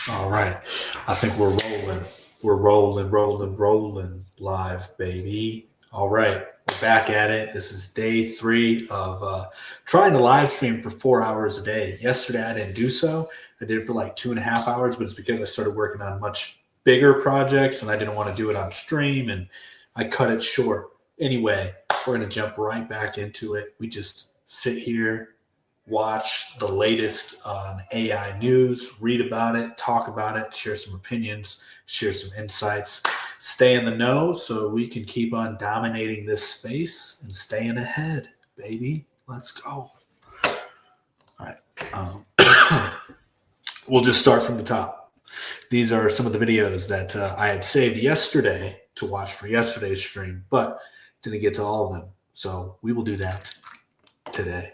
All right. I think we're rolling. We're rolling live, baby. All right. We're back at it. This is day 3 of trying to live stream for 4 hours a day. Yesterday, I didn't do so. I did it for like 2.5 hours, but it's because I started working on much bigger projects and I didn't want to do it on stream and I cut it short. Anyway, we're going to jump right back into it. We just sit here, watch the latest on AI news, read about it, talk about it, share some opinions, share some insights, stay in the know so we can keep on dominating this space and staying ahead, baby. Let's go. All right. We'll just start from the top. These are some of the videos that I had saved yesterday to watch for yesterday's stream, but didn't get to all of them. So we will do that today.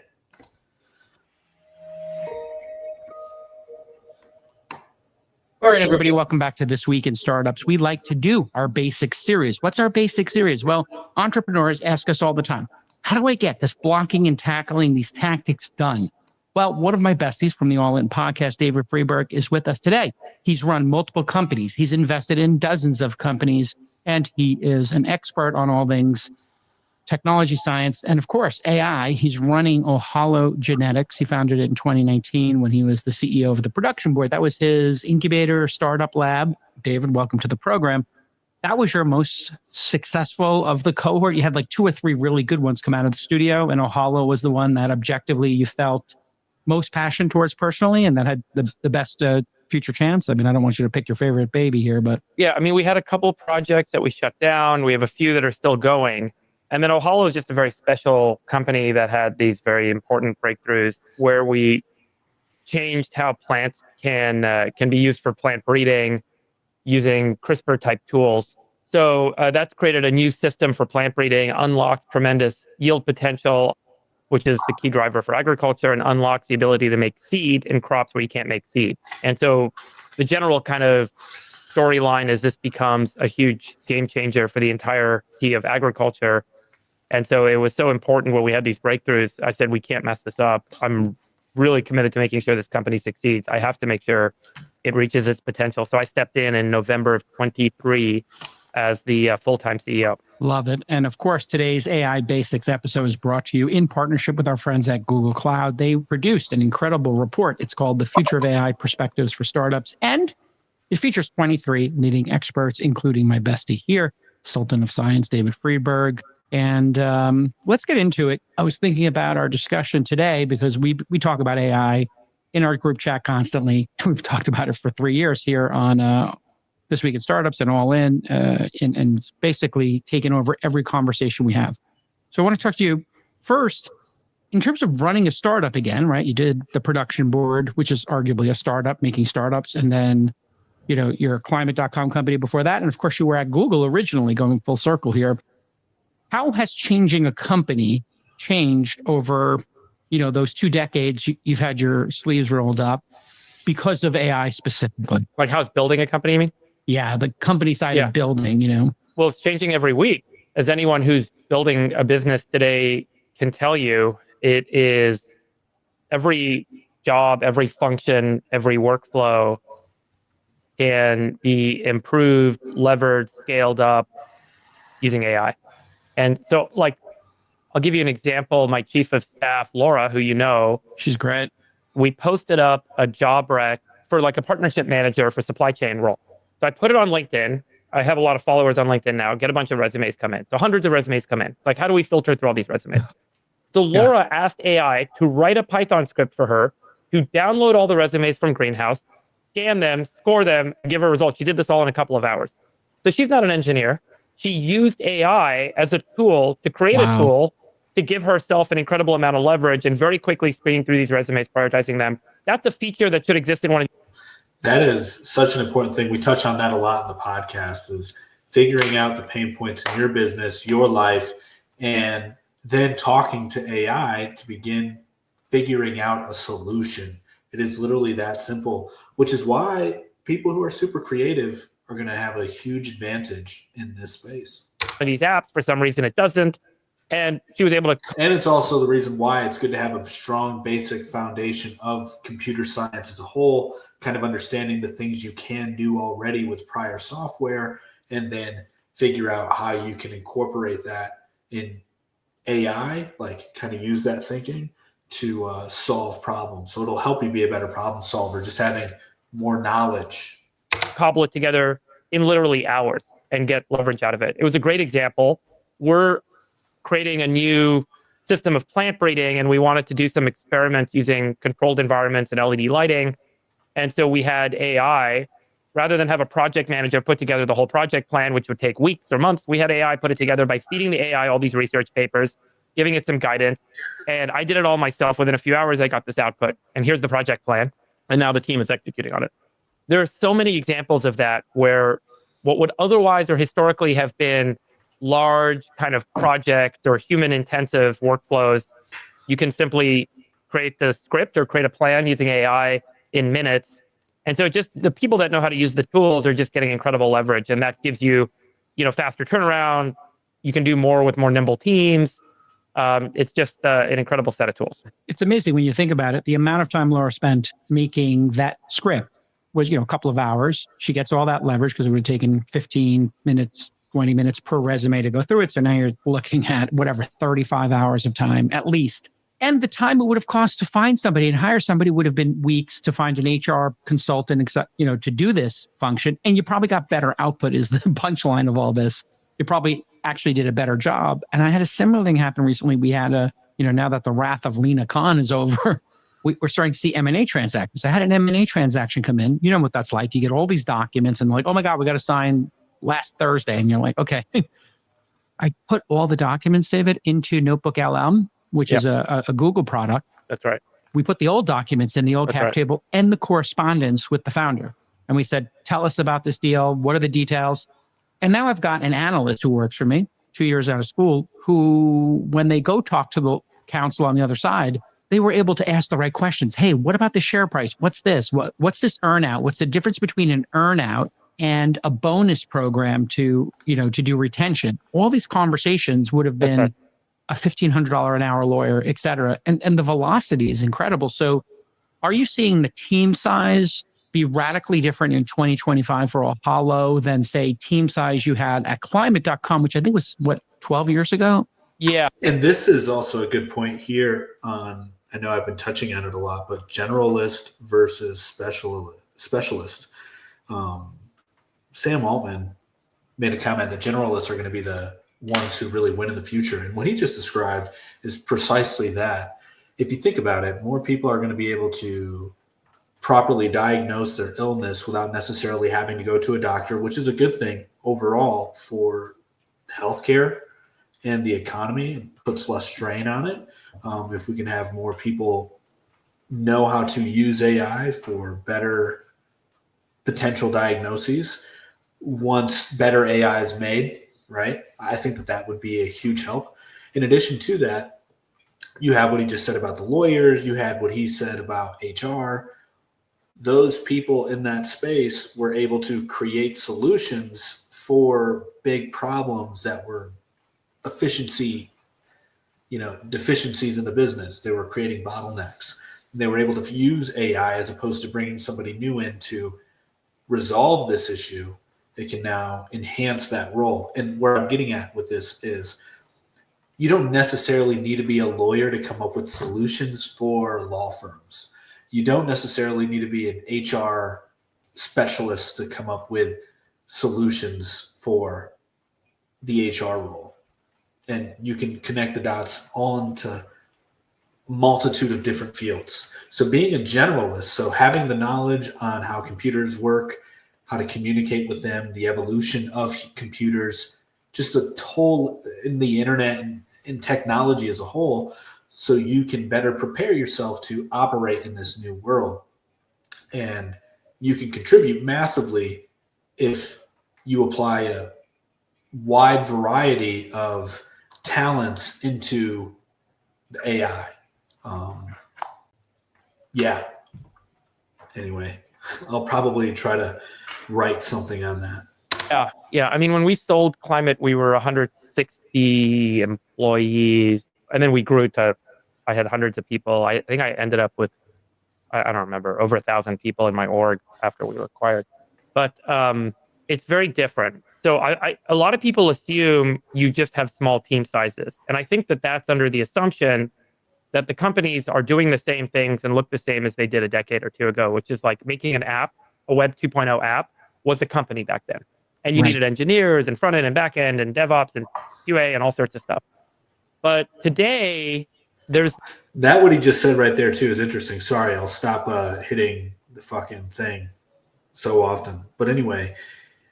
All right, everybody, welcome back to This Week in Startups. We like to do our basic series. What's our basic series? Well, entrepreneurs ask us all the time, how do I get this blocking and tackling, these tactics done? Well, one of my besties from the All In podcast, David Friedberg, is with us today. He's run multiple companies. He's invested in dozens of companies, and he is an expert on all things technology science, and of course, AI. He's running Ohalo Genetics. He founded it in 2019 when he was the CEO of the production board. That was his incubator startup lab. David, welcome to the program. That was your most successful of the cohort. You had like 2 or 3 really good ones come out of the studio, and Ohalo was the one that objectively you felt most passion towards personally, and that had the best future chance. I mean, I don't want you to pick your favorite baby here, but... Yeah, I mean, we had a couple projects that we shut down. We have a few that are still going. And then Ohalo is just a very special company that had these very important breakthroughs where we changed how plants can be used for plant breeding using CRISPR type tools. So that's created a new system for plant breeding, unlocks tremendous yield potential, which is the key driver for agriculture, and unlocks the ability to make seed in crops where you can't make seed. And so the general kind of storyline is this becomes a huge game changer for the entirety of agriculture. And so it was so important when we had these breakthroughs. I said, we can't mess this up. I'm really committed to making sure this company succeeds. I have to make sure it reaches its potential. So I stepped in November of 23 as the full-time CEO. Love it. And of course, today's AI Basics episode is brought to you in partnership with our friends at Google Cloud. They produced an incredible report. It's called The Future of AI Perspectives for Startups. And it features 23 leading experts, including my bestie here, Sultan of Science, David Friedberg. And let's get into it. I was thinking about our discussion today because we talk about AI in our group chat constantly. We've talked about it for 3 years here on This Week in Startups and All In, and basically taking over every conversation we have. So I want to talk to you first in terms of running a startup again, right? You did the production board, which is arguably a startup, making startups, and then your climate.com company before that. And of course, you were at Google originally, going full circle here. How has changing a company changed over, those 2 decades you've had your sleeves rolled up because of AI specifically? Like how's building a company, you mean? Yeah, the company side of building, Well, it's changing every week. As anyone who's building a business today can tell you, it is every job, every function, every workflow can be improved, levered, scaled up using AI. And so, I'll give you an example. My chief of staff, Laura, who she's great. We posted up a job rec for a partnership manager for supply chain role. So I put it on LinkedIn. I have a lot of followers on LinkedIn now, get a bunch of resumes come in. So hundreds of resumes come in. How do we filter through all these resumes? So Laura asked AI to write a Python script for her to download all the resumes from Greenhouse, scan them, score them, and give her results. She did this all in a couple of hours. So she's not an engineer. She used AI as a tool to create a tool to give herself an incredible amount of leverage and very quickly screening through these resumes, prioritizing them. That's a feature that should exist in one of That is such an important thing. We touch on that a lot in the podcast, is figuring out the pain points in your business, your life, and then talking to AI to begin figuring out a solution. It is literally that simple, which is why people who are super creative are going to have a huge advantage in this space. these apps. For some reason, it doesn't. And she was able to. And it's also the reason why it's good to have a strong basic foundation of computer science as a whole, kind of understanding the things you can do already with prior software, and then figure out how you can incorporate that in AI, like kind of use that thinking to solve problems. So it'll help you be a better problem solver, just having more knowledge. Cobble it together in literally hours and get leverage out of it. It was a great example. We're creating a new system of plant breeding, and we wanted to do some experiments using controlled environments and LED lighting. And so we had AI, rather than have a project manager put together the whole project plan, which would take weeks or months, we had AI put it together by feeding the AI all these research papers, giving it some guidance. And I did it all myself. Within a few hours, I got this output. And here's the project plan. And now the team is executing on it. There are so many examples of that where what would otherwise or historically have been large kind of project or human intensive workflows, you can simply create the script or create a plan using AI in minutes. And so just the people that know how to use the tools are just getting incredible leverage. And that gives you, faster turnaround. You can do more with more nimble teams. It's just an incredible set of tools. It's amazing when you think about it. The amount of time Laura spent making that script was, a couple of hours. She gets all that leverage because it would have taken 15 minutes, 20 minutes per resume to go through it. So now you're looking at 35 hours of time at least. And the time it would have cost to find somebody and hire somebody would have been weeks to find an HR consultant, to do this function. And you probably got better output is the punchline of all this. You probably actually did a better job. And I had a similar thing happen recently. We had now that the wrath of Lena Khan is over, we're starting to see M&A transactions. I had an M&A transaction come in. You know what that's like. You get all these documents and like, oh my God, we got to sign last Thursday. And you're like, okay. I put all the documents, David, into Notebook LM, which is a Google product. That's right. We put the old documents in the old cap table and the correspondence with the founder. And we said, tell us about this deal. What are the details? And now I've got an analyst who works for me, 2 years out of school, who, when they go talk to the counsel on the other side, they were able to ask the right questions. Hey, what about the share price? What's this? What's this earnout? What's the difference between an earnout and a bonus program to do retention? All these conversations would have been a $1,500 an hour lawyer, et cetera. And the velocity is incredible. So are you seeing the team size be radically different in 2025 for Apollo than, say, team size you had at climate.com, which I think was, 12 years ago? Yeah. And this is also a good point here on, I know I've been touching on it a lot, but generalist versus specialist. Sam Altman made a comment that generalists are going to be the ones who really win in the future. And what he just described is precisely that. If you think about it, more people are going to be able to properly diagnose their illness without necessarily having to go to a doctor, which is a good thing overall for healthcare and the economy, and puts less strain on it. If we can have more people know how to use AI for better potential diagnoses, once better AI is made, right? I think that would be a huge help. In addition to that, you have what he just said about the lawyers. You had what he said about HR. Those people in that space were able to create solutions for big problems that were efficiency, deficiencies in the business. They were creating bottlenecks. They were able to use AI as opposed to bringing somebody new in to resolve this issue. They can now enhance that role. And where I'm getting at with this is you don't necessarily need to be a lawyer to come up with solutions for law firms. You don't necessarily need to be an HR specialist to come up with solutions for the HR role. And you can connect the dots all into a multitude of different fields. So being a generalist, so having the knowledge on how computers work, how to communicate with them, the evolution of computers, just a toll in the internet and in technology as a whole, so you can better prepare yourself to operate in this new world. And you can contribute massively if you apply a wide variety of talents into the AI. Anyway, I'll probably try to write something on that. Yeah. I mean, when we sold Climate, we were 160 employees, and then we grew to, I had hundreds of people. I think I ended up with, I don't remember, over 1,000 people in my org after we were acquired. But it's very different. So a lot of people assume you just have small team sizes. And I think that that's under the assumption that the companies are doing the same things and look the same as they did a decade or two ago, which is like making an app, a Web 2.0 app was a company back then. And you needed engineers and front end and back end and DevOps and QA and all sorts of stuff. But today, there's that what he just said right there too is interesting. Sorry, I'll stop hitting the fucking thing so often. But anyway,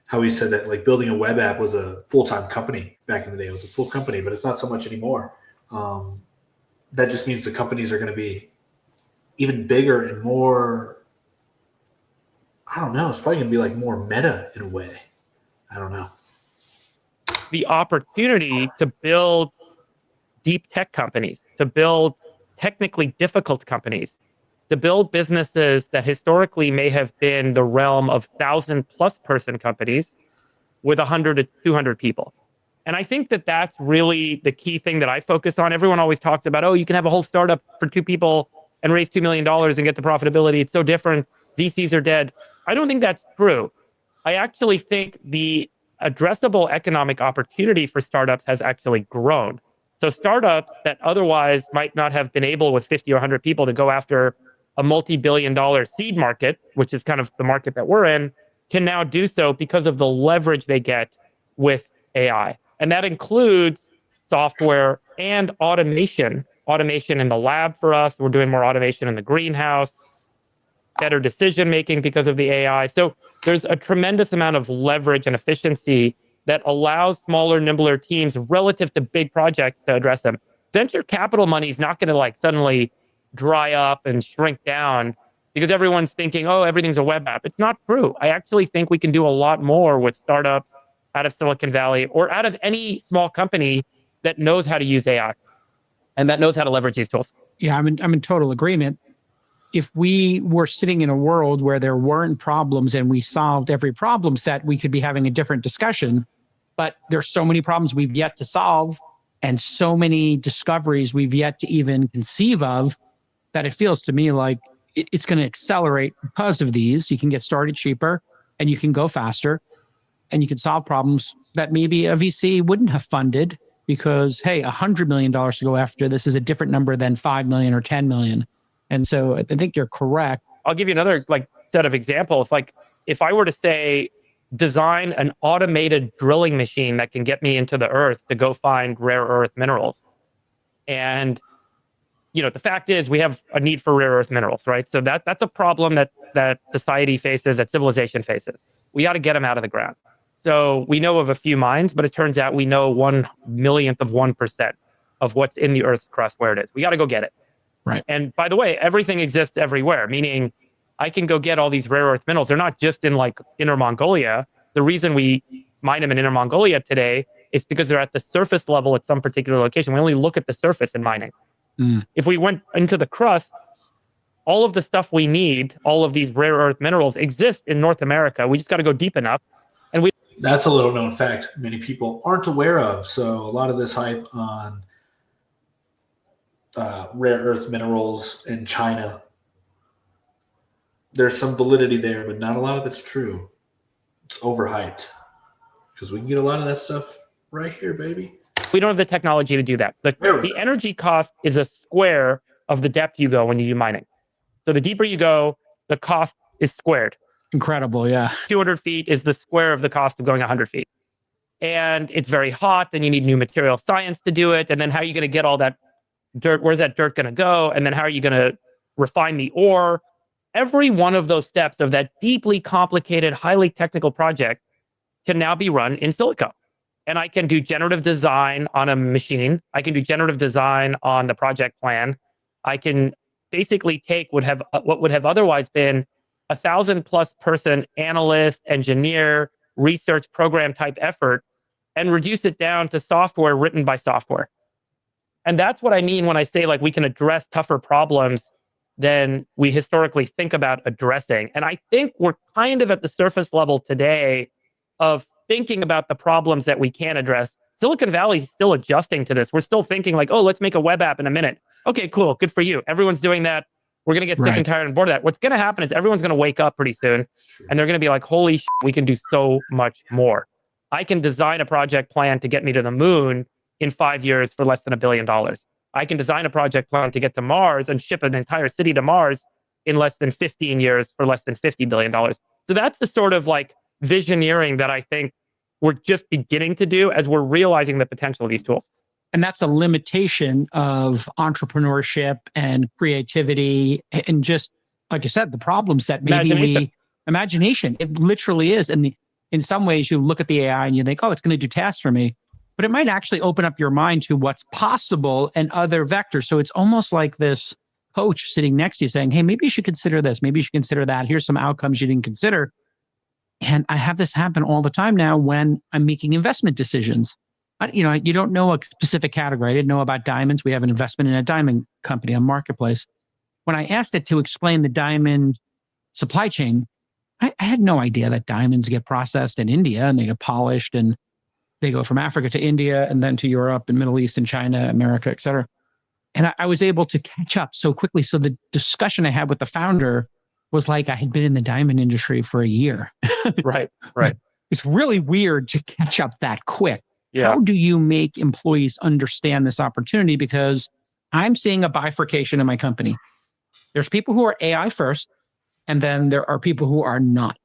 how he said that like building a web app was a full-time company back in the day. It was a full company, but it's not so much anymore. That just means the companies are going to be even bigger and more, I don't know, it's probably going to be like more meta in a way. I don't know. The opportunity to build deep tech companies, to build technically difficult companies, to build businesses that historically may have been the realm of 1,000+ person companies with 100 to 200 people. And I think that that's really the key thing that I focus on. Everyone always talks about, oh, you can have a whole startup for 2 people and raise $2 million and get to profitability. It's so different. VCs are dead. I don't think that's true. I actually think the addressable economic opportunity for startups has actually grown. So startups that otherwise might not have been able with 50 or 100 people to go after a multi-billion-dollar seed market, which is kind of the market that we're in, can now do so because of the leverage they get with AI. And that includes software and automation. Automation in the lab for us. We're doing more automation in the greenhouse, better decision-making because of the AI. So there's a tremendous amount of leverage and efficiency that allows smaller, nimbler teams relative to big projects to address them. Venture capital money is not going to like suddenly dry up and shrink down because everyone's thinking, oh, everything's a web app. It's not true. I actually think we can do a lot more with startups out of Silicon Valley or out of any small company that knows how to use AI and that knows how to leverage these tools. Yeah, I'm in total agreement. If we were sitting in a world where there weren't problems and we solved every problem set, we could be having a different discussion. But there's so many problems we've yet to solve and so many discoveries we've yet to even conceive of that it feels to me like it's going to accelerate because of these. You can get started cheaper and you can go faster and you can solve problems that maybe a VC wouldn't have funded because, hey, $100 million to go after this is a different number than 5 million or 10 million. And so I think you're correct. I'll give you another like set of examples. Like if I were to say, design an automated drilling machine that can get me into the earth to go find rare earth minerals. And, you know, the fact is we have a need for rare earth minerals, right? So that's a problem that society faces, that civilization faces. We got to get them out of the ground. So we know of a few mines, but it turns out we know 1/1,000,000th of 1% of what's in the earth's crust, where it is. We got to go get it. Right. And by the way, everything exists everywhere, meaning I can go get all these rare earth minerals. They're not just in like Inner Mongolia. The reason we mine them in Inner Mongolia today is because they're at the surface level at some particular location. We only look at the surface in mining. If we went into the crust, all of the stuff we need, all of these rare earth minerals exist in North America. We just got to go deep enough. And that's a little known fact many people aren't aware of. So a lot of this hype on rare earth minerals in China, there's some validity there, but not a lot of it's true. It's overhyped because we can get a lot of that stuff right here, baby. We don't have the technology to do that. The energy cost is a square of the depth you go when you do mining. So the deeper you go, the cost is squared. Incredible, yeah. 200 feet is the square of the cost of going 100 feet. And it's very hot, and you need new material science to do it. And then how are you going to get all that dirt? Where's that dirt going to go? And then how are you going to refine the ore? Every one of those steps of that deeply complicated, highly technical project can now be run in silico. And I can do generative design on a machine. I can do generative design on the project plan. I can basically take what would have otherwise been 1,000+ person analyst, engineer, research program type effort and reduce it down to software written by software. And that's what I mean when I say like we can address tougher problems than we historically think about addressing. And I think we're kind of at the surface level today of thinking about the problems that we can address. Silicon Valley is still adjusting to this. We're still thinking like, oh, let's make a web app in a minute. Okay, cool. Good for you. Everyone's doing that. We're going to get sick and tired and bored of that. What's going to happen is everyone's going to wake up pretty soon and they're going to be like, holy shit, we can do so much more. I can design a project plan to get me to the moon in 5 years for less than $1 billion. I can design a project plan to get to Mars and ship an entire city to Mars in less than 15 years for less than $50 billion. So that's the sort of like visioneering that I think we're just beginning to do as we're realizing the potential of these tools. And that's a limitation of entrepreneurship and creativity and just, like I said, the problem set. Maybe imagination. It literally is. And in some ways, you look at the AI and you think, oh, it's going to do tasks for me. But it might actually open up your mind to what's possible and other vectors. So it's almost like this coach sitting next to you saying, hey, maybe you should consider this. Maybe you should consider that. Here's some outcomes you didn't consider. And I have this happen all the time now when I'm making investment decisions. You don't know a specific category. I didn't know about diamonds. We have an investment in a diamond company on Marketplace. When I asked it to explain the diamond supply chain, I had no idea that diamonds get processed in India and they get polished and they go from Africa to India and then to Europe and Middle East and China, America, et cetera. And I was able to catch up so quickly. So the discussion I had with the founder was like I had been in the diamond industry for a year. Right. It's really weird to catch up that quick. Yeah. How do you make employees understand this opportunity? Because I'm seeing a bifurcation in my company. There's people who are AI first, and then there are people who are not.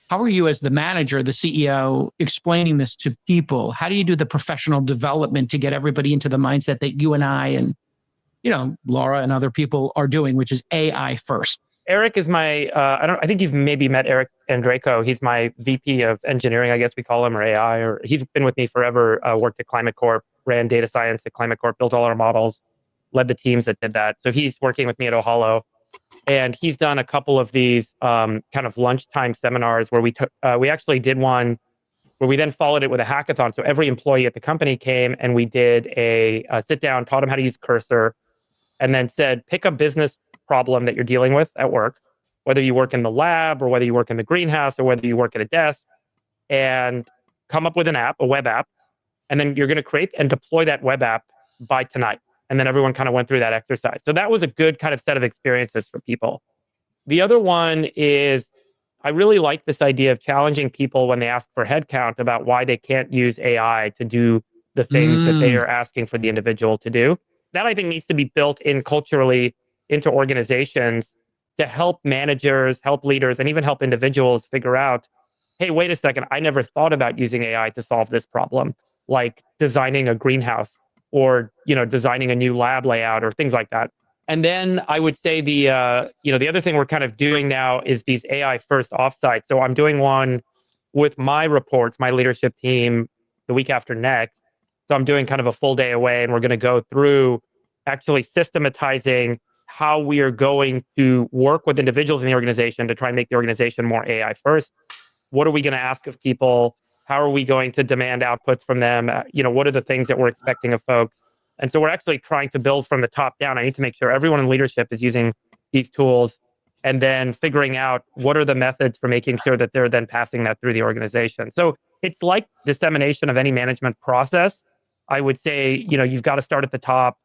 How are you as the manager, the CEO, explaining this to people? How do you do the professional development to get everybody into the mindset that you and I and, Laura and other people are doing, which is AI first? Eric is my, I think you've maybe met Eric Andreyko. He's my VP of engineering, I guess we call him, or AI, or he's been with me forever, worked at Climate Corp, ran data science at Climate Corp, built all our models, led the teams that did that. So he's working with me at Ohalo. And he's done a couple of these kind of lunchtime seminars where we actually did one where we then followed it with a hackathon. So every employee at the company came and we did a sit down, taught them how to use Cursor, and then said, pick a business problem that you're dealing with at work, whether you work in the lab or whether you work in the greenhouse or whether you work at a desk, and come up with an app, a web app, and then you're going to create and deploy that web app by tonight. And then everyone kind of went through that exercise. So that was a good kind of set of experiences for people. The other one is I really like this idea of challenging people when they ask for headcount about why they can't use AI to do the things that they are asking for the individual to do. That I think needs to be built in culturally into organizations to help managers, help leaders, and even help individuals figure out, hey, wait a second, I never thought about using AI to solve this problem, like designing a greenhouse or designing a new lab layout or things like that. And then I would say the other thing we're kind of doing now is these AI first offsites. So I'm doing one with my reports, my leadership team, the week after next. So I'm doing kind of a full day away, and we're going to go through actually systematizing how we are going to work with individuals in the organization to try and make the organization more AI first. What are we going to ask of people? How are we going to demand outputs from them? What are the things that we're expecting of folks? And so we're actually trying to build from the top down. I need to make sure everyone in leadership is using these tools and then figuring out what are the methods for making sure that they're then passing that through the organization. So it's like dissemination of any management process. I would say, you've got to start at the top.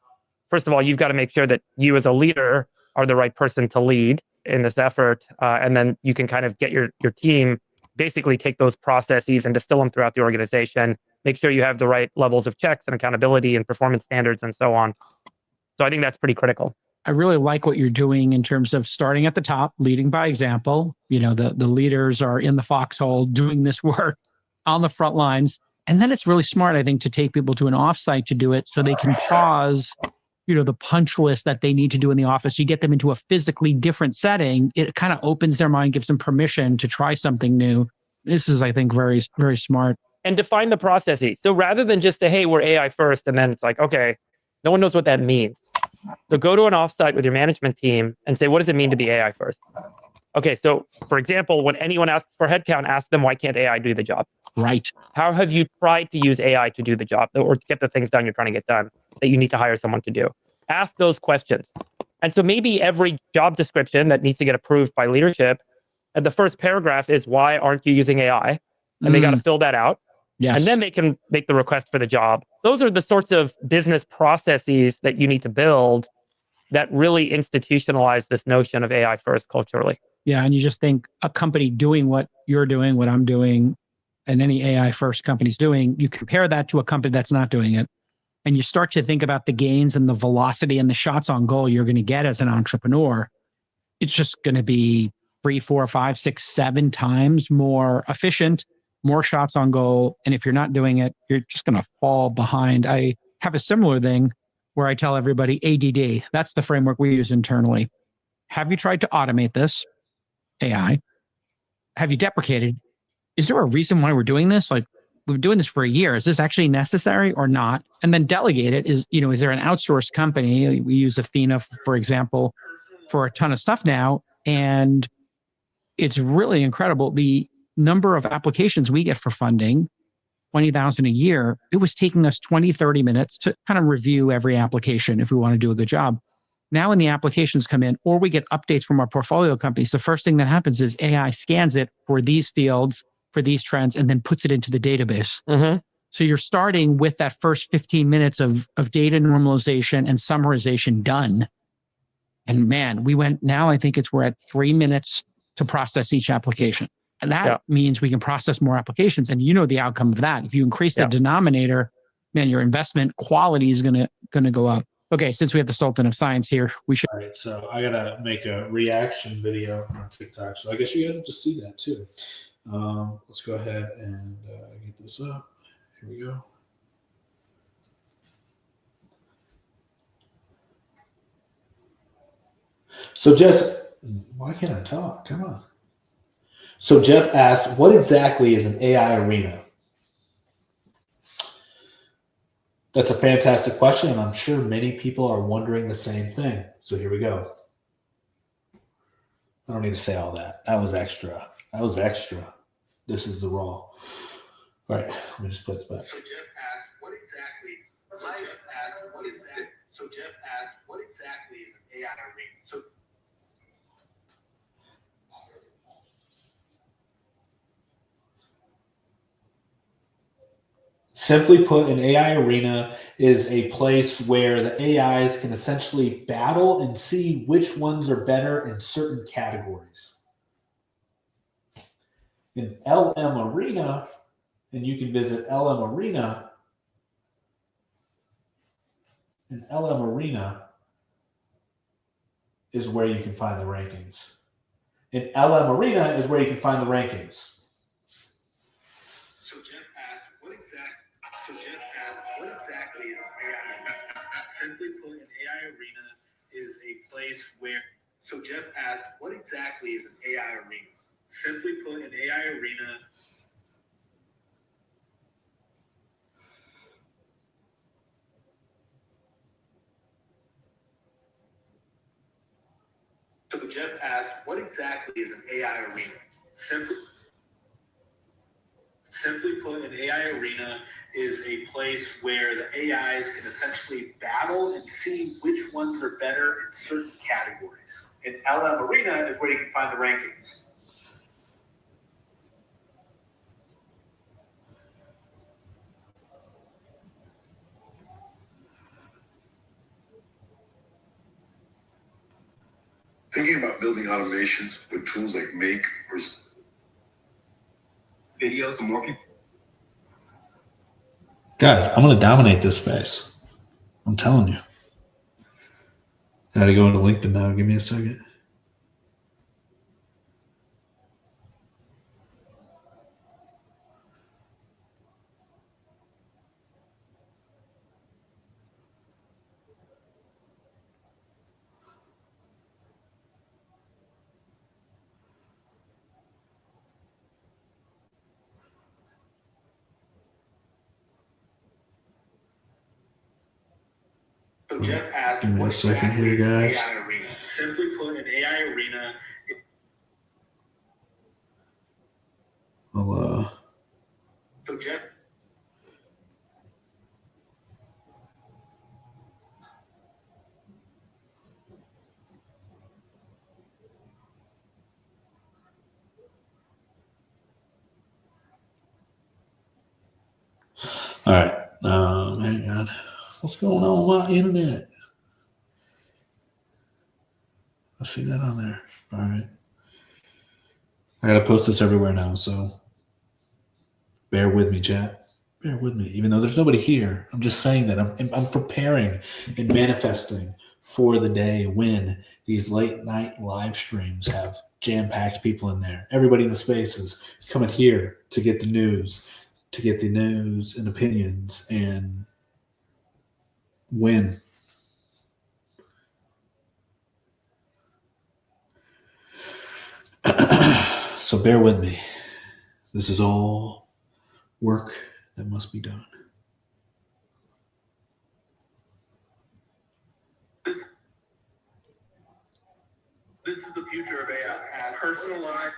First of all, you've got to make sure that you as a leader are the right person to lead in this effort. And then you can kind of get your team, basically take those processes and distill them throughout the organization, make sure you have the right levels of checks and accountability and performance standards and so on. So I think that's pretty critical. I really like what you're doing in terms of starting at the top, leading by example. The leaders are in the foxhole doing this work on the front lines. And then it's really smart, I think, to take people to an offsite to do it so they can pause, the punch list that they need to do in the office. You get them into a physically different setting. It kind of opens their mind, gives them permission to try something new. This is, I think, very, very smart. And define the processes. So rather than just say, hey, we're AI first, and then it's like, okay, no one knows what that means. So go to an offsite with your management team and say, what does it mean to be AI first? Okay, so for example, when anyone asks for headcount, ask them, why can't AI do the job? Right. How have you tried to use AI to do the job or to get the things done you're trying to get done that you need to hire someone to do? Ask those questions. And so maybe every job description that needs to get approved by leadership, and the first paragraph is, why aren't you using AI? and they got to fill that out. Yes. And then they can make the request for the job. Those are the sorts of business processes that you need to build that really institutionalize this notion of AI first culturally. Yeah. And you just think a company doing what you're doing, what I'm doing, and any AI first company's doing, you compare that to a company that's not doing it. And you start to think about the gains and the velocity and the shots on goal you're going to get as an entrepreneur. It's just going to be 3, 4, 5, 6, 7 times more efficient, more shots on goal. And if you're not doing it, you're just going to fall behind. I have a similar thing where I tell everybody ADD. That's the framework we use internally. Have you tried to automate this AI? Have you deprecated? Is there a reason why we're doing this? Like, we've been doing this for a year. Is this actually necessary or not? And then delegate it. Is there an outsourced company? We use Athena, for example, for a ton of stuff now. And it's really incredible. The number of applications we get for funding, 20,000 a year, it was taking us 20, 30 minutes to kind of review every application if we want to do a good job. Now when the applications come in, or we get updates from our portfolio companies, the first thing that happens is AI scans it for these fields, for these trends, and then puts it into the database. Mm-hmm. So you're starting with that first 15 minutes of data normalization and summarization done. And man, now I think we're at 3 minutes to process each application. And that means we can process more applications. And you know the outcome of that. If you increase the denominator, man, your investment quality is gonna go up. Okay, since we have the Sultan of Science here, we should. All right, so I gotta make a reaction video on TikTok. So I guess you guys will just see that too. Let's go ahead and get this up. Here we go. So Jeff, why can't I talk? Come on. So Jeff asked, what exactly is an AI arena? That's a fantastic question, and I'm sure many people are wondering the same thing. So here we go. I don't need to say all that. That was extra. This is the raw. All right, let me just put this back. So Jeff asked, what exactly is an AI arena? Simply put, an AI arena is a place where the AIs can essentially battle and see which ones are better in certain categories. In LM Arena, and you can visit LM Arena, and LM Arena is where you can find the rankings. And LM Arena is where you can find the rankings. So Jeff asked, what exactly is an AI arena? Simply put, an AI arena is a place where. So Jeff asked, what exactly is an AI arena? Simply put, an AI arena. So Jeff asked, what exactly is an AI arena? Simply put, an AI arena is a place where the AIs can essentially battle and see which ones are better in certain categories. And LM Arena is where you can find the rankings. Thinking about building automations with tools like Make or videos, and more people. Guys, I'm going to dominate this space. I'm telling you. I got to go into LinkedIn now. Give me a second. So Jeff asked, give me a second here, guys. AI arena? Simply put, an AI arena. So Jeff. All right. Hang on. What's going on with my internet? I see that on there. All right. I gotta post this everywhere now, so bear with me, chat. Bear with me. Even though there's nobody here, I'm just saying that I'm preparing and manifesting for the day when these late night live streams have jam-packed people in there. Everybody in the space is coming here to get the news, and opinions and win. So bear with me. This is all work that must be done. This is the future of AI. Personalized.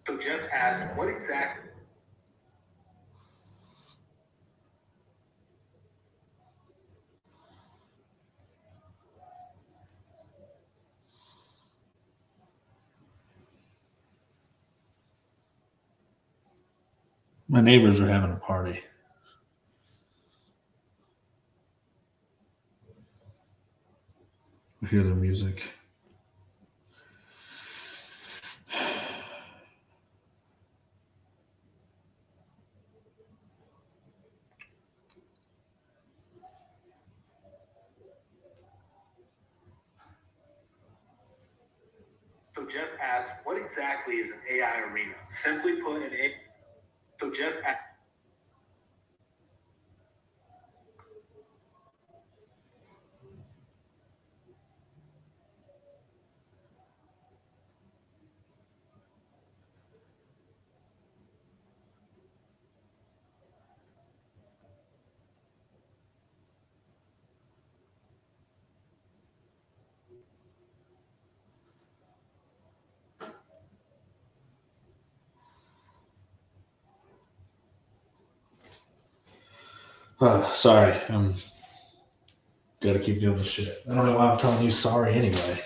So Jeff asked, what exactly? My neighbors are having a party. I hear their music. So Jeff asked, what exactly is an AI arena? Simply put, an AI. So Jeff asked, Sorry, I'm gotta keep doing this shit. I don't know why I'm telling you sorry anyway.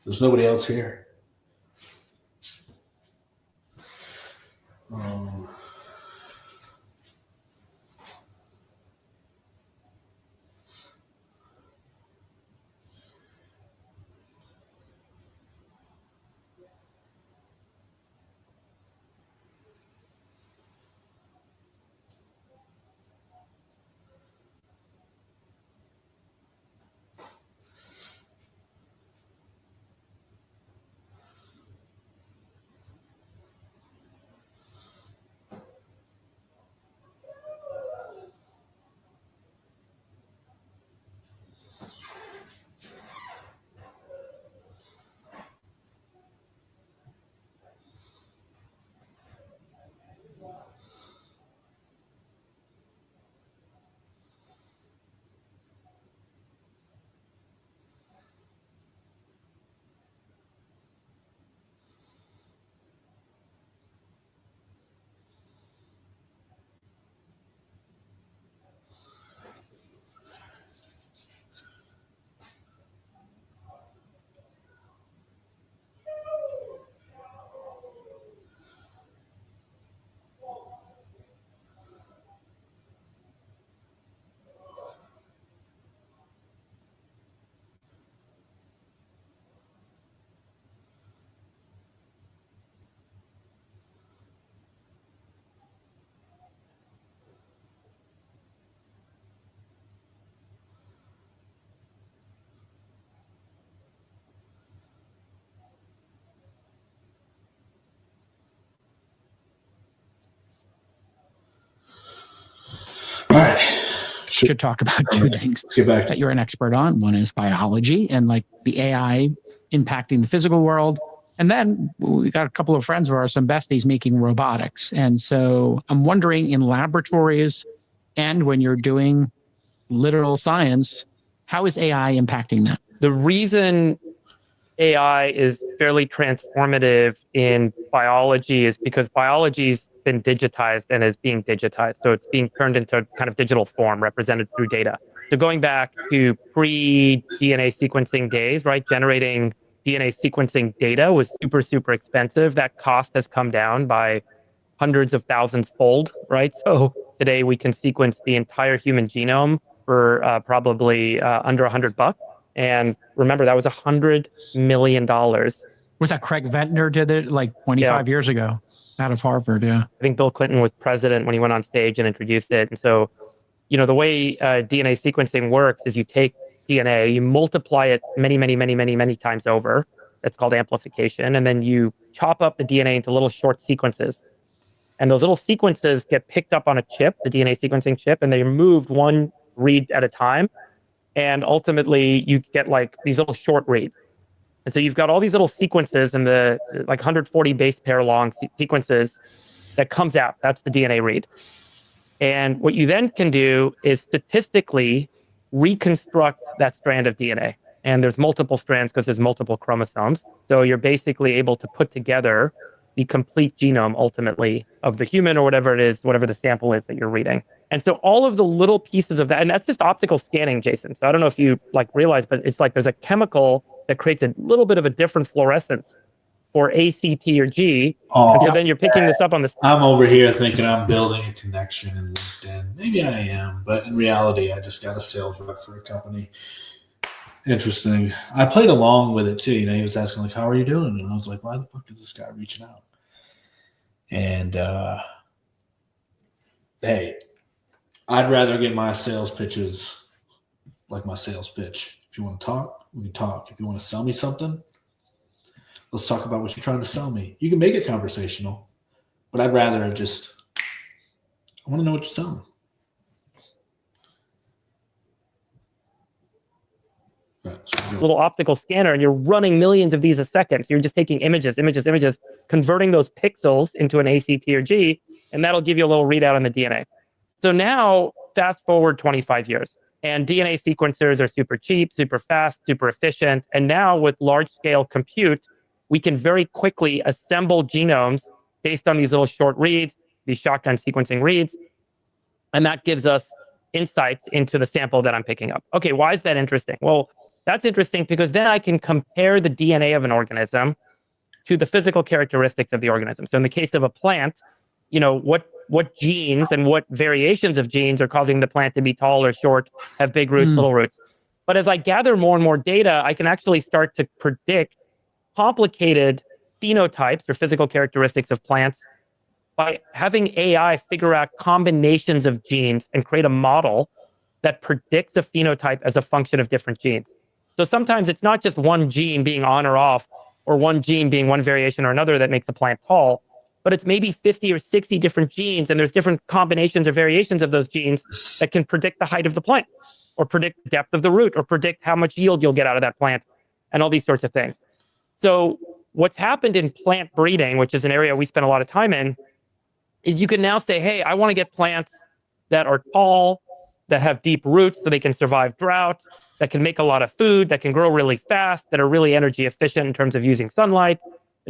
There's nobody else here. Um, All right. Should talk about two things Let's get back to that you're an expert on. One is biology and like the AI impacting the physical world. And then we got a couple of friends of ours, some besties, making robotics. And so I'm wondering, in laboratories and when you're doing literal science, how is AI impacting that? The reason AI is fairly transformative in biology is because biology's been digitized and is being digitized. So it's being turned into a kind of digital form represented through data. So going back to pre-DNA sequencing days, right? Generating DNA sequencing data was super, super expensive. That cost has come down by hundreds of thousands fold, right? So today we can sequence the entire human genome for probably under $100. And remember, that was $100 million. Was that Craig Ventnor did it like 25 years ago out of Harvard? Yeah. I think Bill Clinton was president when he went on stage and introduced it. And so, the way DNA sequencing works is you take DNA, you multiply it many times over. That's called amplification. And then you chop up the DNA into little short sequences. And those little sequences get picked up on a chip, the DNA sequencing chip, and they're moved one read at a time. And ultimately, you get like these little short reads. And so you've got all these little sequences in the like 140 base pair long sequences that comes out. That's the DNA read. And what you then can do is statistically reconstruct that strand of DNA. And there's multiple strands because there's multiple chromosomes. So you're basically able to put together the complete genome ultimately of the human or whatever it is, whatever the sample is that you're reading. And so all of the little pieces of that, and that's just optical scanning, Jason. So I don't know if you realize, but it's like there's a chemical that creates a little bit of a different fluorescence for A, C, T, or G. Oh, and so then you're picking this up on the. I'm over here thinking I'm building a connection in LinkedIn. Maybe I am, but in reality, I just got a sales rep for a company. Interesting. I played along with it too. He was asking like, "How are you doing?" And I was like, "Why the fuck is this guy reaching out?" And hey, I'd rather get my sales pitches like my sales pitch. If you want to talk, we can talk. If you want to sell me something, let's talk about what you're trying to sell me. You can make it conversational, but I'd rather I want to know what you're selling. Little optical scanner, and you're running millions of these a second. So you're just taking images, converting those pixels into an A, C, T, or G, and that'll give you a little readout on the DNA. So now, fast forward 25 years, and DNA sequencers are super cheap, super fast, super efficient. And now with large-scale compute, we can very quickly assemble genomes based on these little short reads, these shotgun sequencing reads, and that gives us insights into the sample that I'm picking up. Okay, why is that interesting? Well, that's interesting because then I can compare the DNA of an organism to the physical characteristics of the organism. So in the case of a plant, what genes and what variations of genes are causing the plant to be tall or short, have big roots, little roots. But as I gather more and more data, I can actually start to predict complicated phenotypes or physical characteristics of plants by having AI figure out combinations of genes and create a model that predicts a phenotype as a function of different genes. So sometimes it's not just one gene being on or off, or one gene being one variation or another that makes a plant tall, but it's maybe 50 or 60 different genes, and there's different combinations or variations of those genes that can predict the height of the plant, or predict the depth of the root, or predict how much yield you'll get out of that plant, and all these sorts of things. So what's happened in plant breeding, which is an area we spend a lot of time in, is you can now say, hey, I want to get plants that are tall, that have deep roots so they can survive drought, that can make a lot of food, that can grow really fast, that are really energy efficient in terms of using sunlight,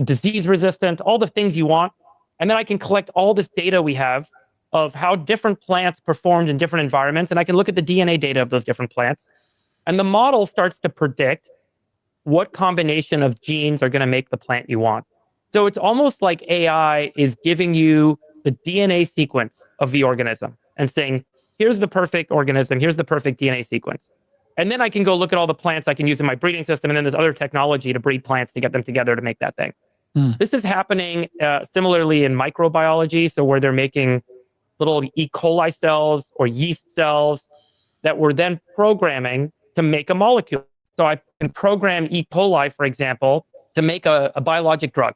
disease resistant, all the things you want. And then I can collect all this data we have of how different plants performed in different environments. And I can look at the DNA data of those different plants. And the model starts to predict what combination of genes are going to make the plant you want. So it's almost like AI is giving you the DNA sequence of the organism and saying, here's the perfect organism, here's the perfect DNA sequence. And then I can go look at all the plants I can use in my breeding system, and then there's other technology to breed plants to get them together to make that thing. This is happening similarly in microbiology, so where they're making little E. coli cells or yeast cells that we're then programming to make a molecule. So I can program E. coli, for example, to make a biologic drug.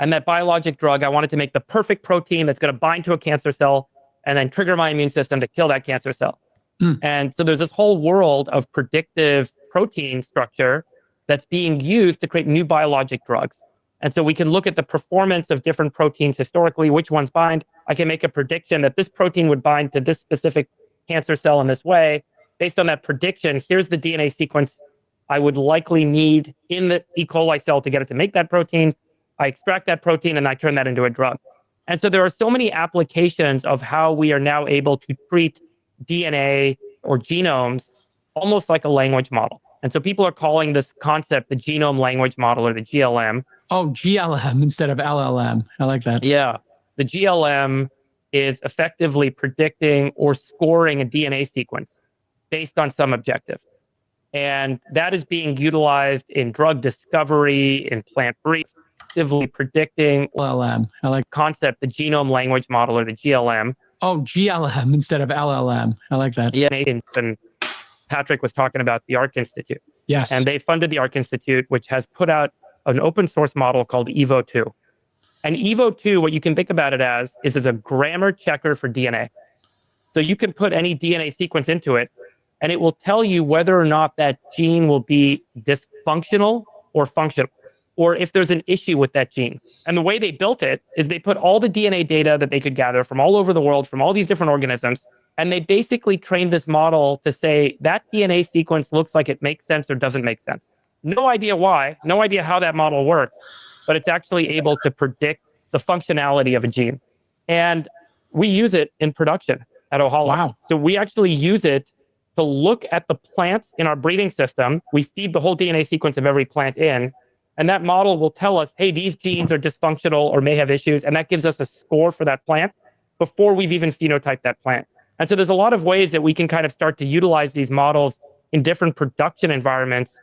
And that biologic drug, I want it to make the perfect protein that's going to bind to a cancer cell and then trigger my immune system to kill that cancer cell. Mm. And so there's this whole world of predictive protein structure that's being used to create new biologic drugs. And so we can look at the performance of different proteins historically, which ones bind. I can make a prediction that this protein would bind to this specific cancer cell in this way. Based on that prediction, here's the DNA sequence I would likely need in the E. coli cell to get it to make that protein. I extract that protein and I turn that into a drug. And so there are so many applications of how we are now able to treat DNA or genomes almost like a language model. And so people are calling this concept the genome language model, or the GLM. Oh, GLM instead of LLM. I like that. Yeah. The GLM is effectively predicting or scoring a DNA sequence based on some objective. And that is being utilized in drug discovery, in plant breeding, effectively predicting LLM. I like. concept, the genome language model, or the GLM. Oh, GLM instead of LLM. I like that. Yeah, and Patrick was talking about the ARC Institute. Yes. And they funded the ARC Institute, which has put out an open source model called Evo2. And Evo2, what you can think about it as, is a grammar checker for DNA. So you can put any DNA sequence into it, and it will tell you whether or not that gene will be dysfunctional or functional, or if there's an issue with that gene. And the way they built it is they put all the DNA data that they could gather from all over the world, from all these different organisms, and they basically trained this model to say that DNA sequence looks like it makes sense or doesn't make sense. No idea why, no idea how that model works, but it's actually able to predict the functionality of a gene. And we use it in production at Ohalo. Wow. So we actually use it to look at the plants in our breeding system. We feed the whole DNA sequence of every plant in, and that model will tell us, hey, these genes are dysfunctional or may have issues, and that gives us a score for that plant before we've even phenotyped that plant. And so there's a lot of ways that we can kind of start to utilize these models in different production environments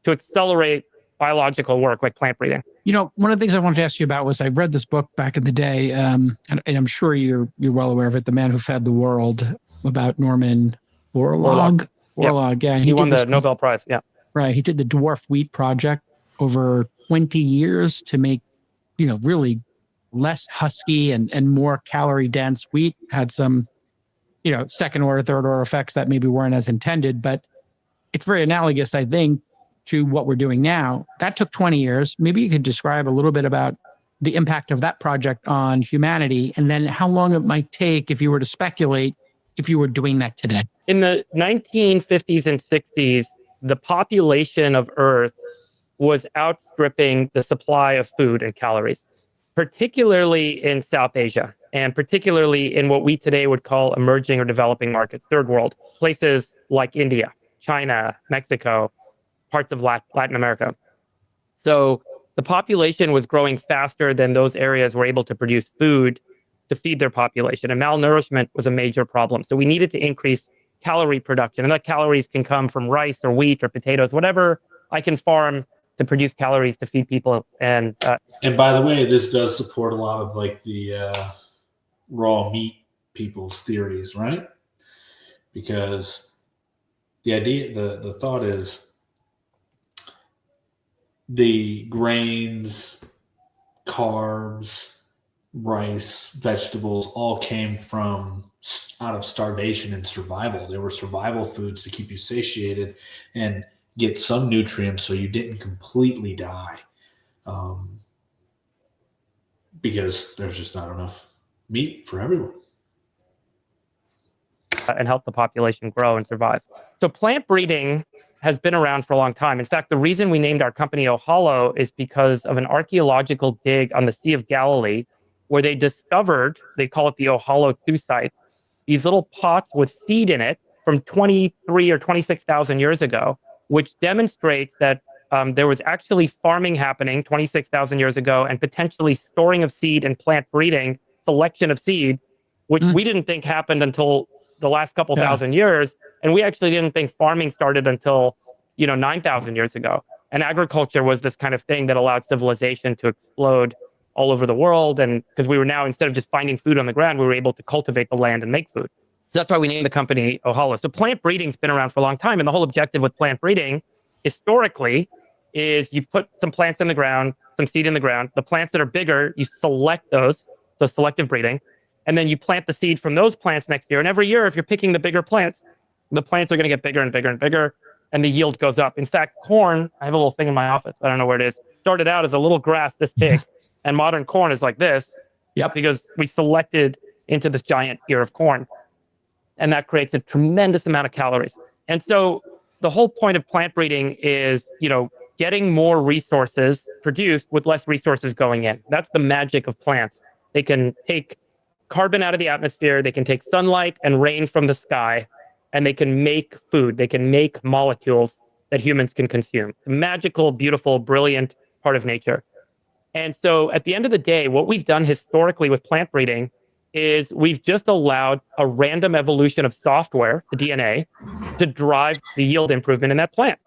to accelerate biological work like plant breeding. You know, one of the things I wanted to ask you about was I read this book back in the day, and I'm sure you're well aware of it, The Man Who Fed the World, about Norman Borlaug. Borlaug, yeah. He won the Nobel Prize, yeah. Right. He did the Dwarf Wheat Project over 20 years to make, really less husky and more calorie dense wheat. Had some, second order, third order effects that maybe weren't as intended, but it's very analogous, I think, to what we're doing now. That took 20 years. Maybe you could describe a little bit about the impact of that project on humanity, and then how long it might take, if you were to speculate, if you were doing that today. In the 1950s and 60s, the population of Earth was outstripping the supply of food and calories, particularly in South Asia, and particularly in what we today would call emerging or developing markets, third world, places like India, China, Mexico, parts of Latin America. So the population was growing faster than those areas were able to produce food to feed their population, and malnourishment was a major problem. So we needed to increase calorie production, and that calories can come from rice or wheat or potatoes, whatever I can farm to produce calories to feed people. And by the way, this does support a lot of like the raw meat people's theories, right? Because the idea, the thought is the grains, carbs, rice, vegetables all came from out of starvation and survival. They were survival foods to keep you satiated and get some nutrients so you didn't completely die, because there's just not enough meat for everyone. And help the population grow and survive. So plant breeding has been around for a long time. In fact, the reason we named our company Ohalo is because of an archaeological dig on the Sea of Galilee, where they discovered, they call it the Ohalo 2 site, these little pots with seed in it from 23 or 26,000 years ago, which demonstrates that there was actually farming happening 26,000 years ago, and potentially storing of seed and plant breeding, selection of seed, which we didn't think happened until the last couple thousand years. And we actually didn't think farming started until, 9,000 years ago. And agriculture was this kind of thing that allowed civilization to explode all over the world. And because we were now, instead of just finding food on the ground, we were able to cultivate the land and make food. So that's why we named the company Ohalo. So plant breeding's been around for a long time. And the whole objective with plant breeding, historically, is you put some plants in the ground, some seed in the ground. The plants that are bigger, you select those. So selective breeding. And then you plant the seed from those plants next year. And every year, if you're picking the bigger plants, the plants are going to get bigger and bigger and bigger, and the yield goes up. In fact, corn, I have a little thing in my office, but I don't know where it is, started out as a little grass this big, and modern corn is like this. Yep. Because we selected into this giant ear of corn. And that creates a tremendous amount of calories. And so the whole point of plant breeding is, getting more resources produced with less resources going in. That's the magic of plants. They can take carbon out of the atmosphere, they can take sunlight and rain from the sky, and they can make food. They can make molecules that humans can consume. It's a magical, beautiful, brilliant part of nature. And so at the end of the day, what we've done historically with plant breeding is we've just allowed a random evolution of software, the DNA, to drive the yield improvement in that plant.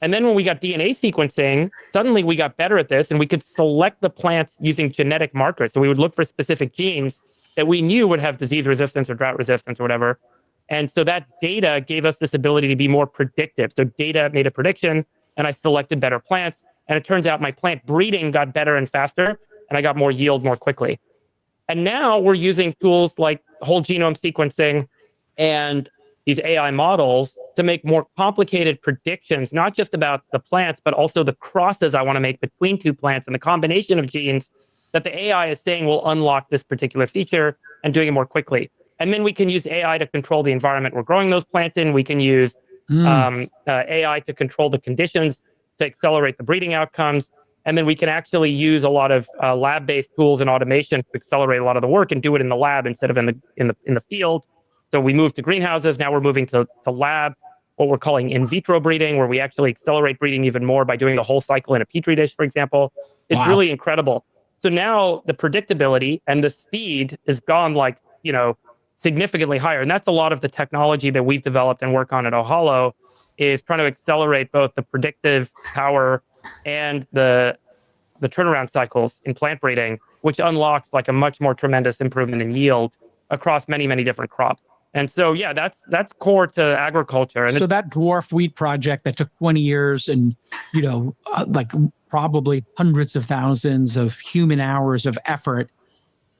And then when we got DNA sequencing, suddenly we got better at this, and we could select the plants using genetic markers. So we would look for specific genes that we knew would have disease resistance or drought resistance or whatever. And so that data gave us this ability to be more predictive. So data made a prediction, and I selected better plants. And it turns out my plant breeding got better and faster, and I got more yield more quickly. And now we're using tools like whole genome sequencing and these AI models to make more complicated predictions, not just about the plants, but also the crosses I want to make between two plants and the combination of genes that the AI is saying will unlock this particular feature and doing it more quickly. And then we can use AI to control the environment we're growing those plants in. We can use AI to control the conditions to accelerate the breeding outcomes. And then we can actually use a lot of lab-based tools and automation to accelerate a lot of the work and do it in the lab instead of in the field. So we moved to greenhouses. Now we're moving to lab, what we're calling in vitro breeding, where we actually accelerate breeding even more by doing the whole cycle in a petri dish, for example. It's really incredible. So now the predictability and the speed is gone significantly higher. And that's a lot of the technology that we've developed and work on at Ohalo, is trying to accelerate both the predictive power and the turnaround cycles in plant breeding, which unlocks like a much more tremendous improvement in yield across many, many different crops. And so, yeah, that's core to agriculture. And so that dwarf wheat project that took 20 years and, probably hundreds of thousands of human hours of effort,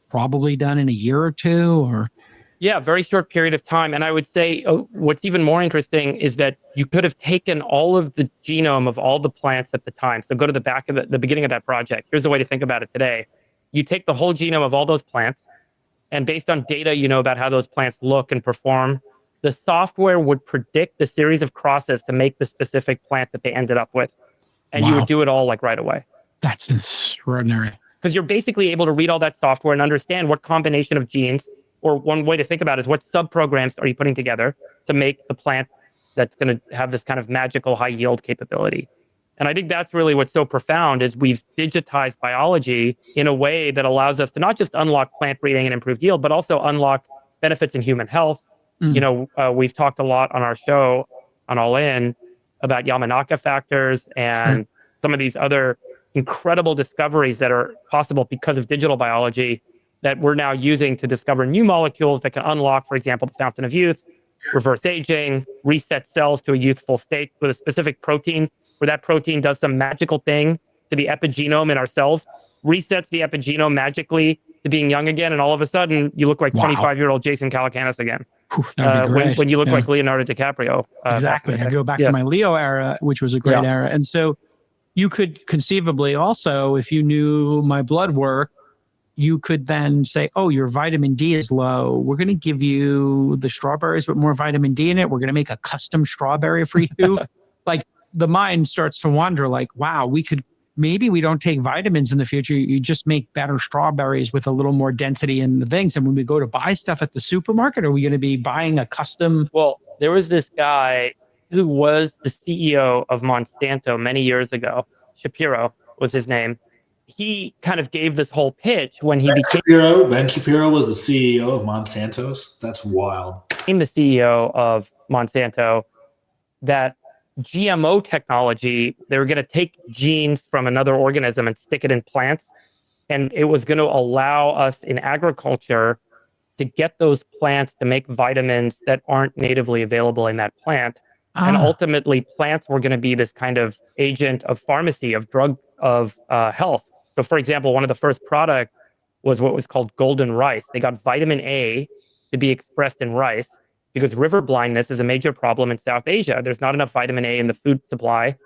probably done in a year or two, or... Yeah, very short period of time. And I would say what's even more interesting is that you could have taken all of the genome of all the plants at the time. So go to the back of the beginning of that project. Here's the way to think about it today. You take the whole genome of all those plants, and based on data about how those plants look and perform, the software would predict the series of crosses to make the specific plant that they ended up with. And you would do it all right away. That's extraordinary. Because you're basically able to read all that software and understand what combination of genes, or one way to think about it is what subprograms are you putting together to make the plant that's going to have this kind of magical high yield capability. And I think that's really what's so profound, is we've digitized biology in a way that allows us to not just unlock plant breeding and improved yield, but also unlock benefits in human health. We've talked a lot on our show on All In about Yamanaka factors and some of these other incredible discoveries that are possible because of digital biology that we're now using to discover new molecules that can unlock, for example, the fountain of youth, reverse aging, reset cells to a youthful state with a specific protein, where that protein does some magical thing to the epigenome in our cells, resets the epigenome magically to being young again, and all of a sudden you look like 25-year-old Jason Calacanis again. That'd be great. When you look like Leonardo DiCaprio. Exactly. I go back to my Leo era, which was a great era. And so you could conceivably also, if you knew my blood work, you could then say, oh, your vitamin D is low. We're going to give you the strawberries with more vitamin D in it. We're going to make a custom strawberry for you. The mind starts to wonder, wow, maybe we don't take vitamins in the future. You just make better strawberries with a little more density in the things. And when we go to buy stuff at the supermarket, are we going to be buying a custom? Well, there was this guy who was the CEO of Monsanto many years ago. Shapiro was his name. He kind of gave this whole pitch when he Ben Shapiro was the CEO of Monsanto's. That's wild. Became the CEO of Monsanto, that GMO technology, they were going to take genes from another organism and stick it in plants. And it was going to allow us in agriculture to get those plants to make vitamins that aren't natively available in that plant. And ultimately, plants were going to be this kind of agent of pharmacy, of drug, of health. So, for example, one of the first products was what was called golden rice. They got vitamin A to be expressed in rice because river blindness is a major problem in South Asia. There's not enough vitamin A in the food supply.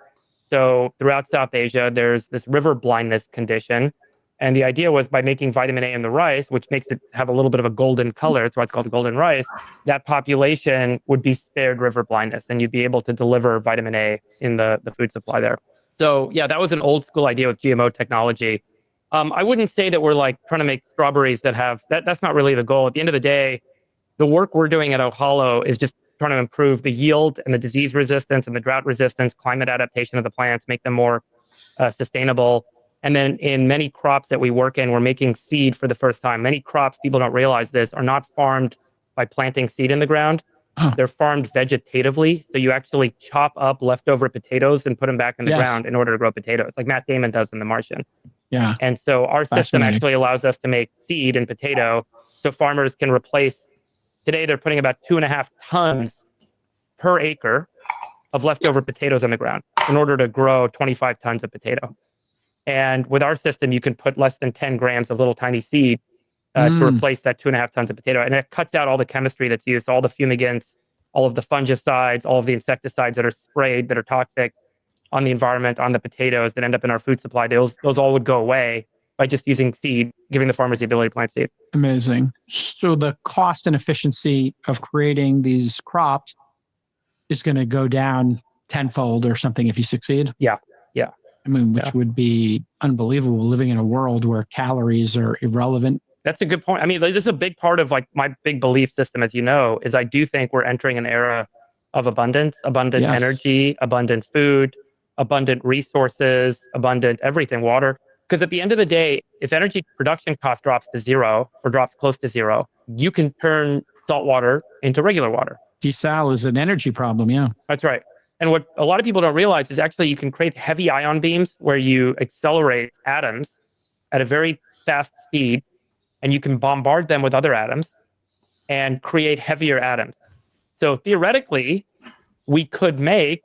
So throughout South Asia, there's this river blindness condition. And the idea was by making vitamin A in the rice, which makes it have a little bit of a golden color, that's why it's called golden rice, that population would be spared river blindness and you'd be able to deliver vitamin A in the food supply there. So yeah, that was an old school idea with GMO technology. I wouldn't say that we're like trying to make strawberries that have, that's not really the goal. At the end of the day, the work we're doing at Ohalo is just trying to improve the yield and the disease resistance and the drought resistance, climate adaptation of the plants, make them more sustainable. And then in many crops that we work in, we're making seed for the first time. Many crops, people don't realize this, are not farmed by planting seed in the ground. They're farmed vegetatively. So you actually chop up leftover potatoes and put them back in the ground in order to grow potatoes, like Matt Damon does in The Martian. Yeah. And so our system actually allows us to make seed and potato so farmers can replace. Today, they're putting about 2.5 tons per acre of leftover potatoes in the ground in order to grow 25 tons of potato. And with our system, you can put less than 10 grams of little tiny seed to replace that 2.5 tons of potato. And it cuts out all the chemistry that's used, all the fumigants, all of the fungicides, all of the insecticides that are sprayed that are toxic on the environment, on the potatoes that end up in our food supply. Those all would go away by just using seed, giving the farmers the ability to plant seed. Amazing. So the cost and efficiency of creating these crops is going to go down tenfold or something if you succeed? Yeah. I mean, which would be unbelievable living in a world where calories are irrelevant. That's a good point. I mean, this is a big part of like my big belief system, as you know, is I do think we're entering an era of abundant energy, abundant food, abundant resources, abundant everything, water. Because at the end of the day, if energy production cost drops to zero or drops close to zero, you can turn salt water into regular water. Desal is an energy problem, yeah. That's right. And what a lot of people don't realize is actually you can create heavy ion beams where you accelerate atoms at a very fast speed, and you can bombard them with other atoms and create heavier atoms. So theoretically, we could make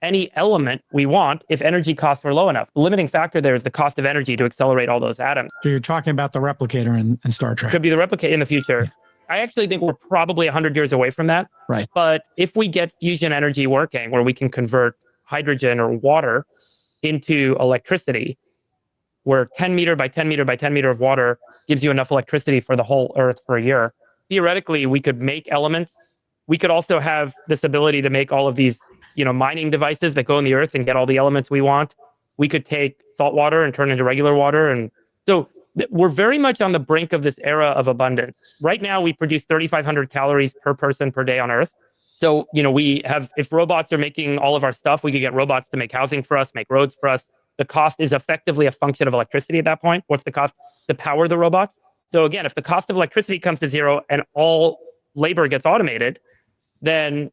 any element we want if energy costs were low enough. The limiting factor there is the cost of energy to accelerate all those atoms. So you're talking about the replicator in Star Trek. Could be the replicator in the future. I actually think we're probably 100 years away from that. Right. But if we get fusion energy working, where we can convert hydrogen or water into electricity, where 10 meter by 10 meter by 10 meter of water gives you enough electricity for the whole Earth for a year, theoretically, we could make elements. We could also have this ability to make all of these, mining devices that go in the Earth and get all the elements we want. We could take salt water and turn it into regular water. And so we're very much on the brink of this era of abundance. Right now, we produce 3,500 calories per person per day on Earth. So, we have, if robots are making all of our stuff, we could get robots to make housing for us, make roads for us. The cost is effectively a function of electricity at that point. What's the cost to power the robots? So again, if the cost of electricity comes to zero and all labor gets automated, then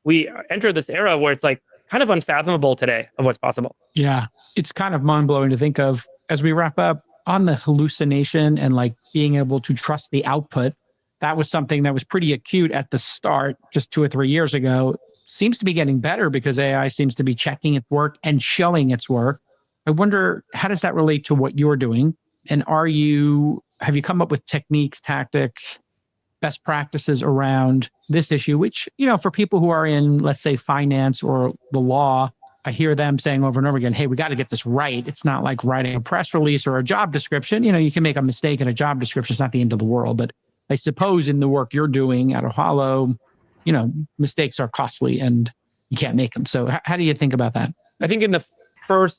we enter this era where it's like kind of unfathomable today of what's possible. Yeah, it's kind of mind-blowing to think of. As we wrap up on the hallucination and like being able to trust the output, that was something that was pretty acute at the start just 2 or 3 years ago. Seems to be getting better because AI seems to be checking its work and showing its work. I wonder, how does that relate to what you're doing? And have you come up with techniques, tactics, best practices around this issue, which, for people who are in, let's say, finance or the law, I hear them saying over and over again, hey, we got to get this right. It's not like writing a press release or a job description. You can make a mistake in a job description. It's not the end of the world. But I suppose in the work you're doing at Ohalo, mistakes are costly and you can't make them. So how do you think about that? I think in the first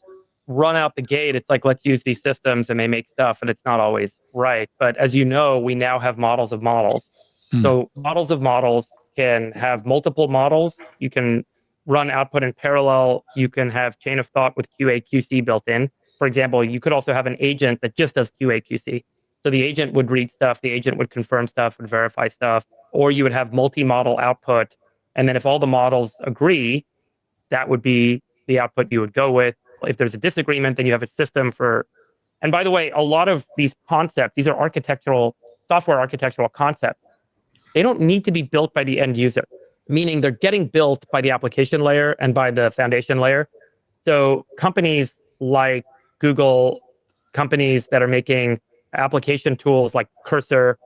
run out the gate, it's like, let's use these systems and they make stuff, and it's not always right. But as you know, we now have models of models. So models of models can have multiple models. You can run output in parallel. You can have chain of thought with QA, QC built in. For example, you could also have an agent that just does QA, QC. So the agent would read stuff, the agent would confirm stuff, would verify stuff, or you would have multi-model output. And then if all the models agree, that would be the output you would go with. If there's a disagreement, then you have a system for, and by the way, a lot of these concepts, these are software architectural concepts. They don't need to be built by the end user, meaning they're getting built by the application layer and by the foundation layer. So companies like Google, companies that are making application tools like Cursor,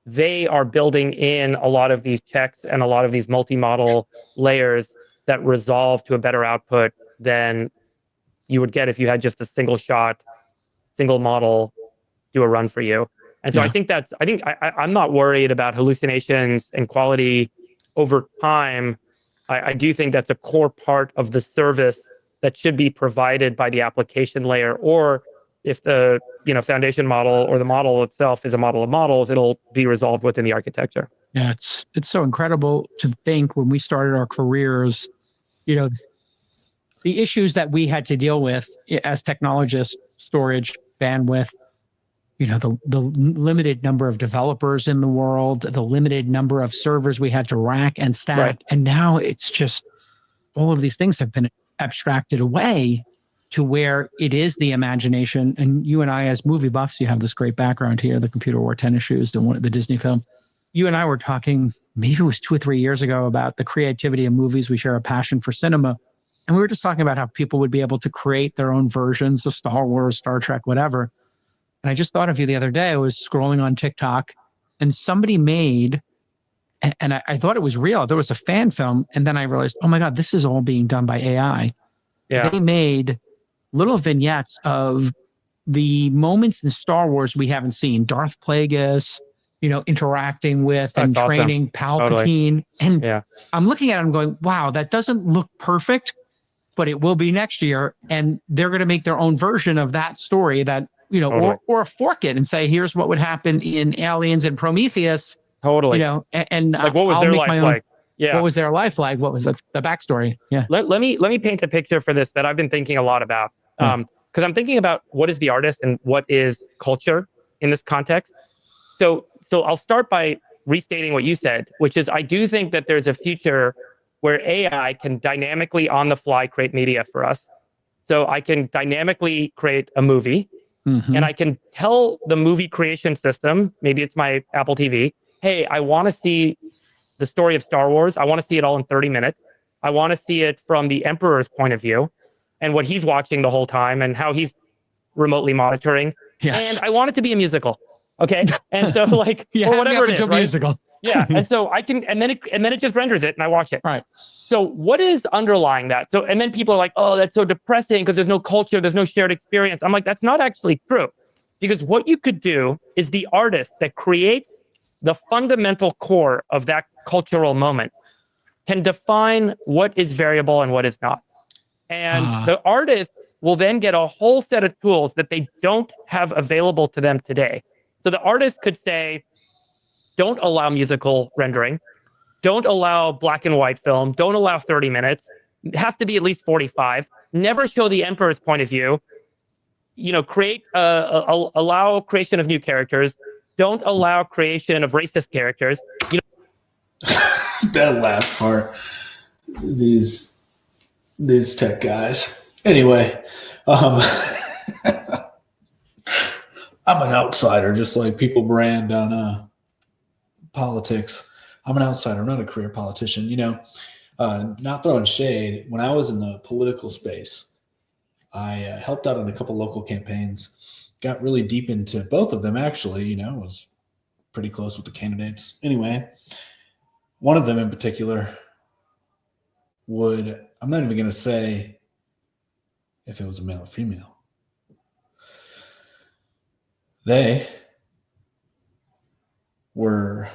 they are building in a lot of these checks and a lot of these multi-model layers that resolve to a better output than you would get if you had just a single shot, single model do a run for you. And so Yeah. I'm not worried about hallucinations and quality over time. I do think that's a core part of the service that should be provided by the application layer, or if the foundation model or the model itself is a model of models, it'll be resolved within the architecture. Yeah, it's so incredible to think when we started our careers, the issues that we had to deal with as technologists, storage, bandwidth, the limited number of developers in the world, the limited number of servers we had to rack and stack. Right. And now it's just all of these things have been abstracted away to where it is the imagination. And you and I, as movie buffs, you have this great background here, the computer wore tennis shoes, the Disney film. You and I were talking, maybe it was 2 or 3 years ago, about the creativity of movies. We share a passion for cinema. And we were just talking about how people would be able to create their own versions of Star Wars, Star Trek, whatever. And I just thought of you the other day. I was scrolling on TikTok and somebody made, and I thought it was real. There was a fan film. And then I realized, oh my God, this is all being done by AI. Yeah. They made little vignettes of the moments in Star Wars we haven't seen. Darth Plagueis, interacting with and That's awesome. training Palpatine. Totally. And Yeah. I'm looking at it and going, wow, that doesn't look perfect, but it will be next year. And they're going to make their own version of that story that, Totally. or fork it and say, here's what would happen in Aliens and Prometheus, Totally. and Like, what was I'll their make life my own- like? Yeah. What was their life like? What was the backstory? Yeah. Let me paint a picture for this that I've been thinking a lot about. Yeah. Because I'm thinking about what is the artist and what is culture in this context. So I'll start by restating what you said, which is I do think that there's a future where AI can dynamically on the fly create media for us. So I can dynamically create a movie, Mhm. and I can tell the movie creation system, maybe it's my Apple TV, hey, I want to see the story of Star Wars. I want to see it all in 30 minutes. I want to see it from the Emperor's point of view and what he's watching the whole time and how he's remotely monitoring. Yes. And I want it to be a musical. Okay. And so Yeah, or have me whatever up it is, into a right? musical. Yeah. And so I can, and then it just renders it and I watch it. Right. So what is underlying that? So, and then people are like, oh, that's so depressing because there's no culture, there's no shared experience. I'm like, that's not actually true. Because what you could do is the artist that creates the fundamental core of that cultural moment can define what is variable and what is not. And the artist will then get a whole set of tools that they don't have available to them today. So the artist could say, don't allow musical rendering, don't allow black and white film, don't allow 30 minutes, it has to be at least 45, never show the Emperor's point of view, create, allow creation of new characters, don't allow creation of racist characters. That last part, these tech guys. Anyway, I'm an outsider, just like people brand on politics. I'm an outsider, I'm not a career politician. Not throwing shade. When I was in the political space, I helped out on a couple local campaigns. Got really deep into both of them, actually. Was pretty close with the candidates. Anyway, one of them in particular I'm not even going to say if it was a male or female. They were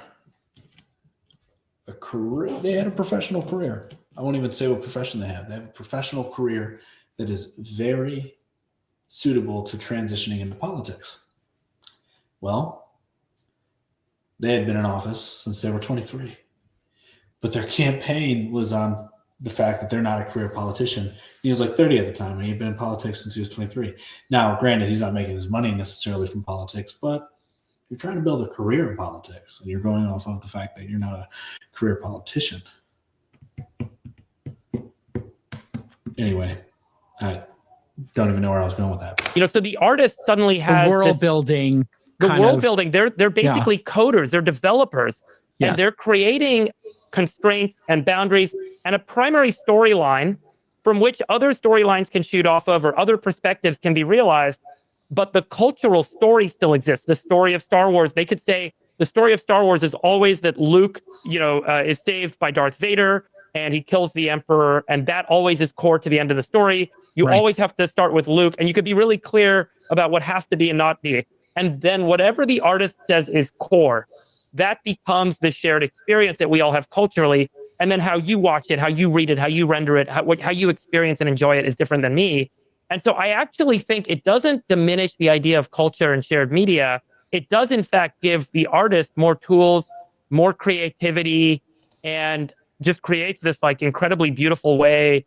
they had a professional career. I won't even say what profession they have. They have a professional career that is very suitable to transitioning into politics. Well, they had been in office since they were 23, but their campaign was on the fact that they're not a career politician. He was like 30 at the time, and he'd been in politics since he was 23. Now, granted, he's not making his money necessarily from politics, but you're trying to build a career in politics, and you're going off of the fact that you're not a career politician. Anyway, I don't even know where I was going with that. So the artist suddenly has the world building. The world building. They're basically coders. They're developers, and they're creating constraints and boundaries and a primary storyline from which other storylines can shoot off of or other perspectives can be realized. but the cultural story still exists. The story of Star Wars, they could say the story of Star Wars is always that Luke, is saved by Darth Vader and he kills the Emperor, and that always is core to the end of the story. You Right. always have to start with Luke, and you could be really clear about what has to be and not be. And then whatever the artist says is core, that becomes the shared experience that we all have culturally. And then how you watch it, how you read it, how you render it, how you experience and enjoy it is different than me. And so I actually think it doesn't diminish the idea of culture and shared media. It does, in fact, give the artist more tools, more creativity, and just creates this like incredibly beautiful way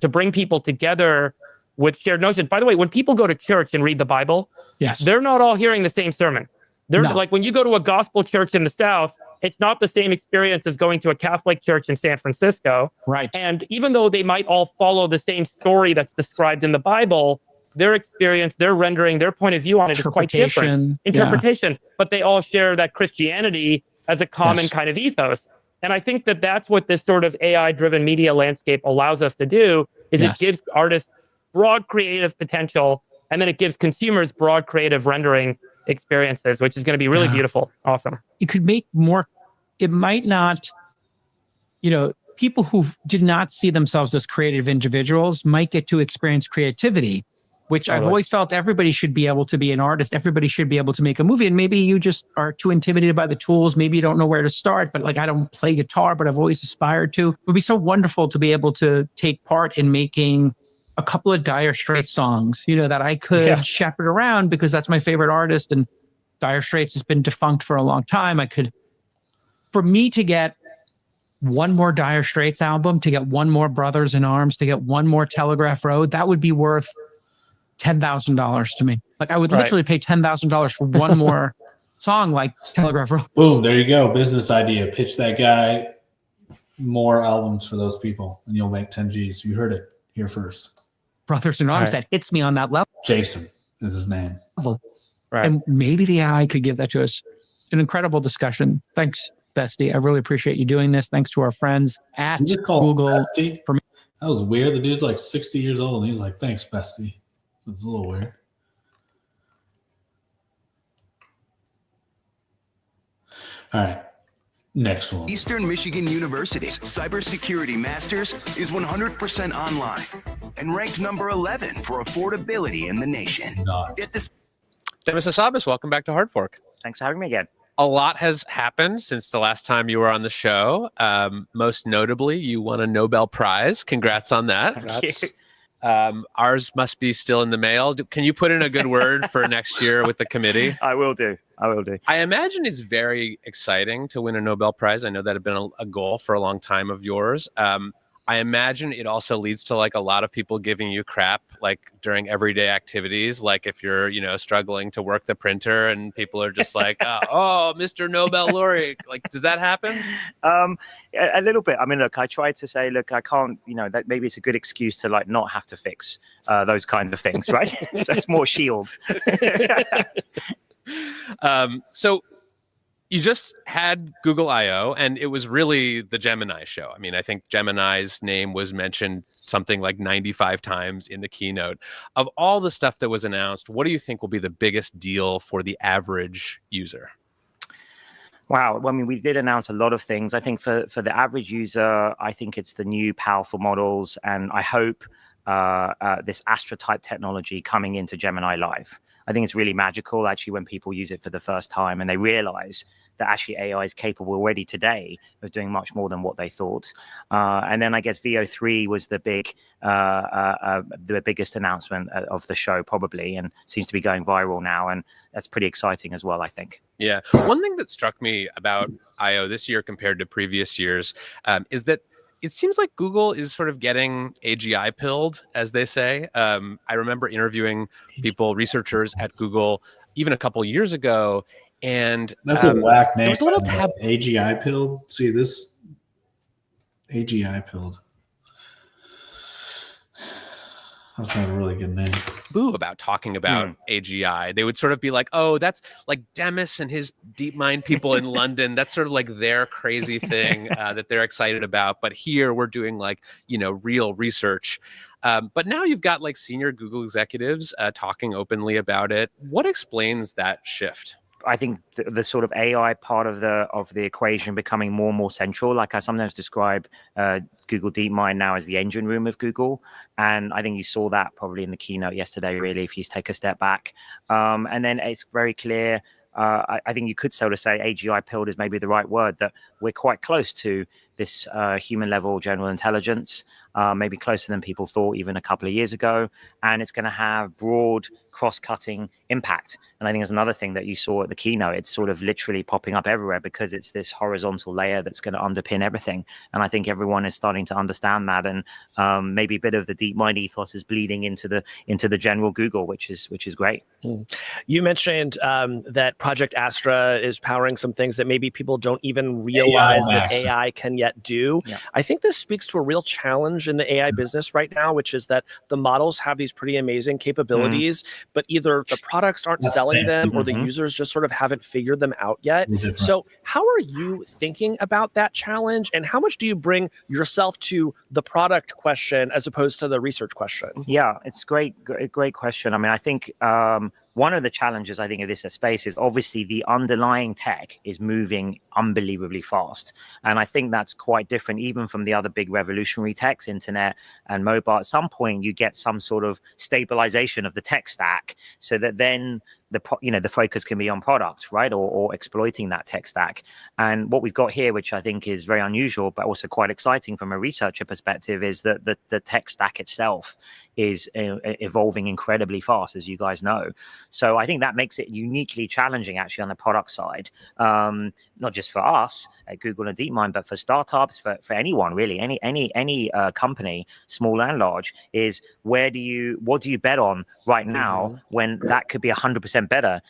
to bring people together with shared notions. By the way, when people go to church and read the Bible, Yes. they're not all hearing the same sermon. They're No. like, when you go to a gospel church in the South, it's not the same experience as going to a Catholic church in San Francisco. Right. And even though they might all follow the same story that's described in the Bible, their experience, their rendering, their point of view on it is quite different. Interpretation. But they all share that Christianity as a common Yes. kind of ethos. And I think that that's what this sort of AI-driven media landscape allows us to do, is Yes. it gives artists broad creative potential, and then it gives consumers broad creative rendering experiences, which is going to be really Yeah. beautiful. Awesome. It could make more, it might not, people who did not see themselves as creative individuals might get to experience creativity, which I've Totally. always felt everybody should be able to be an artist. Everybody should be able to make a movie. And maybe you just are too intimidated by the tools. Maybe you don't know where to start, but like, I don't play guitar, but I've always aspired to. It would be so wonderful to be able to take part in making a couple of Dire Straits songs, that I could shepherd around because that's my favorite artist. And Dire Straits has been defunct for a long time. For me to get one more Dire Straits album, to get one more Brothers in Arms, to get one more Telegraph Road, that would be worth $10,000 to me. Like I would Right. literally pay $10,000 for one more song like Telegraph Road. Boom, there you go. Business idea. Pitch that guy more albums for those people, and you'll make 10 G's. You heard it here first. Brothers in Arms, Right. that hits me on that level. Jason is his name. Right. And maybe the AI could give that to us. An incredible discussion. Thanks, Bestie. I really appreciate you doing this. Thanks to our friends at You just call him Google. Bestie? for me. That was weird. The dude's like 60 years old, and he's like, "Thanks, Bestie." It was a little weird. All right, next one. Eastern Michigan University's Cybersecurity Masters is 100% online and ranked number 11 for affordability in the nation. Not. Get this. Demis Hassabis, welcome back to Hard Fork. Thanks for having me again. A lot has happened since the last time you were on the show. Most notably, you won a Nobel Prize. Congrats on that. Thank you. Ours must be still in the mail. Can you put in a good word for next year with the committee? I will do. I imagine it's very exciting to win a Nobel Prize. I know that had been a goal for a long time of yours. I imagine it also leads to like a lot of people giving you crap like during everyday activities, like if you're, struggling to work the printer and people are just like, oh, Mr. Nobel laureate. Like, does that happen? A little bit. I mean, look, I tried to say, look, I can't, that maybe it's a good excuse to like not have to fix those kinds of things, right? So it's more shield. So you just had Google I/O, and it was really the Gemini show. I mean, I think Gemini's name was mentioned something like 95 times in the keynote. Of all the stuff that was announced, what do you think will be the biggest deal for the average user? Wow. Well, I mean, we did announce a lot of things. I think for the average user, I think it's the new powerful models, and I hope this Astra type technology coming into Gemini Live. I think it's really magical actually when people use it for the first time and they realize that actually AI is capable already today of doing much more than what they thought. And then I guess VO3 was the biggest announcement of the show probably, and seems to be going viral now. And that's pretty exciting as well, I think. Yeah. One thing that struck me about I/O this year compared to previous years is that it seems like Google is sort of getting AGI pilled, as they say. I remember interviewing people, researchers at Google, even a couple years ago, and That's a whack name. There was a little tab. AGI pilled. See this? AGI pilled. That's not a really good name. Boo about talking about AGI. They would sort of be like, oh, that's like Demis and his DeepMind people in London. That's sort of like their crazy thing that they're excited about. But here we're doing like, real research. But now you've got like senior Google executives talking openly about it. What explains that shift? I think the sort of AI part of the equation becoming more and more central. Like I sometimes describe Google DeepMind now as the engine room of Google, and I think you saw that probably in the keynote yesterday. Really, if you take a step back, and then it's very clear. I think you could sort of say AGI pilled is maybe the right word, that we're quite close to this human level general intelligence, maybe closer than people thought even a couple of years ago. And it's going to have broad cross-cutting impact. And I think there's another thing that you saw at the keynote. It's sort of literally popping up everywhere because it's this horizontal layer that's going to underpin everything. And I think everyone is starting to understand that. And maybe a bit of the DeepMind ethos is bleeding into the general Google, which is great. You mentioned that Project Astra is powering some things that maybe people don't even realize that AI can yet do. Yeah. I think this speaks to a real challenge in the AI business right now, which is that the models have these pretty amazing capabilities, but either the products aren't selling them or the users just sort of haven't figured them out yet. So how are you thinking about that challenge, and how much do you bring yourself to the product question as opposed to the research question? Yeah, it's great question. I mean, I think one of the challenges I think of this space is obviously the underlying tech is moving unbelievably fast. And I think that's quite different even from the other big revolutionary techs, internet and mobile. At some point, you get some sort of stabilization of the tech stack so that then the focus can be on product, right? Or exploiting that tech stack. And what we've got here, which I think is very unusual, but also quite exciting from a researcher perspective, is that the tech stack itself is evolving incredibly fast, as you guys know. So I think that makes it uniquely challenging actually on the product side, not just for us at Google and DeepMind, but for startups, for anyone really, any company, small and large, is what do you bet on right now when that could be 100% better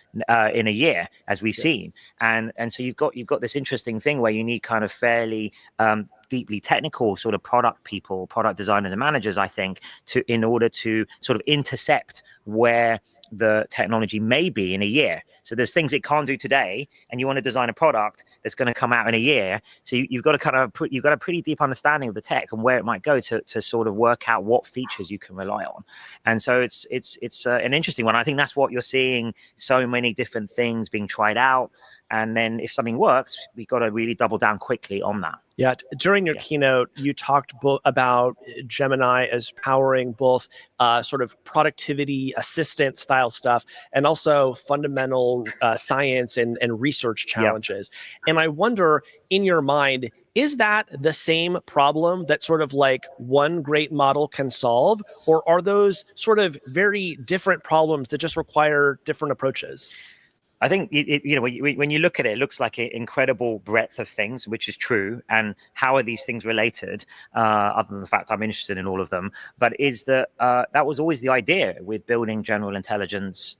in a year, as we've seen. And so you've got this interesting thing where you need kind of fairly deeply technical sort of product people, product designers and managers, I think, in order to sort of intercept where the technology may be in a year. So there's things it can't do today, and you want to design a product that's going to come out in a year. So you've got to you've got a pretty deep understanding of the tech and where it might go to sort of work out what features you can rely on. And so it's an interesting one. I think that's what you're seeing, so many different things being tried out. And then if something works, we've got to really double down quickly on that. Yeah. During your keynote, you talked about Gemini as powering both sort of productivity assistant style stuff and also fundamental science and research challenges. And I wonder, in your mind, is that the same problem that sort of like one great model can solve, or are those sort of very different problems that just require different approaches? I think, when you look at it, it looks like an incredible breadth of things, which is true. And how are these things related, other than the fact I'm interested in all of them? But is that was always the idea with building general intelligence,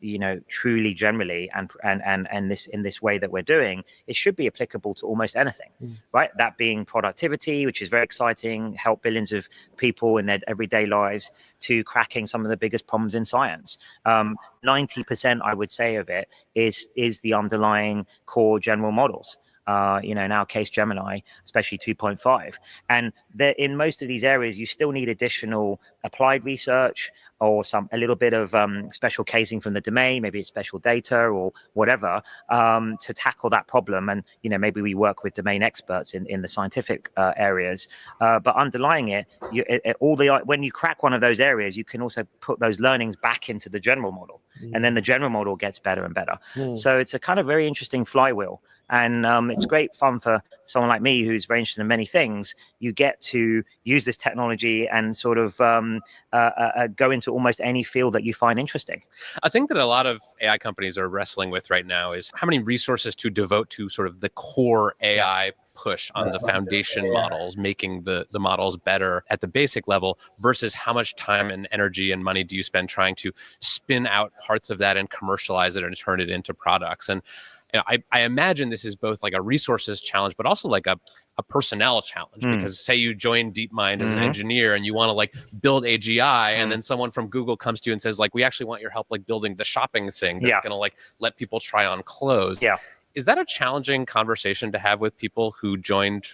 truly generally, and this in this way that we're doing, it should be applicable to almost anything, right? That being productivity, which is very exciting, help billions of people in their everyday lives, to cracking some of the biggest problems in science. 90%, I would say, of it is the underlying core general models. In our case, Gemini, especially 2.5. And in most of these areas, you still need additional applied research or a little bit of special casing from the domain, maybe it's special data or whatever, to tackle that problem. And, maybe we work with domain experts in the scientific areas. But underlying it, when you crack one of those areas, you can also put those learnings back into the general model. And then the general model gets better and better. So it's a kind of very interesting flywheel. And it's great fun for someone like me who's very interested in many things. You get to use this technology and sort of go into almost any field that you find interesting. I think that a lot of AI companies are wrestling with right now is how many resources to devote to sort of the core AI push on the foundation models, making the models better at the basic level, versus how much time and energy and money do you spend trying to spin out parts of that and commercialize it and turn it into products. And I imagine this is both like a resources challenge, but also like a personnel challenge, because say you join DeepMind as an engineer and you want to like build AGI, and then someone from Google comes to you and says like, we actually want your help like building the shopping thing that's going to like let people try on clothes. Is that a challenging conversation to have with people who joined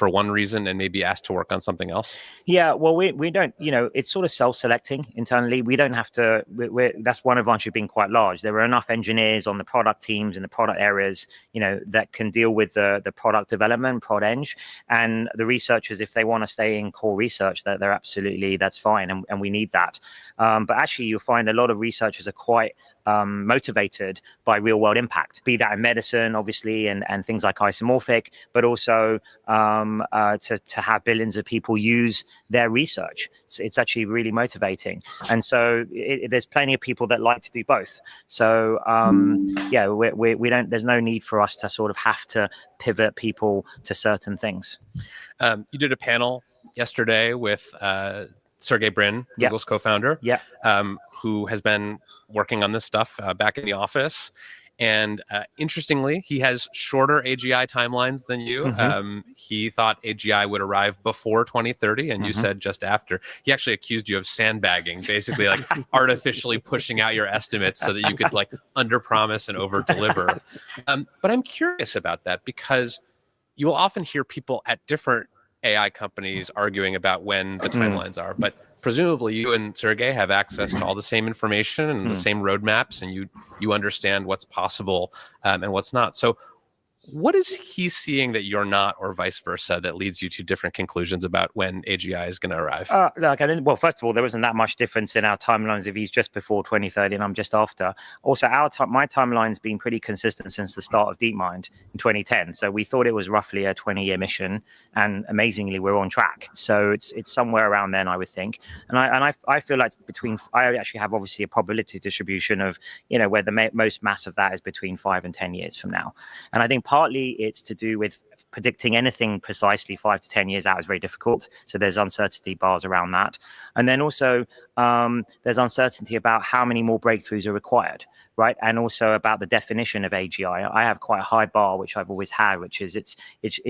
for one reason and maybe asked to work on something else? Yeah, well, we don't, it's sort of self-selecting internally. We don't have to, that's one advantage of being quite large. There are enough engineers on the product teams and the product areas, that can deal with the product development, prod eng, and the researchers, if they want to stay in core research, they're absolutely, that's fine. And we need that. But actually you'll find a lot of researchers are quite motivated by real world impact, be that in medicine, obviously, and things like isomorphic, but also to have billions of people use their research. It's actually really motivating. And so there's plenty of people that like to do both. So yeah, we don't, there's no need for us to sort of have to pivot people to certain things. You did a panel yesterday with Sergey Brin, Google's co-founder, who has been working on this stuff back in the office. And interestingly, he has shorter AGI timelines than you. He thought AGI would arrive before 2030, and you said just after. He actually accused you of sandbagging, basically like artificially pushing out your estimates so that you could like underpromise and overdeliver. But I'm curious about that because you will often hear people at different AI companies arguing about when the timelines are, but presumably you and Sergey have access to all the same information and the same roadmaps, and you understand what's possible and what's not. So what is he seeing that you're not, or vice versa, that leads you to different conclusions about when AGI is going to arrive? Well, first of all, there wasn't that much difference in our timelines if he's just before 2030 and I'm just after. Also, my timeline's been pretty consistent since the start of DeepMind in 2010. So we thought it was roughly a 20-year mission, and amazingly, we're on track. So it's somewhere around then, I would think. And I feel like I actually have obviously a probability distribution of, where the most mass of that is between 5 and 10 years from now. And I think partly it's to do with predicting anything precisely 5 to 10 years out is very difficult. So there's uncertainty bars around that. And then also there's uncertainty about how many more breakthroughs are required, right? And also about the definition of AGI. I have quite a high bar, which I've always had, which is it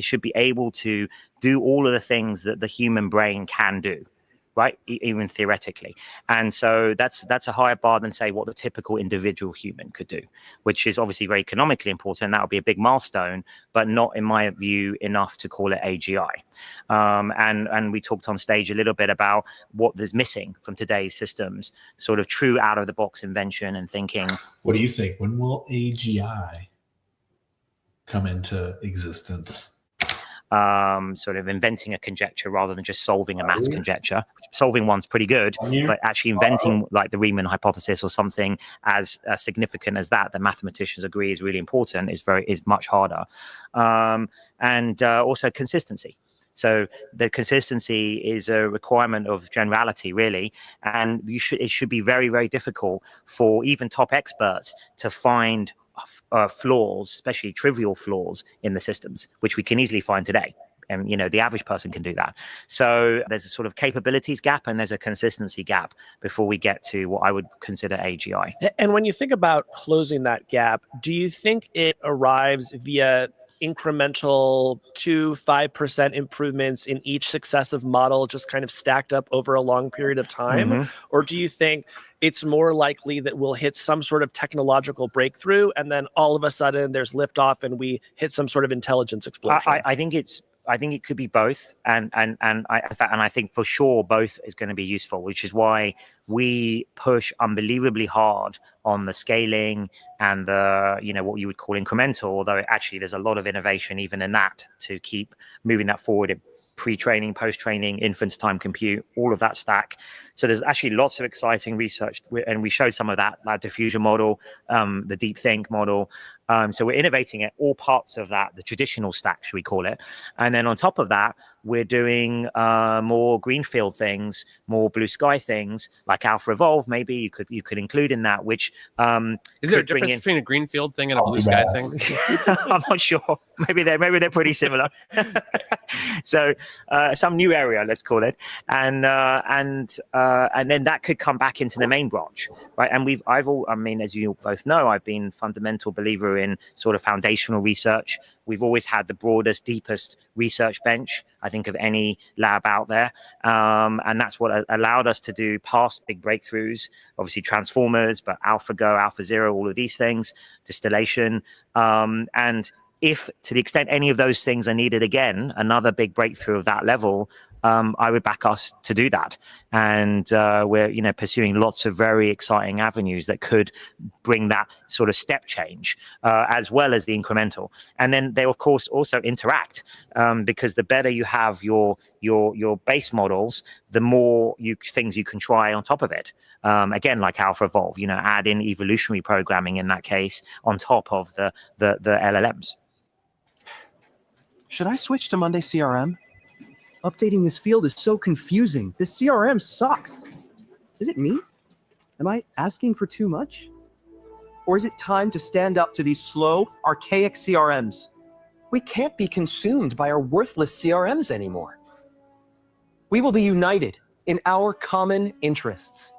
should be able to do all of the things that the human brain can do, right? Even theoretically. And so that's a higher bar than, say, what the typical individual human could do, which is obviously very economically important. That would be a big milestone, but not, in my view, enough to call it AGI. And we talked on stage a little bit about what is missing from today's systems, sort of true out-of-the-box invention and thinking. What do you think? When will AGI come into existence? Sort of inventing a conjecture rather than just solving a maths conjecture. Solving one's pretty good, but actually inventing like the Riemann hypothesis or something as significant as that mathematicians agree is really important is much harder. And also consistency. So the consistency is a requirement of generality, really, and it should be very, very difficult for even top experts to find flaws, especially trivial flaws in the systems, which we can easily find today. And, the average person can do that. So there's a sort of capabilities gap and there's a consistency gap before we get to what I would consider AGI. And when you think about closing that gap, do you think it arrives via incremental 2-5% improvements in each successive model just kind of stacked up over a long period of time? Or do you think it's more likely that we'll hit some sort of technological breakthrough and then all of a sudden there's liftoff and we hit some sort of intelligence explosion? I think it could be both, and I think for sure both is going to be useful, which is why we push unbelievably hard on the scaling and the what you would call incremental. Although actually there's a lot of innovation even in that to keep moving that forward. Pre-training, post-training, inference, time compute, all of that stack. So there's actually lots of exciting research, and we showed some of that diffusion model, the DeepThink model. So we're innovating at all parts of that, the traditional stack, should we call it. And then on top of that, we're doing more greenfield things, more blue sky things, like Alpha Evolve, maybe you could include in that, which is there a difference between a greenfield thing and a blue sky thing? I'm not sure. Maybe they're pretty similar. So some new area, let's call it, and then that could come back into the main branch, right? And as you both know, I've been a fundamental believer in sort of foundational research. We've always had the broadest, deepest research bench, I think, of any lab out there. And that's what allowed us to do past big breakthroughs, obviously transformers, but AlphaGo, AlphaZero, all of these things, distillation. And if to the extent any of those things are needed again, another big breakthrough of that level, I would back us to do that. And we're pursuing lots of very exciting avenues that could bring that sort of step change, as well as the incremental. And then they of course also interact, because the better you have your base models, the more things you can try on top of it. Again, like AlphaEvolve, add in evolutionary programming in that case on top of the LLMs. Should I switch to Monday CRM? Updating this field is so confusing. This CRM sucks. Is it me? Am I asking for too much? Or is it time to stand up to these slow, archaic CRMs? We can't be consumed by our worthless CRMs anymore. We will be united in our common interests.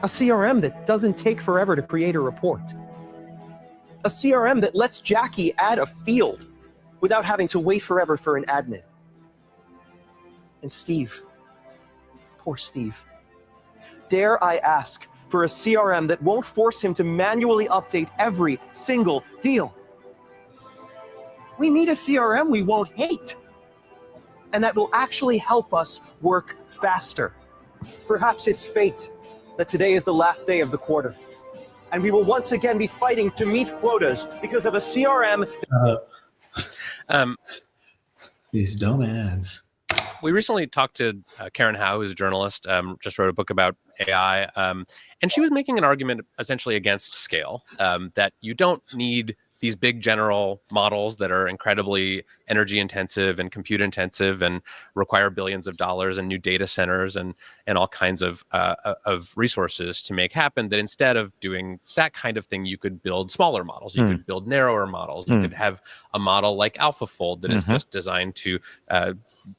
A CRM that doesn't take forever to create a report. A CRM that lets Jackie add a field without having to wait forever for an admin. And Steve, poor Steve, dare I ask for a CRM that won't force him to manually update every single deal? We need a CRM we won't hate, and that will actually help us work faster. Perhaps it's fate that today is the last day of the quarter, and we will once again be fighting to meet quotas because of a CRM. These dumb ads. We recently talked to Karen Howe, who's a journalist, just wrote a book about AI, and she was making an argument essentially against scale, that you don't need these big general models that are incredibly energy intensive and compute intensive and require billions of dollars and new data centers and all kinds of resources to make happen. That instead of doing that kind of thing, you could build smaller models. You could build narrower models. You could have a model like AlphaFold that is just designed to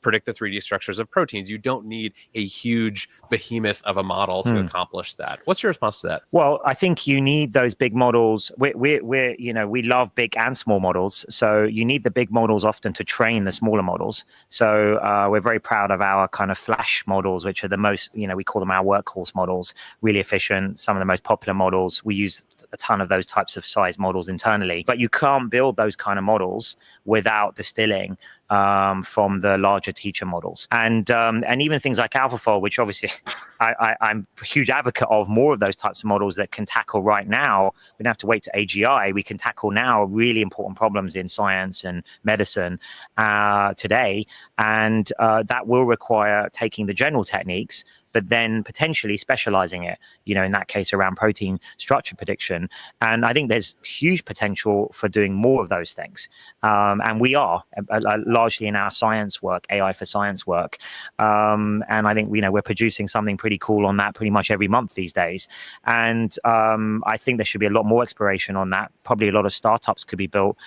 predict the 3D structures of proteins. You don't need a huge behemoth of a model to accomplish that. What's your response to that? Well, I think you need those big models. We love big and small models. So you need the big models often to train the smaller models. So we're very proud of our kind of flash models, which are the most, we call them our workhorse models, really efficient, some of the most popular models. We use a ton of those types of size models internally, but you can't build those kind of models without distilling from the larger teacher models. And even things like AlphaFold, which obviously I'm a huge advocate of more of those types of models that can tackle right now. We don't have to wait to AGI. We can tackle now really important problems in science and medicine today. And that will require taking the general techniques, but then potentially specializing it, in that case around protein structure prediction. And I think there's huge potential for doing more of those things. And we are largely in our science work, AI for science work. And I think, we're producing something pretty cool on that pretty much every month these days. And I think there should be a lot more exploration on that. Probably a lot of startups could be built,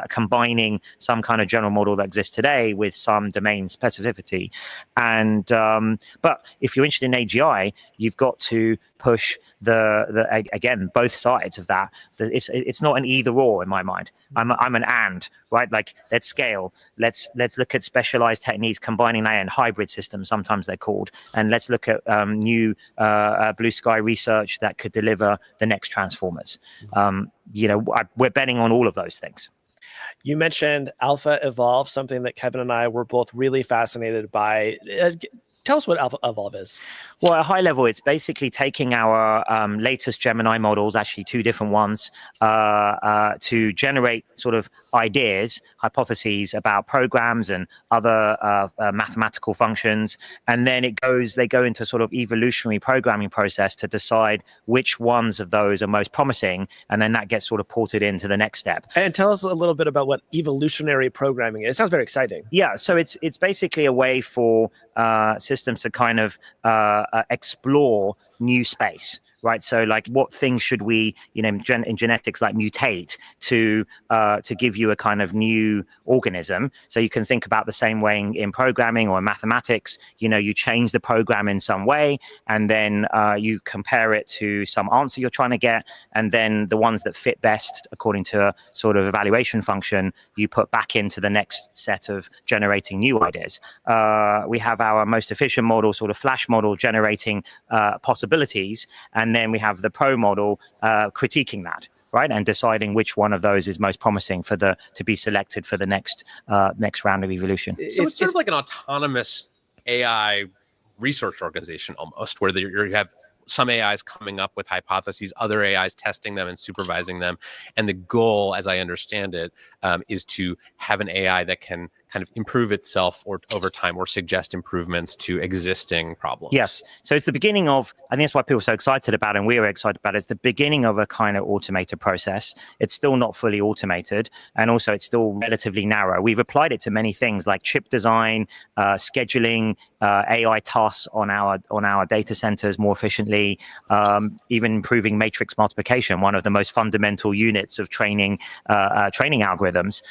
combining some kind of general model that exists today with some domain specificity. And but if you're interested in AGI, you've got to push again both sides of that. It's not an either or in my mind. I'm an and, right? Like, let's scale. Let's look at specialized techniques, combining that in hybrid systems, sometimes they're called, and let's look at new blue sky research that could deliver the next transformers. We're betting on all of those things. You mentioned AlphaEvolve, something that Kevin and I were both really fascinated by. Tell us what AlphaEvolve is. Well, at a high level, it's basically taking our latest Gemini models, actually two different ones, to generate sort of ideas, hypotheses about programs and other mathematical functions. And then they go into sort of evolutionary programming process to decide which ones of those are most promising. And then that gets sort of ported into the next step. And tell us a little bit about what evolutionary programming is. It sounds very exciting. Yeah, so it's basically a way for systems to kind of explore new space, right? So like, what things should we, in genetics, like mutate to give you a kind of new organism? So you can think about the same way in programming or in mathematics. You change the program in some way, and then you compare it to some answer you're trying to get, and then the ones that fit best according to a sort of evaluation function, you put back into the next set of generating new ideas. We have our most efficient model, sort of flash model, generating possibilities, and then we have the pro model critiquing that. right? And deciding which one of those is most promising to be selected for the next round of evolution. So it's sort of like an autonomous AI research organization almost, where you have some AIs coming up with hypotheses, other AIs testing them and supervising them. And the goal, as I understand it, is to have an AI that can kind of improve itself or over time or suggest improvements to existing problems. Yes. So it's the beginning of, I think that's why people are so excited about it, and we are excited about it. It's the beginning of a kind of automated process. It's still not fully automated, and also it's still relatively narrow. We've applied it to many things like chip design, scheduling, AI tasks on our data centers more efficiently, even improving matrix multiplication, one of the most fundamental units of training algorithms.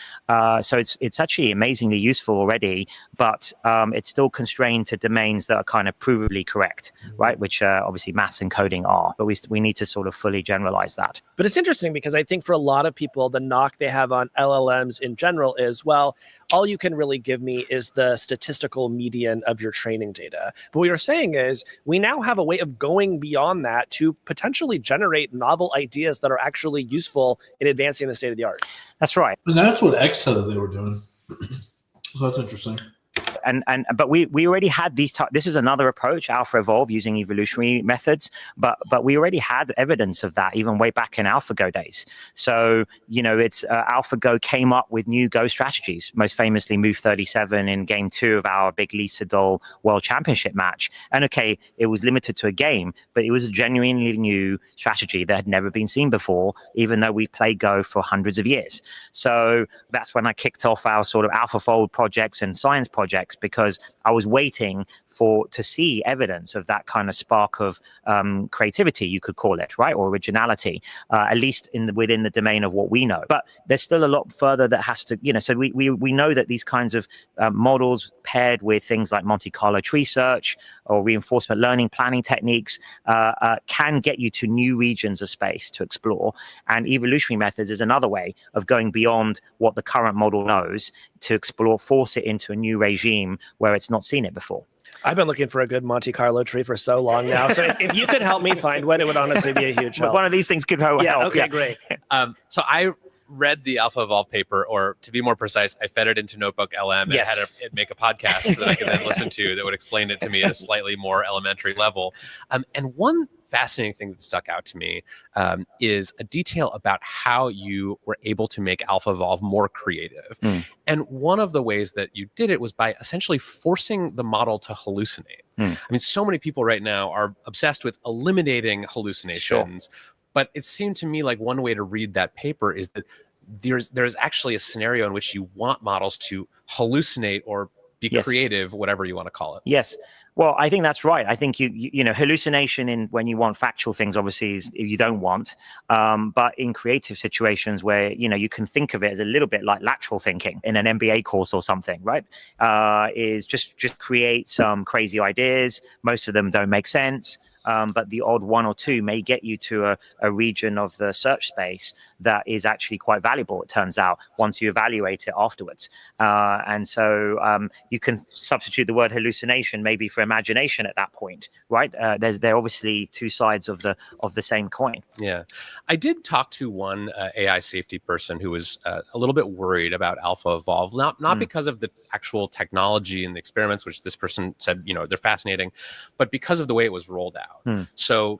So it's actually amazingly useful already, but it's still constrained to domains that are kind of provably correct, right? Which obviously maths and coding are, but we need to sort of fully generalize that. But it's interesting because I think for a lot of people, the knock they have on LLMs in general is, well, all you can really give me is the statistical median of your training data. But what you're saying is we now have a way of going beyond that to potentially generate novel ideas that are actually useful in advancing the state of the art. That's right. And that's what X said that they were doing. So that's interesting. But we already had these. This is another approach, AlphaEvolve, using evolutionary methods. But we already had evidence of that even way back in AlphaGo days. So it's AlphaGo came up with new Go strategies. Most famously, Move 37 in Game 2 of our big Lee Sedol World Championship match. And okay, it was limited to a game, but it was a genuinely new strategy that had never been seen before, even though we played Go for hundreds of years. So that's when I kicked off our sort of AlphaFold projects and science projects, because I was waiting to see evidence of that kind of spark of creativity, you could call it, right, or originality, at least within the domain of what we know. But there's still a lot further that has to, so we know that these kinds of models paired with things like Monte Carlo tree search or reinforcement learning planning techniques can get you to new regions of space to explore. And evolutionary methods is another way of going beyond what the current model knows to explore, force it into a new regime where it's not seen it before. I've been looking for a good Monte Carlo tree for so long now. So if you could help me find one, it would honestly be a huge help. One of these things could help. Okay, great. So I read the AlphaEvolve paper, or to be more precise, I fed it into Notebook LM and had it make a podcast that I could then listen to that would explain it to me at a slightly more elementary level. And one fascinating thing that stuck out to me is a detail about how you were able to make AlphaEvolve more creative. And one of the ways that you did it was by essentially forcing the model to hallucinate. I mean, so many people right now are obsessed with eliminating hallucinations. Sure. But it seemed to me like one way to read that paper is that there's actually a scenario in which you want models to hallucinate or be creative, whatever you want to call it. Yes. Well, I think that's right. I think you know hallucination when you want factual things obviously is you don't want, but in creative situations where you can think of it as a little bit like lateral thinking in an MBA course or something, right? Is just create some crazy ideas. Most of them don't make sense. But the odd one or two may get you to a region of the search space that is actually quite valuable, it turns out, once you evaluate it afterwards. And so you can substitute the word hallucination maybe for imagination at that point, right? They're obviously two sides of the same coin. Yeah. I did talk to one AI safety person who was a little bit worried about AlphaEvolve, not because of the actual technology and the experiments, which this person said, they're fascinating, but because of the way it was rolled out. So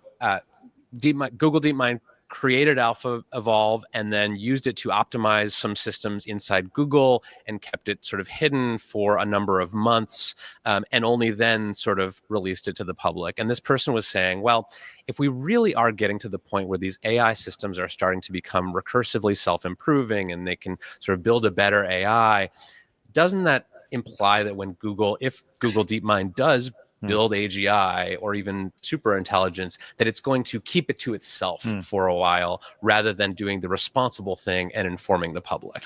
Google DeepMind created AlphaEvolve and then used it to optimize some systems inside Google and kept it sort of hidden for a number of months and only then sort of released it to the public. And this person was saying, well, if we really are getting to the point where these AI systems are starting to become recursively self-improving and they can sort of build a better AI, doesn't that imply that when if Google DeepMind does build AGI or even super intelligence, that it's going to keep it to itself for a while rather than doing the responsible thing and informing the public?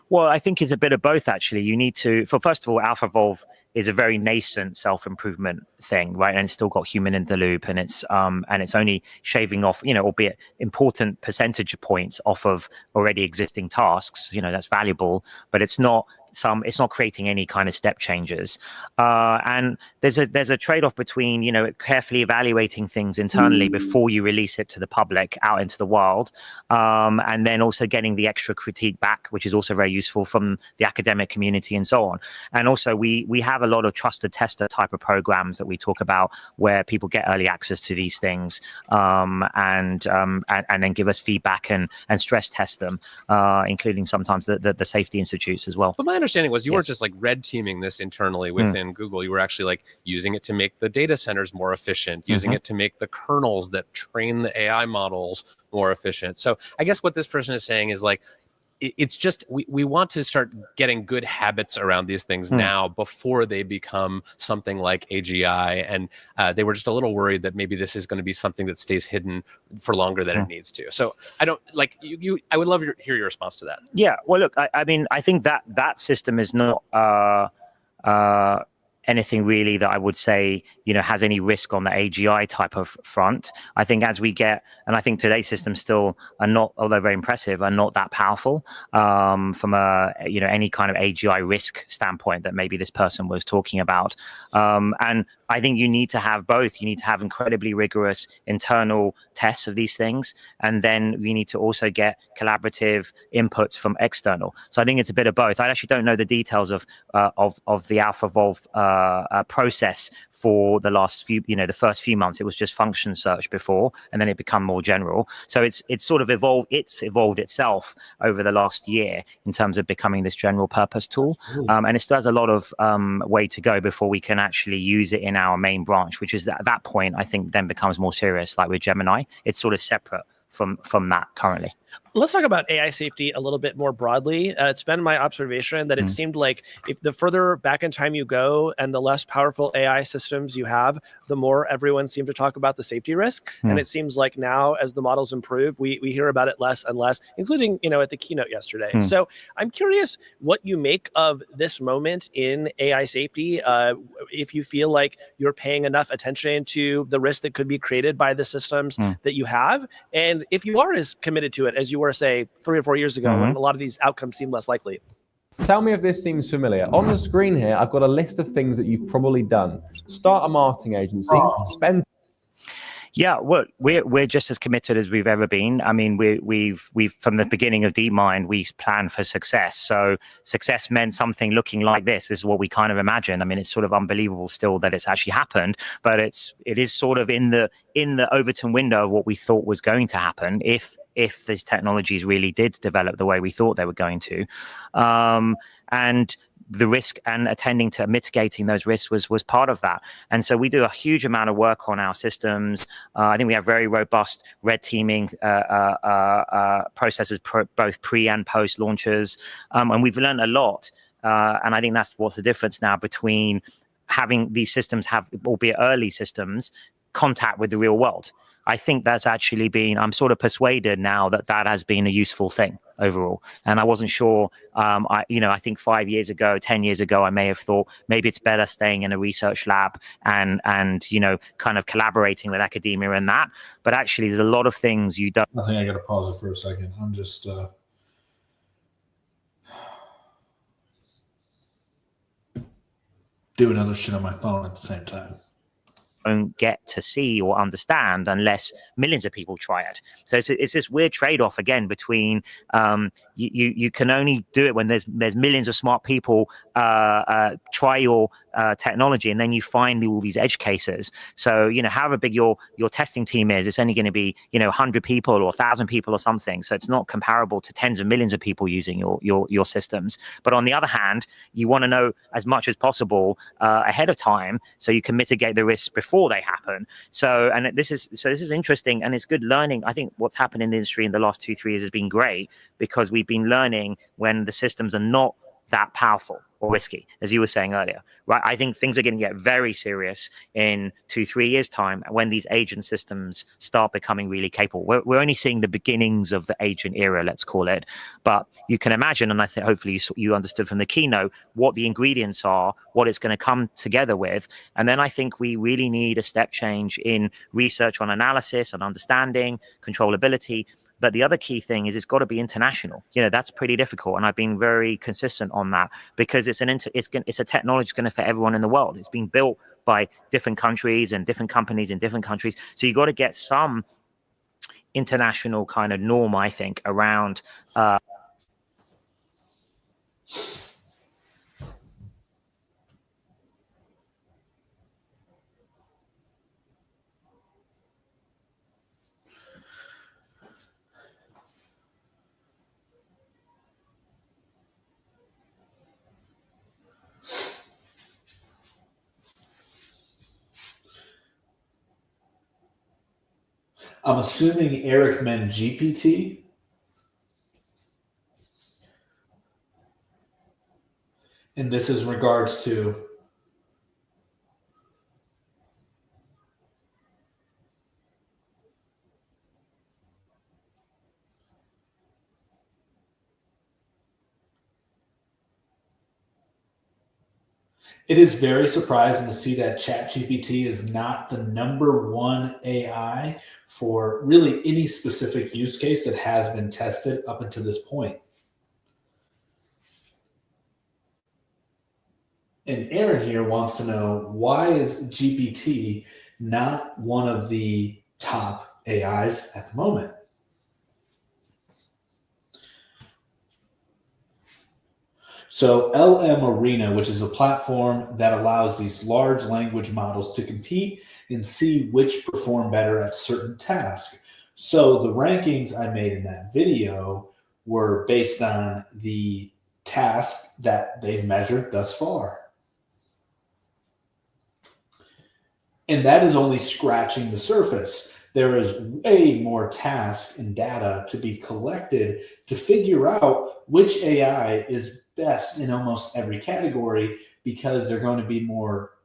Well, I think it's a bit of both, actually. You need to, first of all, AlphaEvolve is a very nascent self-improvement thing, right? And it's still got human in the loop, and it's only shaving off, albeit important percentage points off of already existing tasks. That's valuable, but it's not it's not creating any kind of step changes. And there's a trade-off between, carefully evaluating things internally before you release it to the public out into the world, and then also getting the extra critique back, which is also very useful from the academic community and so on. And also we have a lot of trusted tester type of programs that we talk about where people get early access to these things, and then give us feedback and stress test them, including sometimes the safety institutes as well. But my understanding was you weren't just like red teaming this internally within Google. You were actually like using it to make the data centers more efficient, using it to make the kernels that train the AI models more efficient. So I guess what this person is saying is like, it's just we want to start getting good habits around these things now before they become something like AGI. And they were just a little worried that maybe this is going to be something that stays hidden for longer than it needs to. So I don't like you. I would love to hear your response to that. Yeah. Well, look, I mean, I think that system is not anything really that I would say, has any risk on the AGI type of front. I think as we get, and I think today's systems still are not, although very impressive, are not that powerful from any kind of AGI risk standpoint that maybe this person was talking about. And I think you need to have both. You need to have incredibly rigorous internal tests of these things, and then we need to also get collaborative inputs from external. So I think it's a bit of both. I actually don't know the details of the AlphaVolve process for the last few, the first few months. It was just function search before, and then it become more general. So it's sort of evolved. It's evolved itself over the last year in terms of becoming this general purpose tool. And it still has a lot of way to go before we can actually use it in our main branch, which is at that point, I think then becomes more serious, like with Gemini. It's sort of separate from that currently. Let's talk about AI safety a little bit more broadly. It's been my observation that it seemed like if the further back in time you go and the less powerful AI systems you have, the more everyone seemed to talk about the safety risk. And it seems like now, as the models improve, we hear about it less and less, including, at the keynote yesterday. So I'm curious what you make of this moment in AI safety, if you feel like you're paying enough attention to the risk that could be created by the systems that you have, and if you are as committed to it as you were, say, 3 or 4 years ago, when a lot of these outcomes seem less likely. Tell me if this seems familiar. On the screen here, I've got a list of things that you've probably done. Start a marketing agency, spend. Yeah, well, we're just as committed as we've ever been. I mean, we've from the beginning of DeepMind, we planned for success. So success meant something looking like this is what we kind of imagined. I mean, it's sort of unbelievable still that it's actually happened, but it is sort of in the Overton window of what we thought was going to happen if these technologies really did develop the way we thought they were going to. And the risk and attending to mitigating those risks was part of that. And so we do a huge amount of work on our systems. I think we have very robust red teaming processes, both pre and post launches. And we've learned a lot. And I think that's what's the difference now between having these systems have, albeit early systems, contact with the real world. I think that's actually been, I'm sort of persuaded now that has been a useful thing overall. And I wasn't sure, I think 5 years ago, 10 years ago, I may have thought maybe it's better staying in a research lab and kind of collaborating with academia and that. But actually, there's a lot of things you don't. I think I got to pause it for a second. I'm just doing other shit on my phone at the same time. Don't get to see or understand unless millions of people try it. So it's this weird trade-off again between you can only do it when there's millions of smart people try your technology, and then you find all these edge cases. So however big your testing team is, it's only going to be 100 people or 1,000 people or something. So it's not comparable to tens of millions of people using your systems. But on the other hand, you want to know as much as possible ahead of time so you can mitigate the risks before they happen. So this is interesting, and it's good learning. I think what's happened in the industry in the last 2-3 years has been great because we've been learning when the systems are not that powerful or risky, as you were saying earlier, right? I think things are going to get very serious in 2-3 years' time when these agent systems start becoming really capable. We're only seeing the beginnings of the agent era, let's call it. But you can imagine, and I think hopefully you understood from the keynote, what the ingredients are, what it's going to come together with. And then I think we really need a step change in research on analysis and understanding, controllability, But the other key thing is it's got to be international. That's pretty difficult, and I've been very consistent on that because it's a technology that's going to fit everyone in the world. It's being built by different countries and different companies in different countries. So you got to get some international kind of norm, I think, around. I'm assuming Eric meant GPT. And this is in regards to it is very surprising to see that ChatGPT is not the #1 AI for really any specific use case that has been tested up until this point. And Aaron here wants to know, why is GPT not one of the top AIs at the moment? So LM Arena, which is a platform that allows these large language models to compete and see which perform better at certain tasks. So the rankings I made in that video were based on the tasks that they've measured thus far. And that is only scratching the surface. There is way more tasks and data to be collected to figure out which AI is best in almost every category, because they're going to be more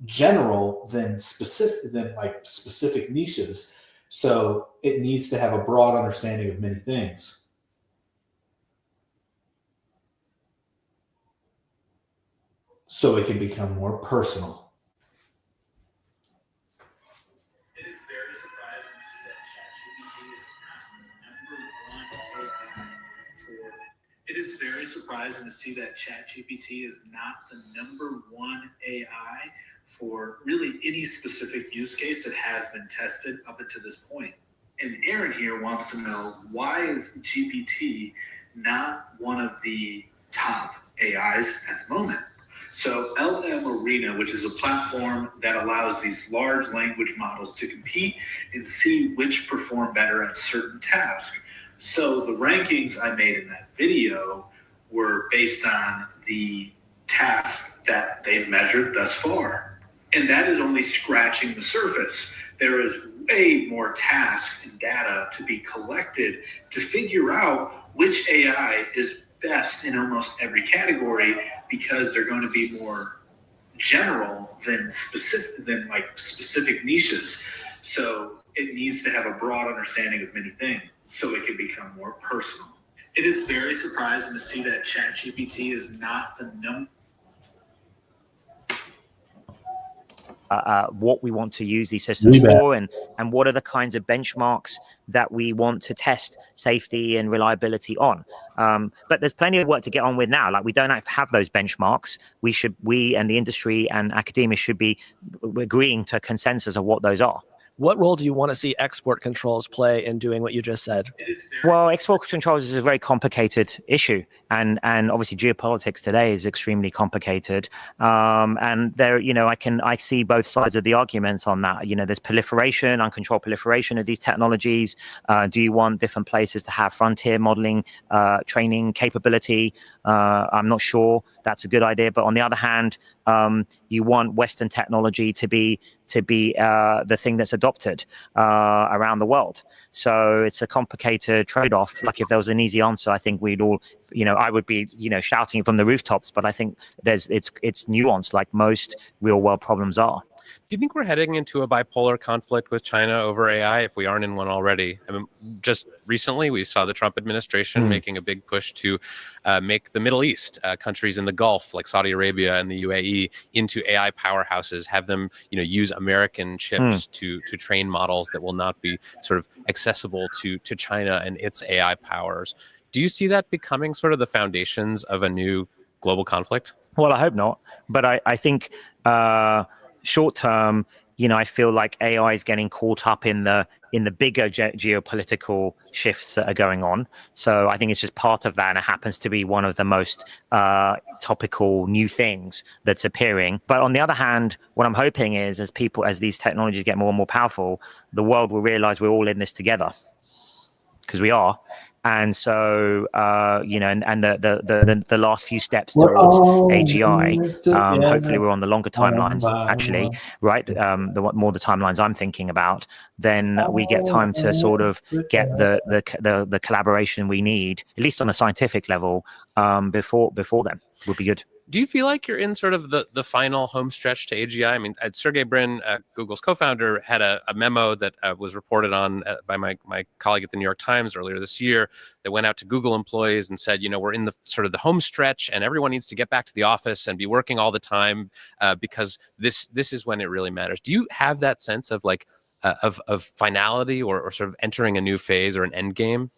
general than specific niches. So it needs to have a broad understanding of many things. So it can become more personal. It is very surprising to see that ChatGPT is not the #1 AI for really any specific use case that has been tested up until this point. And Aaron here wants to know, why is GPT not one of the top AIs at the moment? So LM Arena, which is a platform that allows these large language models to compete and see which perform better at certain tasks. So the rankings I made in that video were based on the tasks that they've measured thus far. And that is only scratching the surface. There is way more tasks and data to be collected to figure out which AI is best in almost every category, because they're going to be more general than specific niches. So it needs to have a broad understanding of many things, so it can become more personal. It is very surprising to see that ChatGPT is not the what we want to use these systems for, and what are the kinds of benchmarks that we want to test safety and reliability on. But there's plenty of work to get on with now. Like, we don't have those benchmarks. We and the industry and academia should be agreeing to a consensus of what those are. What role do you want to see export controls play in doing what you just said? Well, export controls is a very complicated issue, and obviously geopolitics today is extremely complicated. And there, I see both sides of the arguments on that. There's proliferation, uncontrolled proliferation of these technologies. Do you want different places to have frontier modeling, training capability? I'm not sure that's a good idea. But on the other hand, you want Western technology to be the thing that's adopted around the world. So it's a complicated trade-off. Like, if there was an easy answer, I think we'd all, I would be, shouting from the rooftops. But I think it's nuanced, like most real-world problems are. you think we're heading into a bipolar conflict with China over AI if we aren't in one already? I mean, just recently we saw the Trump administration making a big push to make the Middle East, countries in the Gulf like Saudi Arabia and the UAE, into AI powerhouses, have them, use American chips to train models that will not be sort of accessible to China and its AI powers. Do you see that becoming sort of the foundations of a new global conflict? Well, I hope not. But I think short term, I feel like AI is getting caught up in the bigger geopolitical shifts that are going on. So I think it's just part of that, and it happens to be one of the most topical new things that's appearing. But on the other hand, what I'm hoping is, as these technologies get more and more powerful, the world will realize we're all in this together, because we are. And so, and the last few steps towards AGI, hopefully we're on the longer timelines, actually, right? The more the timelines I'm thinking about, then we get time to sort of get the collaboration we need, at least on a scientific level, before then would be good. Do you feel like you're in sort of the final home stretch to AGI? I mean, Sergey Brin, Google's co-founder, had a memo that was reported on by my colleague at the New York Times earlier this year that went out to Google employees and said, we're in the sort of the home stretch, and everyone needs to get back to the office and be working all the time because this is when it really matters. Do you have that sense of like of finality or sort of entering a new phase or an end game?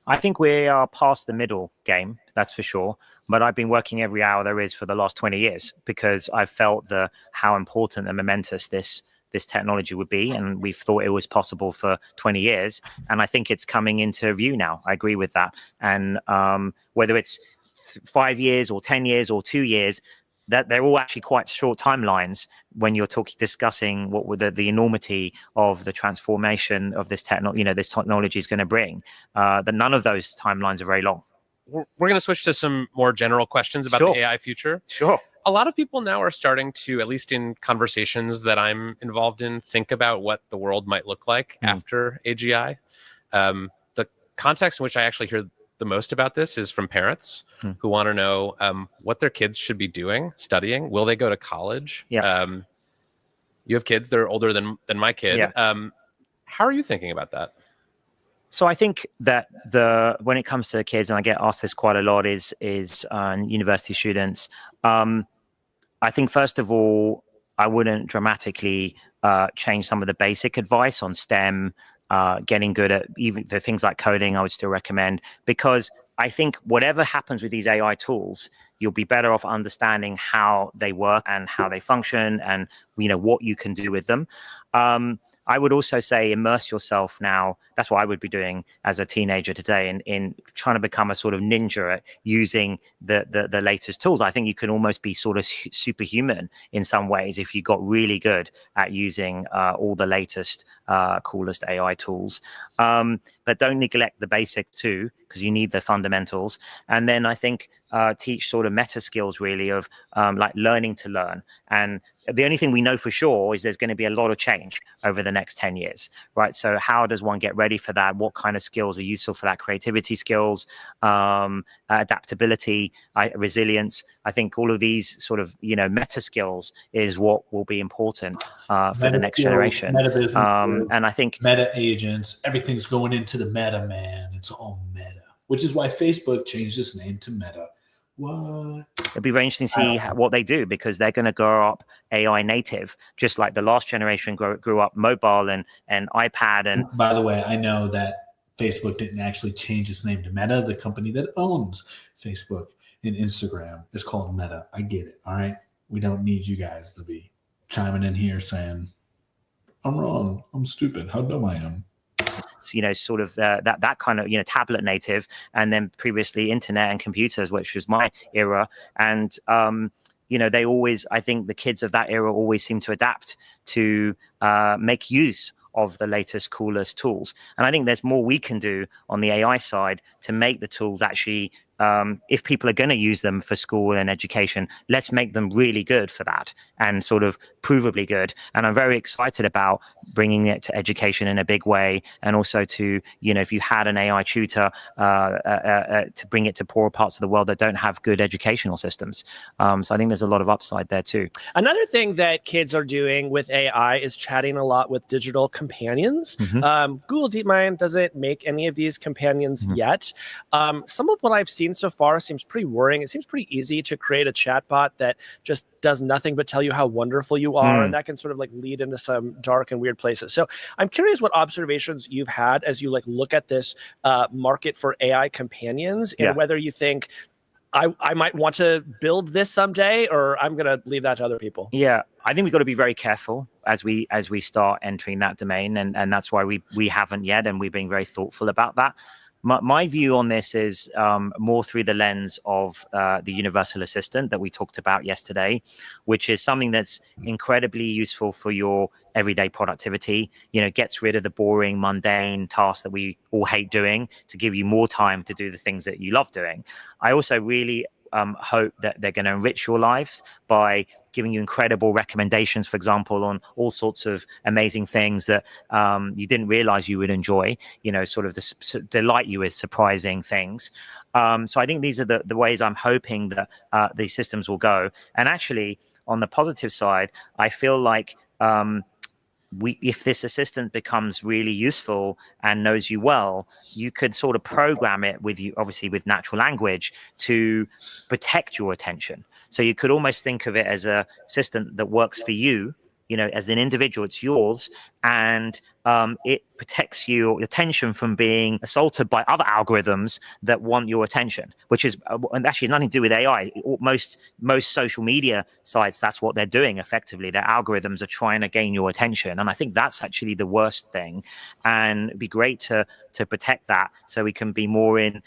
I think we are past the middle game, that's for sure. But I've been working every hour there is for the last 20 years because I've felt how important and momentous this technology would be. And we've thought it was possible for 20 years. And I think it's coming into view now. I agree with that. And whether it's 5 years or 10 years or 2 years, that they're all actually quite short timelines when you're discussing what would the enormity of the transformation of this technology is going to bring. That none of those timelines are very long. We're going to switch to some more general questions about the AI future. Sure. A lot of people now are starting to, at least in conversations that I'm involved in, think about what the world might look like after AGI. The context in which I actually hear the most about this is from parents who want to know what their kids should be doing, studying. Will they go to college? Yeah. You have kids that are older than my kid. Yeah. How are you thinking about that? So I think that when it comes to kids, and I get asked this quite a lot, is university students. I think first of all, I wouldn't dramatically change some of the basic advice on STEM. Getting good at even the things like coding, I would still recommend, because I think whatever happens with these AI tools, you'll be better off understanding how they work and how they function and what you can do with them. I would also say immerse yourself now. That's what I would be doing as a teenager today in trying to become a sort of ninja at using the latest tools. I think you can almost be sort of superhuman in some ways if you got really good at using all the latest, coolest AI tools. But don't neglect the basic too, because you need the fundamentals. And then I think teach sort of meta skills really of like learning to learn. And the only thing we know for sure is there's going to be a lot of change over the next 10 years, right? So how does one get ready for that? What kind of skills are useful for that? Creativity skills, adaptability, resilience. I think all of these sort of, meta skills is what will be important for the next generation. And I think meta agents, everything's going into the meta, man. It's all meta, which is why Facebook changed its name to Meta. What? It'll be very interesting to see what they do, because they're going to grow up AI native, just like the last generation grew up mobile and iPad. And by the way, I know that Facebook didn't actually change its name to Meta. The company that owns Facebook and Instagram is called Meta. I get it. All right. We don't need you guys to be chiming in here saying, I'm wrong. I'm stupid. How dumb I am. Sort of that kind of tablet native, and then previously internet and computers, which was my era. And they always, I think the kids of that era always seem to adapt to make use of the latest, coolest tools. And I think there's more we can do on the AI side to make the tools actually if people are going to use them for school and education, let's make them really good for that and sort of provably good. And I'm very excited about bringing it to education in a big way, and also to, if you had an AI tutor, to bring it to poorer parts of the world that don't have good educational systems. So I think there's a lot of upside there too. Another thing that kids are doing with AI is chatting a lot with digital companions. Google DeepMind doesn't make any of these companions yet. Some of what I've seen so far seems pretty worrying. It seems pretty easy to create a chatbot that just does nothing but tell you how wonderful you are, and that can sort of like lead into some dark and weird places. So I'm curious what observations you've had as you like look at this market for AI companions, and whether you think I might want to build this someday, or I'm going to leave that to other people. Yeah, I think we've got to be very careful as we start entering that domain, and that's why we haven't yet, and we're being very thoughtful about that. My view on this is more through the lens of the universal assistant that we talked about yesterday, which is something that's incredibly useful for your everyday productivity. Gets rid of the boring, mundane tasks that we all hate doing to give you more time to do the things that you love doing. I also really hope that they're going to enrich your lives by giving you incredible recommendations, for example, on all sorts of amazing things that you didn't realize you would enjoy, sort of delight you with surprising things. So I think these are the ways I'm hoping that these systems will go. And actually, on the positive side, I feel like if this assistant becomes really useful and knows you well, you could sort of program it with you, obviously with natural language, to protect your attention. So you could almost think of it as a assistant that works for you, as an individual, it's yours, and it protects your attention from being assaulted by other algorithms that want your attention, which is, and actually nothing to do with AI. Most social media sites, that's what they're doing effectively. Their algorithms are trying to gain your attention. And I think that's actually the worst thing. And it'd be great to protect that so we can be more in,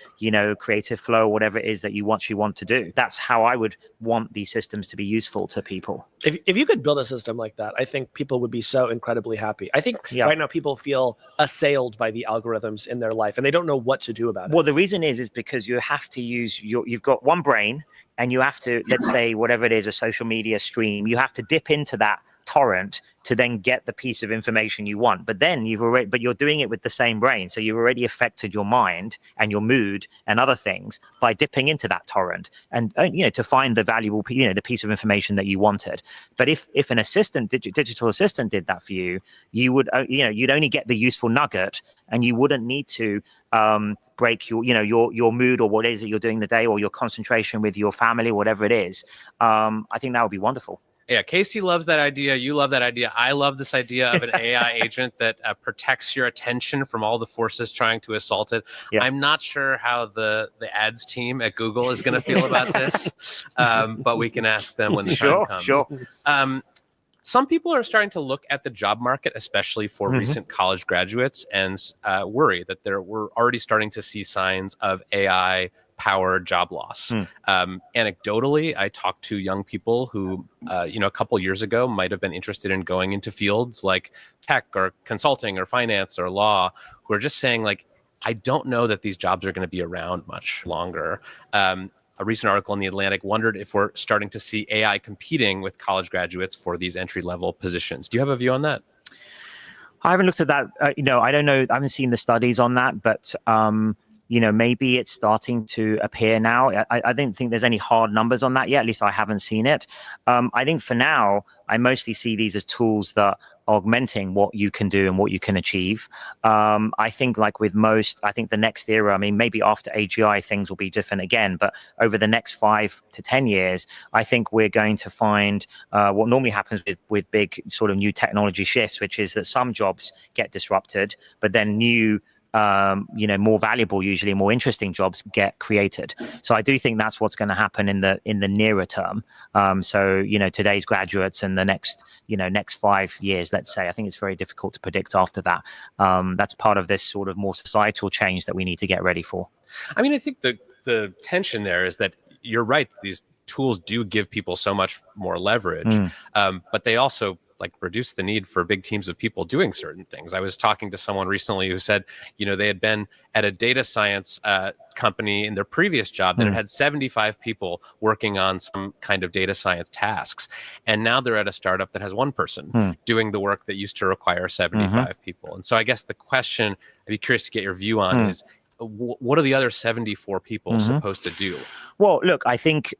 creative flow, whatever it is that you want to do. That's how I would want these systems to be useful to people. If you could build a system like that, I think people would be so incredibly happy. I think right now people feel assailed by the algorithms in their life and they don't know what to do about it. Well, the reason is because you have to use you've got one brain, and you have to, let's say, whatever it is, a social media stream, you have to dip into that torrent to then get the piece of information you want. But then you're doing it with the same brain. So you've already affected your mind and your mood and other things by dipping into that torrent and, to find the valuable, the piece of information that you wanted. But if an digital assistant did that for you, you would, you'd only get the useful nugget, and you wouldn't need to break your mood or what it is that you're doing the day, or your concentration with your family, whatever it is. I think that would be wonderful. Yeah, Casey loves that idea. You love that idea. I love this idea of an AI agent that protects your attention from all the forces trying to assault it. Yeah. I'm not sure how the ads team at Google is going to feel about this, but we can ask them when the time comes. Sure. Some people are starting to look at the job market, especially for recent college graduates, and worry that we're already starting to see signs of AI-powered job loss. Anecdotally, I talked to young people who, a couple years ago might have been interested in going into fields like tech or consulting or finance or law, who are just saying, like, I don't know that these jobs are going to be around much longer. A recent article in The Atlantic wondered if we're starting to see AI competing with college graduates for these entry-level positions. Do you have a view on that? I haven't looked at that. I don't know. I haven't seen the studies on that, but maybe it's starting to appear now. I don't think there's any hard numbers on that yet. At least I haven't seen it. I think for now, I mostly see these as tools that are augmenting what you can do and what you can achieve. I think like with most, I think the next era, maybe after AGI, things will be different again. But over the next 5 to 10 years, I think we're going to find what normally happens with big sort of new technology shifts, which is that some jobs get disrupted, but then new more valuable, usually more interesting jobs get created. So I do think that's what's going to happen in the nearer term. So today's graduates and the next 5 years, let's say, I think it's very difficult to predict after that. That's part of this sort of more societal change that we need to get ready for. I think the tension there is that you're right. These tools do give people so much more leverage, but they also like reduce the need for big teams of people doing certain things. I was talking to someone recently who said, they had been at a data science company in their previous job that had 75 people working on some kind of data science tasks. And now they're at a startup that has one person doing the work that used to require 75 people. And so I guess the question I'd be curious to get your view on is, what are the other 74 people supposed to do? Well, look, I think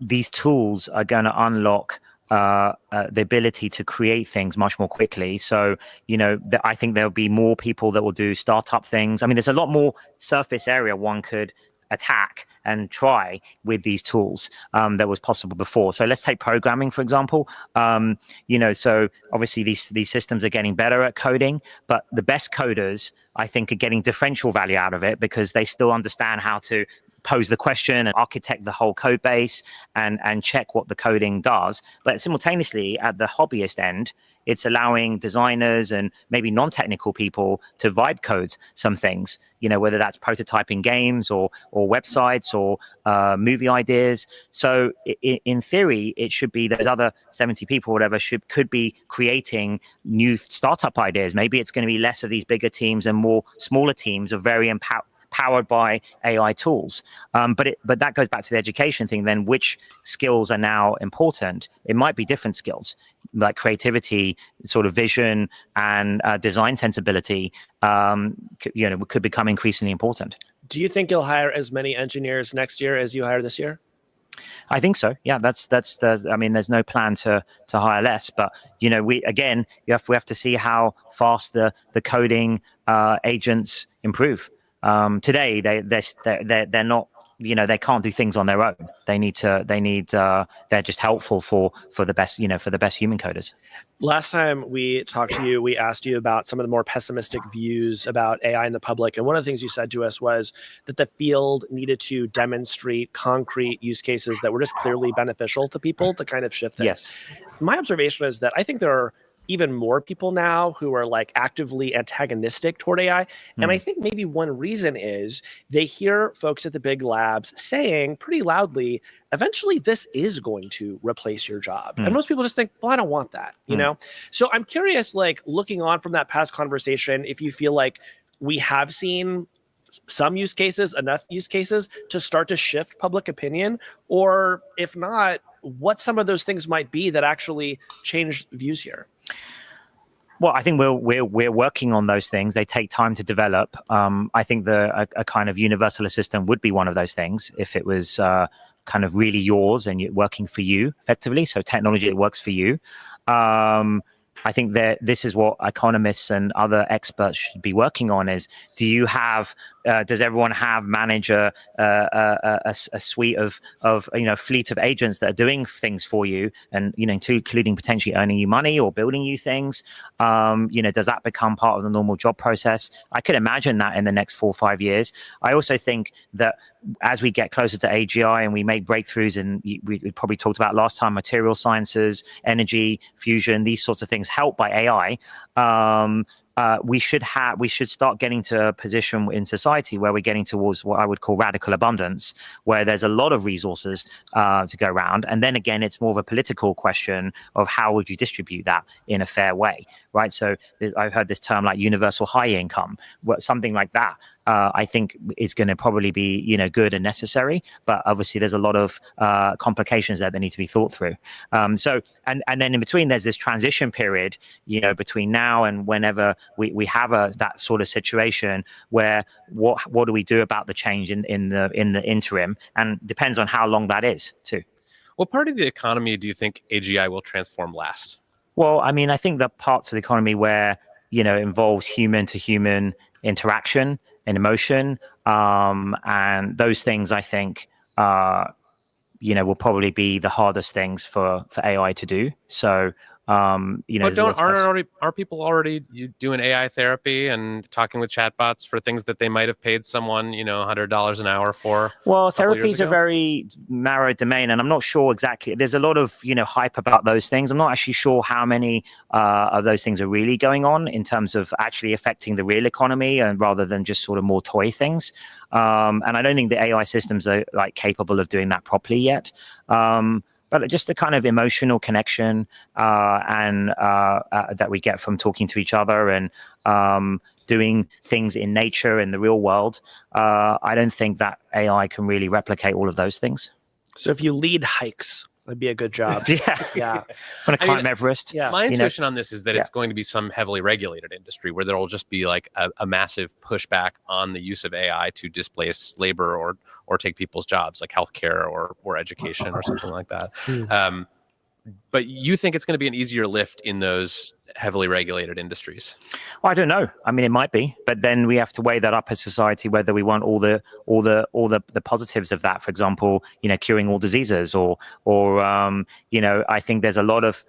these tools are going to unlock the ability to create things much more quickly. So, I think there'll be more people that will do startup things. I mean, there's a lot more surface area one could attack and try with these tools that was possible before. So let's take programming, for example. So obviously these systems are getting better at coding, but the best coders, I think, are getting differential value out of it because they still understand how to pose the question and architect the whole code base and check what the coding does. But simultaneously, at the hobbyist end, it's allowing designers and maybe non-technical people to vibe code some things, whether that's prototyping games or websites or movie ideas. So in theory, it should be those other 70 people, whatever, could be creating new startup ideas. Maybe it's going to be less of these bigger teams and more smaller teams of very powered by AI tools. But that goes back to the education thing then. Which skills are now important? It might be different skills like creativity, sort of vision and design sensibility, could become increasingly important. Do you think you'll hire as many engineers next year as you hired this year? I think so. Yeah, there's no plan to hire less, but we have to see how fast the coding agents improve. Today they're not, they can't do things on their own. They're just helpful for the best, for the best human coders. Last time we talked to you, we asked you about some of the more pessimistic views about AI in the public. And one of the things you said to us was that the field needed to demonstrate concrete use cases that were just clearly beneficial to people to kind of shift things. Yes. My observation is that I think there are even more people now who are like actively antagonistic toward AI. And I think maybe one reason is they hear folks at the big labs saying pretty loudly, eventually this is going to replace your job. And most people just think, well, I don't want that, So I'm curious, like looking on from that past conversation, if you feel like we have seen some use cases, enough use cases to start to shift public opinion, or if not, what some of those things might be that actually change views here. Well, I think we're working on those things. They take time to develop. I think a kind of universal assistant would be one of those things if it was kind of really yours and working for you effectively. So technology that works for you. I think that this is what economists and other experts should be working on: is does everyone manage a suite of fleet of agents that are doing things for you and including potentially earning you money or building you things? Does that become part of the normal job process? I could imagine that in the next 4 or 5 years. I also think that as we get closer to AGI and we make breakthroughs in, we probably talked about last time, material sciences, energy, fusion, these sorts of things helped by AI. We should start getting to a position in society where we're getting towards what I would call radical abundance, where there's a lot of resources to go around. And then again, it's more of a political question of how would you distribute that in a fair way, right? So I've heard this term like universal high income, something like that. I think is going to probably be, good and necessary, but obviously there's a lot of complications there that need to be thought through. And then in between, there's this transition period, between now and whenever we have that sort of situation where what do we do about the change in the interim, and depends on how long that is too. What part of the economy do you think AGI will transform last? Well, I mean, I think the parts of the economy where involves human to human interaction and emotion, and those things, I think, will probably be the hardest things for AI to do. So, but are people already doing AI therapy and talking with chatbots for things that they might have paid someone, $100 an hour for? Well, therapy is a very narrow domain, and I'm not sure exactly. There's a lot of hype about those things. I'm not actually sure how many of those things are really going on in terms of actually affecting the real economy, and rather than just sort of more toy things. And I don't think the AI systems are capable of doing that properly yet. but just the kind of emotional connection and that we get from talking to each other and doing things in nature in the real world. I don't think that AI can really replicate all of those things. So if you lead hikes, that'd be a good job. Yeah. Want to climb Everest? Yeah. My intuition on this is that it's going to be some heavily regulated industry where there will just be like a massive pushback on the use of AI to displace labor or take people's jobs, like healthcare or education or something like that. But you think it's going to be an easier lift in those heavily regulated industries? Well, I don't know. I mean, it might be, but then we have to weigh that up as society, whether we want all the positives of that. For example, curing all diseases, or I think there's a lot of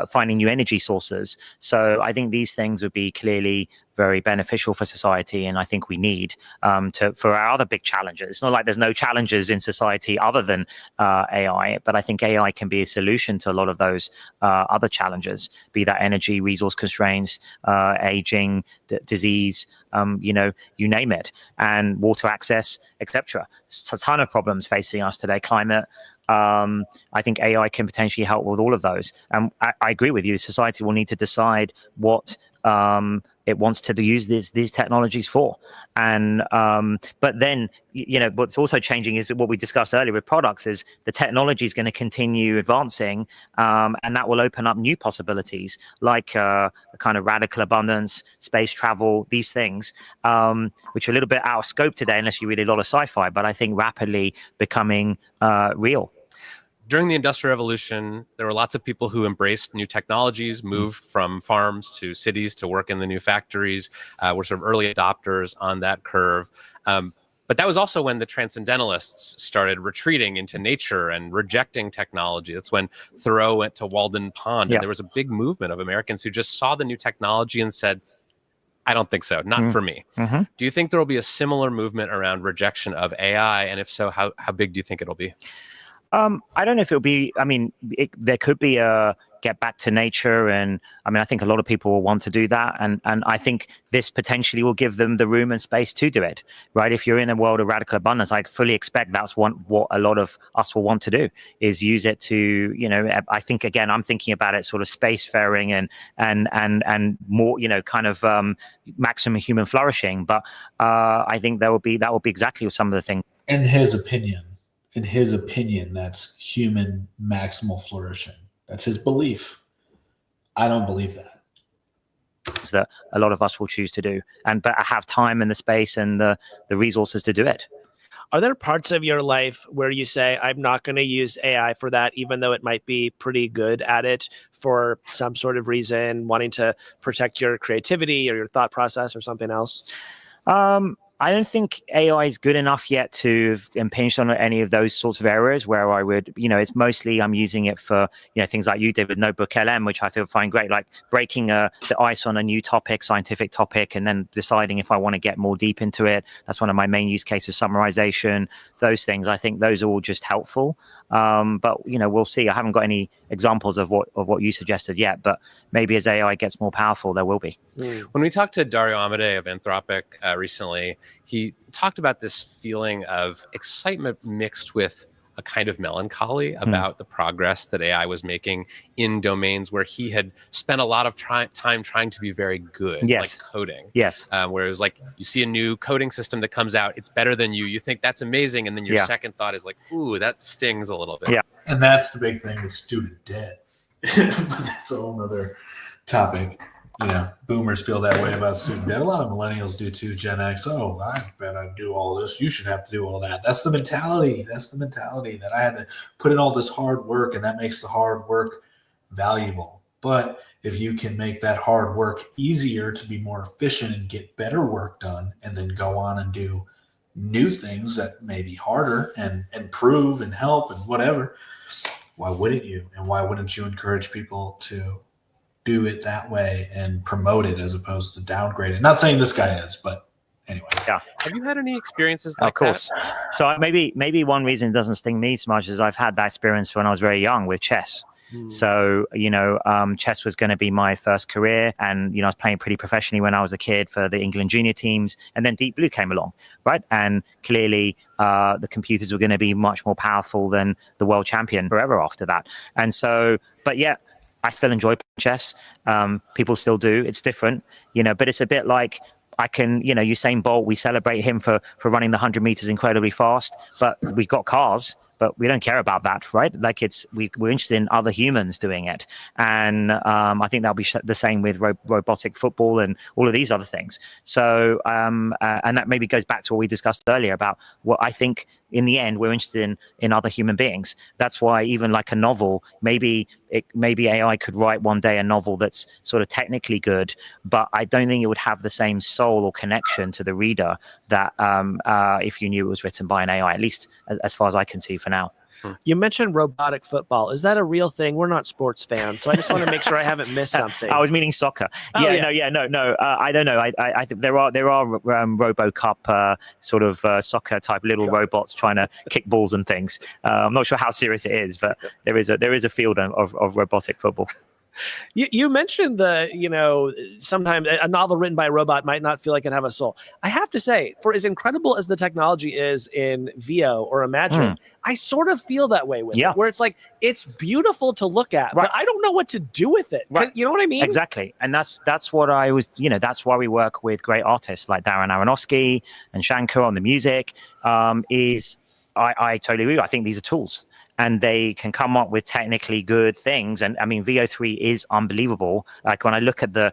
finding new energy sources. So I think these things would be clearly very beneficial for society, and I think we need for our other big challenges. It's not like there's no challenges in society other than AI, but I think AI can be a solution to a lot of those other challenges, be that energy, resource constraints, aging, disease, you name it, and water access, etc. It's a ton of problems facing us today. Climate. I think AI can potentially help with all of those. And I agree with you. Society will need to decide what it wants to use these technologies for. And but then, what's also changing is what we discussed earlier with products is the technology is going to continue advancing, and that will open up new possibilities like the kind of radical abundance, space travel, these things, which are a little bit out of scope today unless you read a lot of sci-fi, but I think rapidly becoming real. During the Industrial Revolution, there were lots of people who embraced new technologies, moved from farms to cities to work in the new factories, were sort of early adopters on that curve. But that was also when the transcendentalists started retreating into nature and rejecting technology. That's when Thoreau went to Walden Pond, and there was a big movement of Americans who just saw the new technology and said, I don't think so, not for me. Do you think there will be a similar movement around rejection of AI? And if so, how big do you think it'll be? I don't know if it'll be, there could be a get back to nature. And I think a lot of people will want to do that. And I think this potentially will give them the room and space to do it, right? If you're in a world of radical abundance, I fully expect that's what a lot of us will want to do, is use it to, I think, again, I'm thinking about it sort of spacefaring and more, kind of maximum human flourishing. But I think that will be exactly some of the things. In his opinion, that's human maximal flourishing. That's his belief. I don't believe that. That a lot of us will choose to do, but have time and the space and the resources to do it. Are there parts of your life where you say, I'm not going to use AI for that, even though it might be pretty good at it for some sort of reason, wanting to protect your creativity or your thought process or something else? I don't think AI is good enough yet to impinge on any of those sorts of areas where I would, it's mostly I'm using it for, things like you did with Notebook LM, which I find great, like breaking the ice on a new topic, scientific topic, and then deciding if I want to get more deep into it. That's one of my main use cases, summarization, those things. I think those are all just helpful. But, we'll see. I haven't got any examples of what you suggested yet, but maybe as AI gets more powerful, there will be. When we talked to Dario Amodei of Anthropic recently, he talked about this feeling of excitement mixed with a kind of melancholy about the progress that AI was making in domains where he had spent a lot of time trying to be very good, like coding. Yes. Where it was like, you see a new coding system that comes out, it's better than you think that's amazing, and then your second thought is like, ooh, that stings a little bit. Yeah. And that's the big thing with student debt. But that's a whole other topic. Boomers feel that way about student debt. A lot of millennials do too. Gen X, I bet I do all this. You should have to do all that. That's the mentality. That I had to put in all this hard work, and that makes the hard work valuable. But if you can make that hard work easier to be more efficient and get better work done, and then go on and do new things that may be harder and improve and help and whatever, why wouldn't you? And why wouldn't you encourage people to do it that way and promote it as opposed to downgrade it? Not saying this guy is, but anyway. Yeah. Have you had any experiences like of course. that? So maybe one reason it doesn't sting me so much is I've had that experience when I was very young with chess. So, chess was going to be my first career. And, I was playing pretty professionally when I was a kid for the England junior teams. And then Deep Blue came along, right? And clearly the computers were going to be much more powerful than the world champion forever after that. And so, but yeah, I still enjoy playing chess. People still do. It's different, but it's a bit like I can, Usain Bolt, we celebrate him for running the 100 meters incredibly fast, but we've got cars. But we don't care about that, right? Like we're interested in other humans doing it, and I think that'll be the same with robotic football and all of these other things. So, and that maybe goes back to what we discussed earlier about what I think in the end we're interested in other human beings. That's why even like a novel, maybe AI could write one day a novel that's sort of technically good, but I don't think it would have the same soul or connection to the reader that if you knew it was written by an AI, at least as far as I can see for now. You mentioned robotic football. Is that a real thing? We're not sports fans, so I just want to make sure I haven't missed something. I was meaning soccer. No. I don't know. I think there are RoboCup sort of soccer type little robots trying to kick balls and things. I'm not sure how serious it is, but there is a field of robotic football. You mentioned sometimes a novel written by a robot might not feel like it have a soul. I have to say, for as incredible as the technology is in VO or Imagine, I sort of feel that way with it, where it's like, it's beautiful to look at, but I don't know what to do with it. Right. You know what I mean? Exactly. And that's what I was, that's why we work with great artists like Darren Aronofsky and Shankar on the music, I totally agree. I think these are tools. And they can come up with technically good things. And I mean, VO3 is unbelievable. Like when I look at I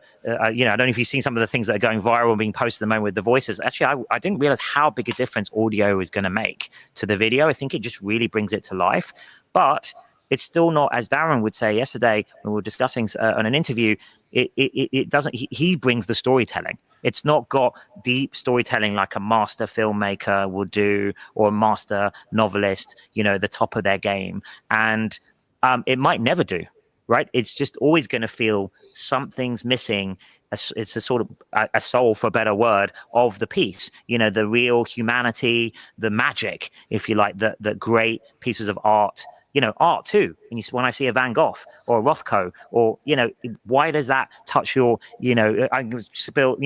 don't know if you've seen some of the things that are going viral and being posted at the moment with the voices. Actually, I didn't realize how big a difference audio is going to make to the video. I think it just really brings it to life. But it's still not, as Darren would say yesterday when we were discussing on an interview, it doesn't, he brings the storytelling. It's not got deep storytelling like a master filmmaker would do or a master novelist, the top of their game. And it might never do, right? It's just always going to feel something's missing. It's a sort of a soul, for a better word, of the piece, the real humanity, the magic, if you like, the great pieces of art. Art too. When I see a Van Gogh or a Rothko, or why does that touch your, I spill,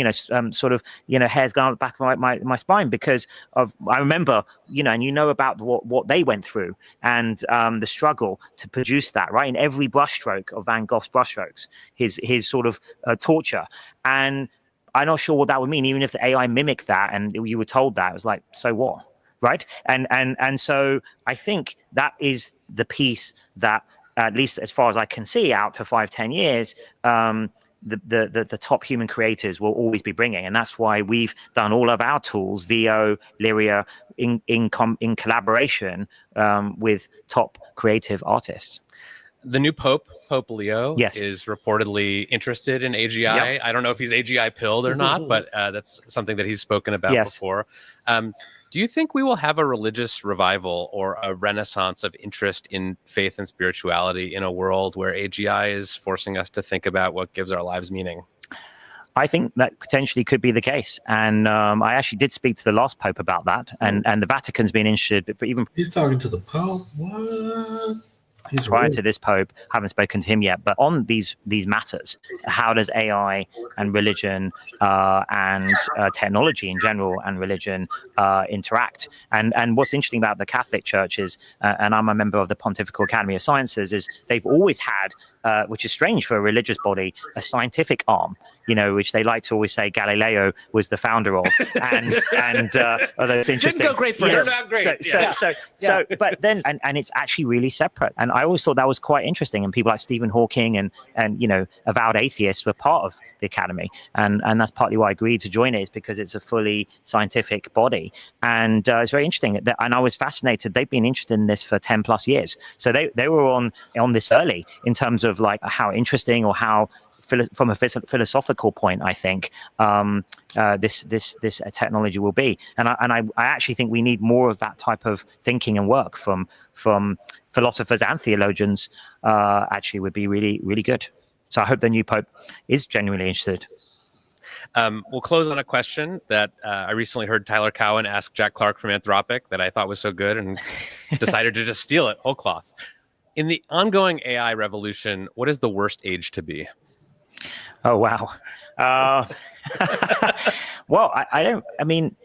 sort of, hairs going on the back of my spine because I remember, and about what they went through and the struggle to produce that, right? In every brushstroke of Van Gogh's brushstrokes, his sort of torture. And I'm not sure what that would mean, even if the AI mimicked that and you were told that, it was like, so what? Right. And so I think that is the piece that, at least as far as I can see out to 5-10 years, the top human creators will always be bringing. And that's why we've done all of our tools, VO, Lyria, in collaboration with top creative artists. The new Pope Leo, is reportedly interested in AGI. Yep. I don't know if he's AGI pilled or not, but that's something that he's spoken about before. Do you think we will have a religious revival or a renaissance of interest in faith and spirituality in a world where AGI is forcing us to think about what gives our lives meaning? I think that potentially could be the case. And I actually did speak to the last Pope about that. And the Vatican's been interested. But even he's talking to the Pope? What? Prior to this Pope, haven't spoken to him yet, but on these matters, how does AI and religion and technology in general and religion interact? And what's interesting about the Catholic Church is, and I'm a member of the Pontifical Academy of Sciences, is they've always had, which is strange for a religious body, a scientific arm. Which they like to always say Galileo was the founder of, and although it's interesting, didn't go great for him. So, but then, and it's actually really separate. And I always thought that was quite interesting. And people like Stephen Hawking and avowed atheists were part of the academy, and that's partly why I agreed to join it, is because it's a fully scientific body, and it's very interesting. And I was fascinated. They've been interested in this for 10+ years, so they were on this early in terms of like how interesting or how. From a philosophical point, I think this technology will be, and I actually think we need more of that type of thinking and work from philosophers and theologians. Actually, would be really, really good. So I hope the new Pope is genuinely interested. We'll close on a question that I recently heard Tyler Cowen ask Jack Clark from Anthropic that I thought was so good and decided to just steal it whole cloth. In the ongoing AI revolution, what is the worst age to be? Oh, wow. Well, I don't, I mean,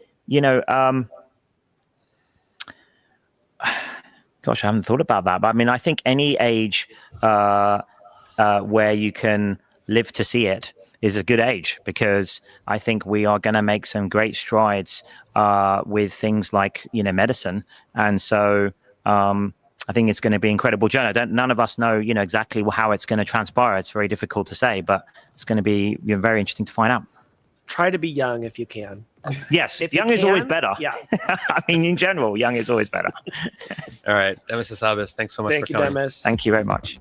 gosh, I haven't thought about that. But I mean, I think any age where you can live to see it is a good age, because I think we are going to make some great strides with things like, medicine. And so I think it's going to be incredible journey. None of us know, exactly how it's going to transpire. It's very difficult to say, but it's going to be very interesting to find out. Try to be young if you can. Yes, if young is always can, better. Yeah. I mean, in general, young is always better. All right, Demis Hassabis, thanks so much for coming. Thank you, Demis. Thank you very much.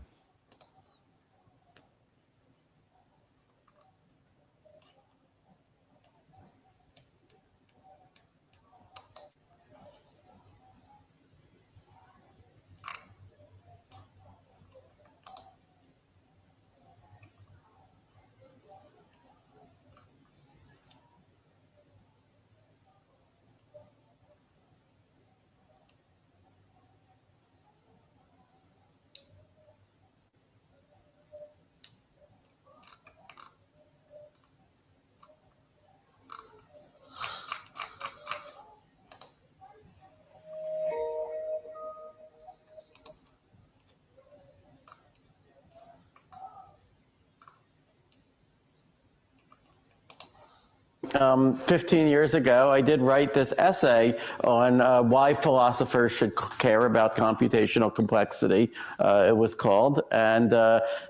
Um, 15 years ago, I did write this essay on why philosophers should care about computational complexity, it was called, and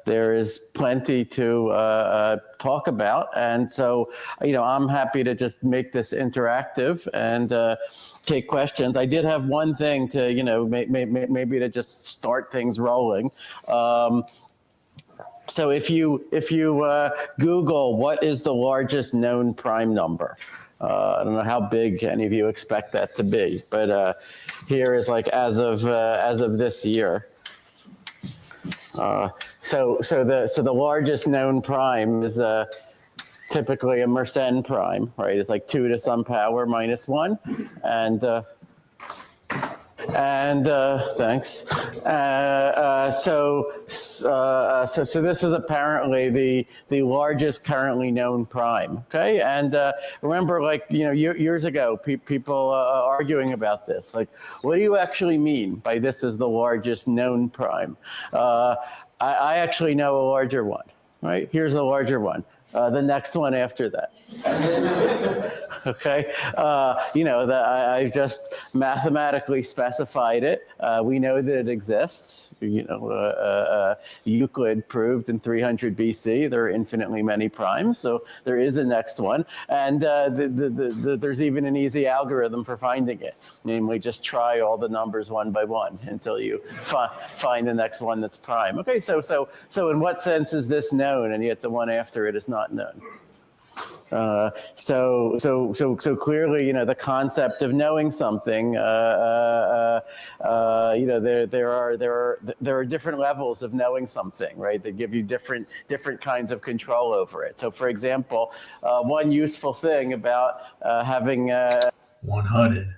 there is plenty to talk about. And so, I'm happy to just make this interactive and take questions. I did have one thing to, maybe to just start things rolling. So if you Google what is the largest known prime number, I don't know how big any of you expect that to be, but here is like as of this year. So the largest known prime is typically a Mersenne prime, right? It's like 2 to some power minus 1, and thanks. So this is apparently the largest currently known prime. Okay, and remember, like years ago, people arguing about this. Like, what do you actually mean by this is the largest known prime? I actually know a larger one. Right, here's the larger one. The next one after that. Okay, I just mathematically specified it. We know that it exists. Euclid proved in 300 BC there are infinitely many primes, so there is a next one, and there's even an easy algorithm for finding it. Namely, just try all the numbers one by one until you find the next one that's prime. Okay, so in what sense is this known, and yet the one after it is not known? So clearly, the concept of knowing something, there are different levels of knowing something, right? That give you different kinds of control over it. So, for example, one useful thing about having 100.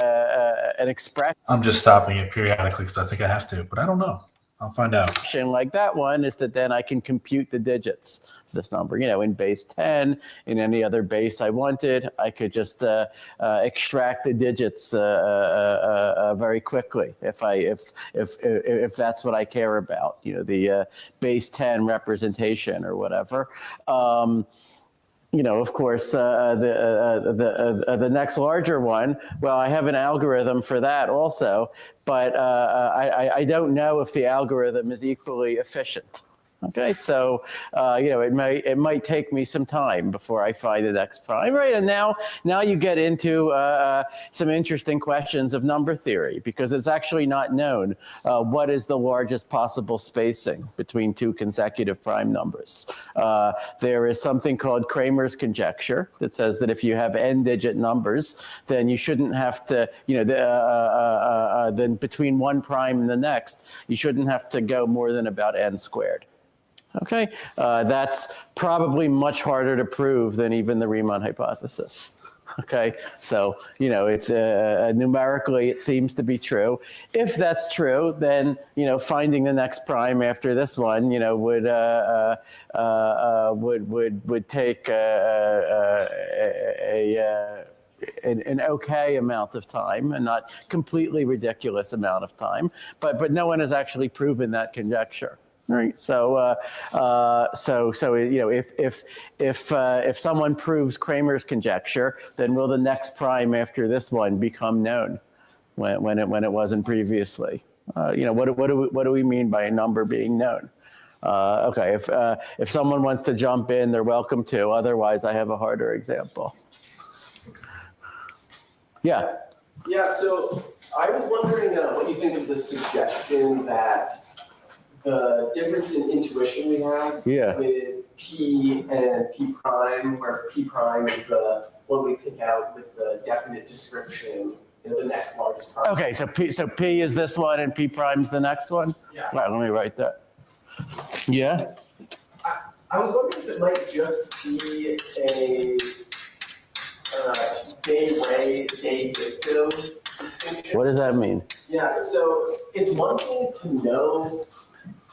An expression. I'm just stopping it periodically because I think I have to, but I don't know. I'll find out. Like that one is that then I can compute the digits of this number. In base 10, in any other base I wanted, I could just extract the digits very quickly if that's what I care about. The base 10 representation or whatever. Of course, the next larger one, well, I have an algorithm for that also, but I don't know if the algorithm is equally efficient. Okay, so it might take me some time before I find the next prime, right? And now you get into some interesting questions of number theory, because it's actually not known what is the largest possible spacing between two consecutive prime numbers. There is something called Cramer's conjecture that says that if you have n-digit numbers, then you shouldn't have to, then between one prime and the next, you shouldn't have to go more than about n squared. Okay, that's probably much harder to prove than even the Riemann hypothesis. Okay, so it's numerically it seems to be true. If that's true, then finding the next prime after this one, would take an okay amount of time, and not completely ridiculous amount of time. But no one has actually proven that conjecture. Right. So, if someone proves Cramer's conjecture, then will the next prime after this one become known when it wasn't previously? What do we mean by a number being known? Okay. If someone wants to jump in, they're welcome to. Otherwise, I have a harder example. Yeah. Yeah. So I was wondering what you think of the suggestion that the difference in intuition we have with P and P prime, where P prime is the one we pick out with the definite description, the next largest prime. Okay, so P is this one and P prime's the next one? Yeah. All right, let me write that. Yeah? I was wondering if it might just be a day-ray, day-victim distinction. What does that mean? Yeah, so it's one thing to know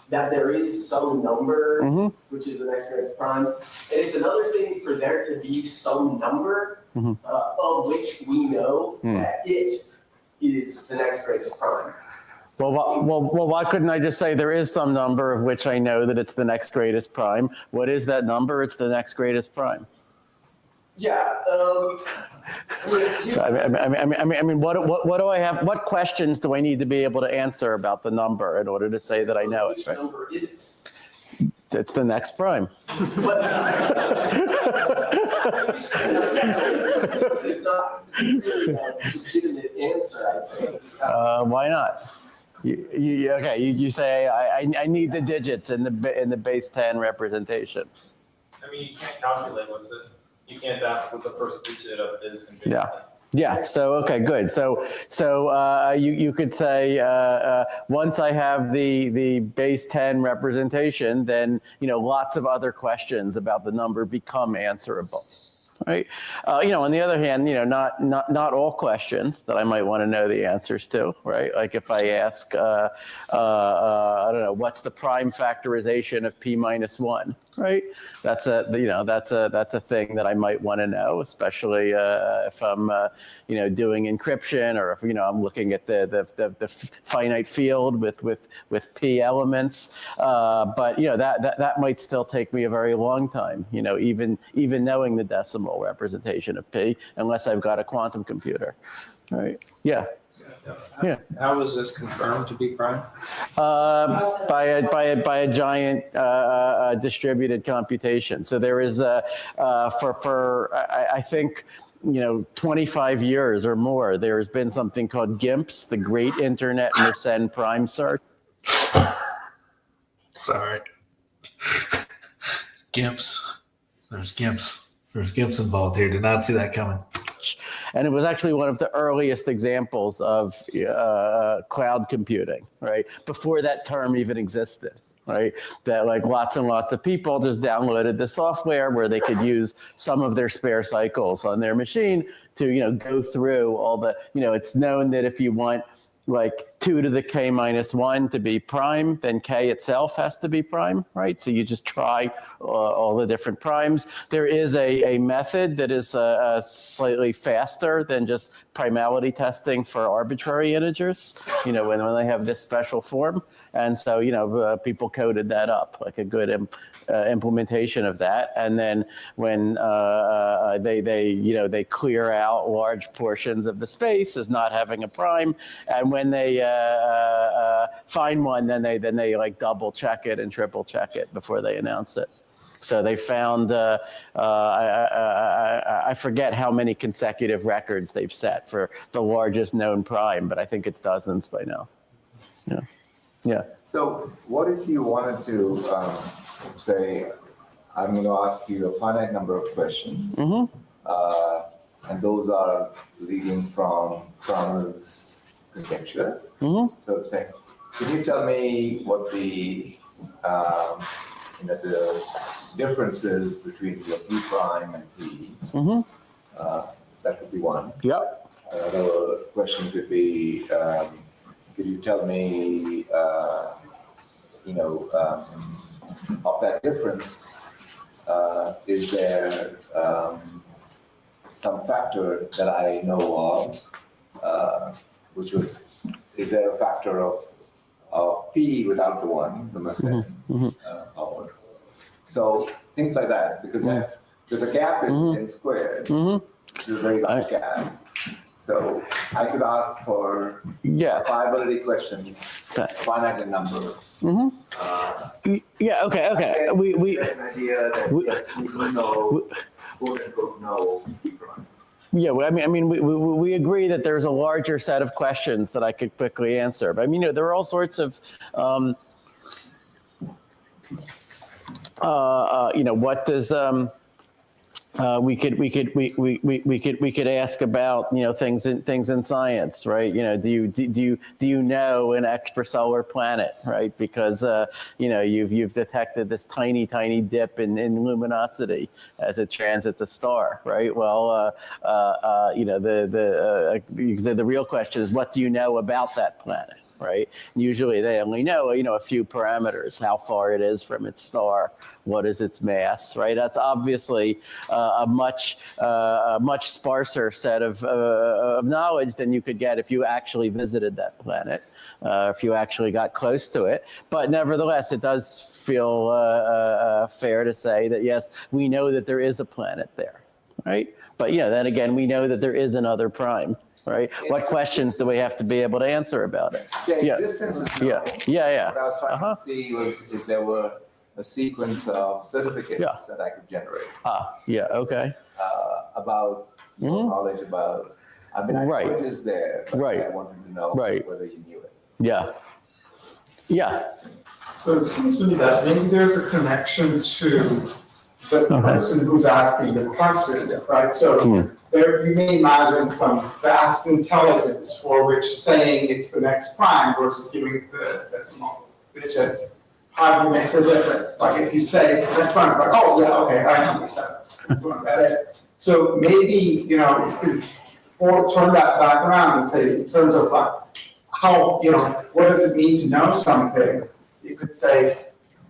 that there is some number, which is the next greatest prime. And it's another thing for there to be some number of which we know that it is the next greatest prime. Well, why couldn't I just say there is some number of which I know that it's the next greatest prime? What is that number? It's the next greatest prime. Yeah. So, I mean, what do I have? What questions do I need to be able to answer about the number in order to say that I know it? Which Right? number is it? It's the next prime. It's not really a legitimate answer, I think. Why not? You say I need the digits in the base 10 representation. I mean, you can't calculate what's it. You can't ask what the first digit of is. Yeah. So okay, good. So you could say once I have the base 10 representation, then lots of other questions about the number become answerable. Right. On the other hand, not all questions that I might want to know the answers to. Right. Like if I ask, I don't know, what's the prime factorization of P minus 1? Right. That's a thing that I might want to know, especially if I'm doing encryption, or if I'm looking at the finite field with P elements. But that might still take me a very long time. Even knowing the decimal representation of P, unless I've got a quantum computer. Right. Yeah. Yeah. How was this confirmed to be prime? By a giant distributed computation. So there is I think 25 years or more, there has been something called GIMPS, the Great Internet Mersenne Prime Search. Sorry. GIMPs. There's GIMPs. There's GIMPs involved here. Did not see that coming. And it was actually one of the earliest examples of cloud computing, right? Before that term even existed, right? That like lots and lots of people just downloaded the software where they could use some of their spare cycles on their machine to, go through all the, it's known that if you want like 2 to the k minus 1 to be prime, then k itself has to be prime, right? So you just try all the different primes. There is a method that is slightly faster than just primality testing for arbitrary integers, when they have this special form. And so, people coded that up, like a good implementation of that. And then when they clear out large portions of the space as not having a prime, and when they find one, then they like double check it and triple check it before they announce it. So they found I forget how many consecutive records they've set for the largest known prime, but I think it's dozens by now. Yeah. So what if you wanted to say, I'm going to ask you a finite number of questions, and those are leading from Cramer's conjecture. So saying, can you tell me what the the differences between your P prime and P? That could be one. Yep. Another question could be, could you tell me, of that difference, is there some factor that I know of, is there a factor of P without the 1, the second power? So things like that, because there's a gap in squared. It's a very large gap. So I could ask for a viability question, finite in number. Okay. We get an idea that yes, we do know, quote unquote, know. Yeah, well, I mean, we agree that there's a larger set of questions that I could quickly answer. But I mean, there are all sorts of, what does we could ask about things in science, right? Do you know an extrasolar planet, right? Because you've detected this tiny dip in luminosity as it transits a star, right? Well, the real question is, what do you know about that planet? Right. Usually they only know, a few parameters, how far it is from its star, what is its mass, right? That's obviously a much sparser set of knowledge than you could get if you actually visited that planet, if you actually got close to it. But nevertheless, it does feel fair to say that, yes, we know that there is a planet there, right? But, then again, we know that there is another prime. Right? What questions do we have to be able to answer about it? Existence is known. Yeah. What I was trying to see was if there were a sequence of certificates that I could generate. Okay. About knowledge about, I know it is there, but I wanted to know whether you knew it. Yeah. So it seems to me that maybe there's a connection to the person who's asking the question, right? So there, you may imagine some vast intelligence for which saying it's the next prime versus giving the decimal digits hardly makes a difference. Like if you say it's the next prime, it's like, oh yeah, okay, I know that. So maybe, you could turn that back around and say, in terms of like how, what does it mean to know something? You could say,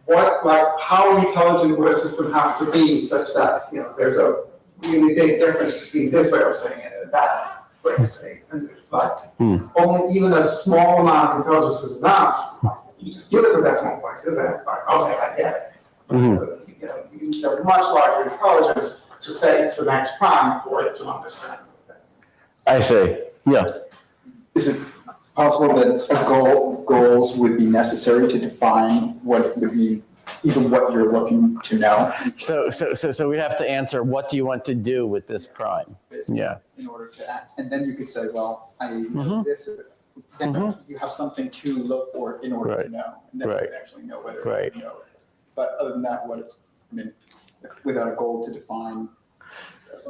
how intelligent would a system have to be such that, there's a really big difference between this way of saying it and that way of saying it. And only even a small amount of intelligence is enough. You just give it the decimal places and it's like, okay, I get it. You need a much larger intelligence to say it's the next prime for it to understand. I see. Yeah. Is it possible that goals would be necessary to define what it would be, even what you're looking to know? So we have to answer, what do you want to do with this prime? Basically, in order to act. And then you could say, well, I know this. Then you have something to look for in order to know. And then you could actually know whether you know. But other than that, without a goal to define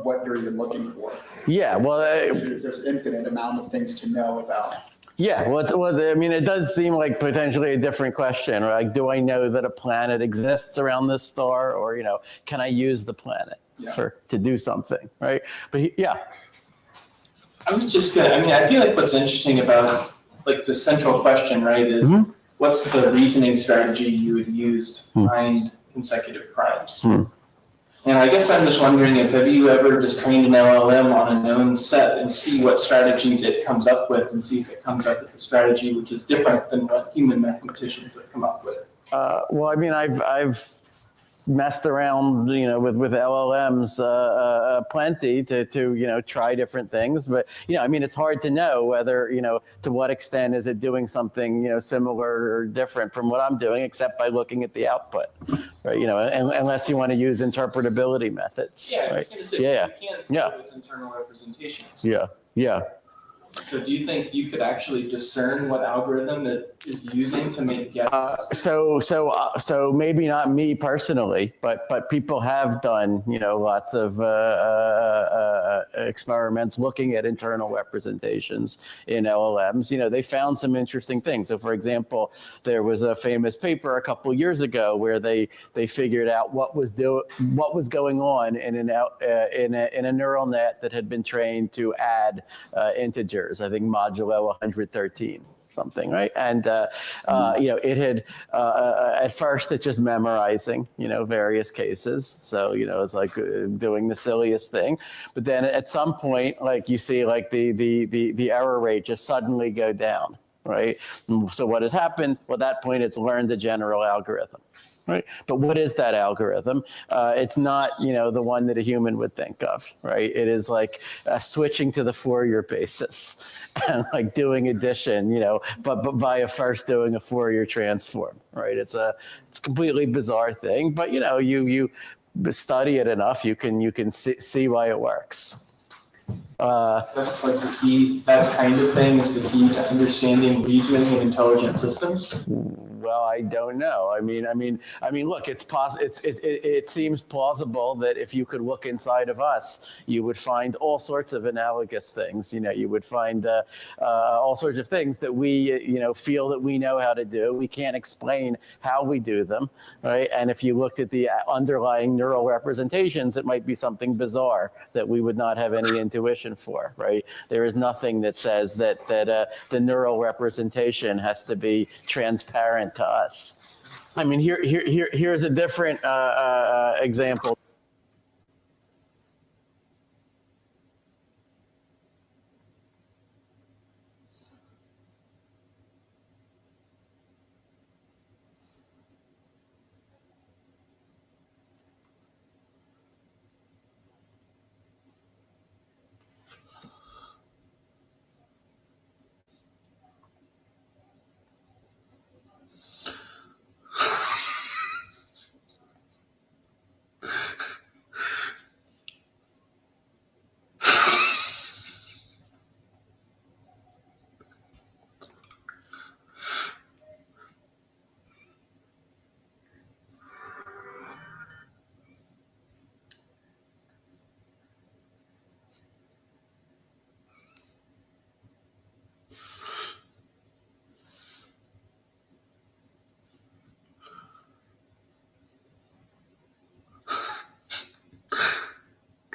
what you're even looking for. Yeah, well, there's infinite amount of things to know about. Yeah, well, it does seem like potentially a different question. Right? Like, do I know that a planet exists around this star, or can I use the planet to do something, right? But I was just gonna. I feel like what's interesting about the central question, right, is what's the reasoning strategy you would use to find consecutive primes? And I guess I'm just wondering have you ever just trained an LLM on a known set and see what strategies it comes up with and see if it comes up with a strategy which is different than what human mathematicians have come up with? Well, I've messed around, with LLMs plenty to try different things, but it's hard to know whether to what extent is it doing something similar or different from what I'm doing, except by looking at the output, right? Unless you want to use interpretability methods. Yeah, right? I was going to say, you can't know its internal representations. Yeah. So do you think you could actually discern what algorithm it is using to make guesses? So maybe not me personally, but people have done, lots of experiments looking at internal representations in LLMs. They found some interesting things. So, for example, there was a famous paper a couple years ago where they figured out what was going on in a neural net that had been trained to add integers. I think modulo 113. Something, right? And it had at first it's just memorizing, various cases. So it's like doing the silliest thing, but then at some point, like you see, like the error rate just suddenly go down, right? So what has happened? Well, at that point, it's learned a general algorithm. Right. But what is that algorithm? It's not, the one that a human would think of, right? It is like switching to the Fourier basis and like doing addition, but via first doing a Fourier transform, right? It's a completely bizarre thing, but you study it enough, you can see why it works. That's like the key. That kind of thing is the key to understanding reasoning in intelligent systems. Well, I don't know. I mean, look, it seems plausible that if you could look inside of us, you would find all sorts of analogous things. You would find all sorts of things that we, feel that we know how to do. We can't explain how we do them, right? And if you looked at the underlying neural representations, it might be something bizarre that we would not have any intuition for, right? There is nothing that says that the neural representation has to be transparent to us. I mean, here's a different example.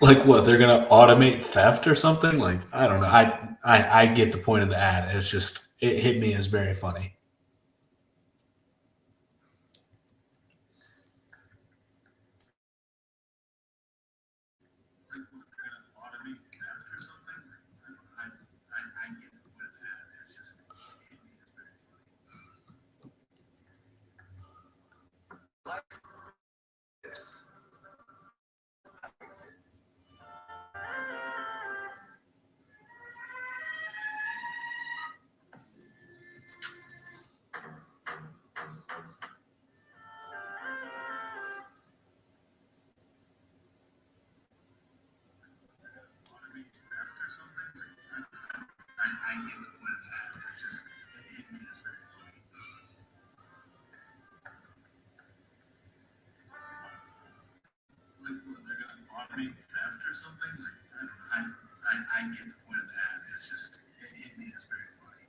Like what? They're gonna automate theft or something? Like, I don't know. I get the point of the ad. It's just, it hit me as very funny. I get the point of the ad. It's just, it hit me as very funny.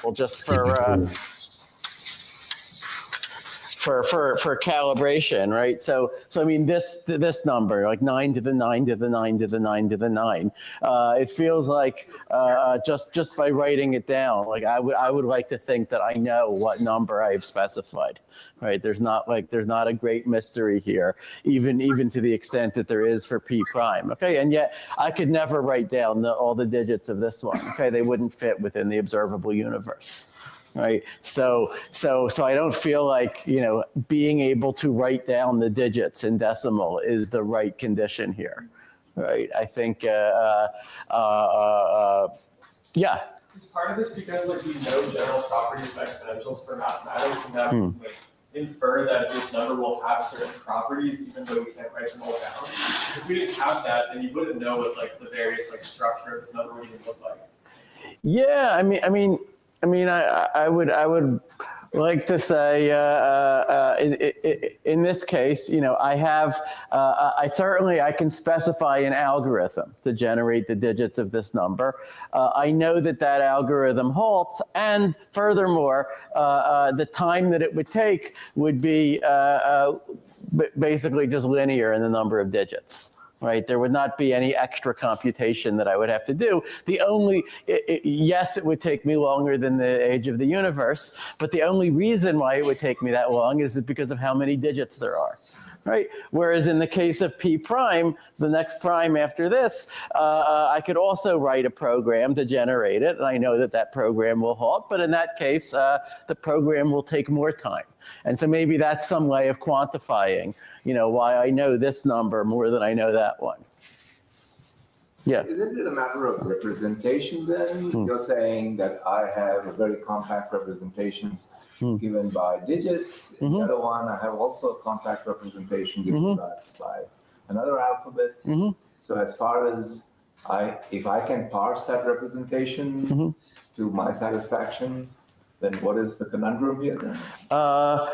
Well, just for calibration, right? So I mean, this number, like 9 to the 9 to the 9 to the 9 to the 9, it feels like just by writing it down, like I would like to think that I know what number I've specified, right? There's not a great mystery here, even to the extent that there is for P prime, okay? And yet I could never write down all the digits of this one, okay? They wouldn't fit within the observable universe. right? So I don't feel like, being able to write down the digits in decimal is the right condition here, right? I think, yeah. Is part of this because we know general properties of exponentials for mathematics, and that infer that this number will have certain properties even though we can't write them all down? If we didn't have that, then you wouldn't know what the various structure of this number would even look like. Yeah, I would like to say, in this case, I can specify an algorithm to generate the digits of this number. I know that algorithm halts, and furthermore, the time that it would take would be basically just linear in the number of digits. Right, there would not be any extra computation that I would have to do. Yes, it would take me longer than the age of the universe, but the only reason why it would take me that long is because of how many digits there are. Right. Whereas in the case of P prime, the next prime after this, I could also write a program to generate it. And I know that program will halt. But in that case, the program will take more time. And so maybe that's some way of quantifying, why I know this number more than I know that one. Yeah. Isn't it a matter of representation then? You're saying that I have a very compact representation given by digits. In the other one, I have also a compact representation given by another alphabet. So as far as if I can parse that representation to my satisfaction, then what is the conundrum here? I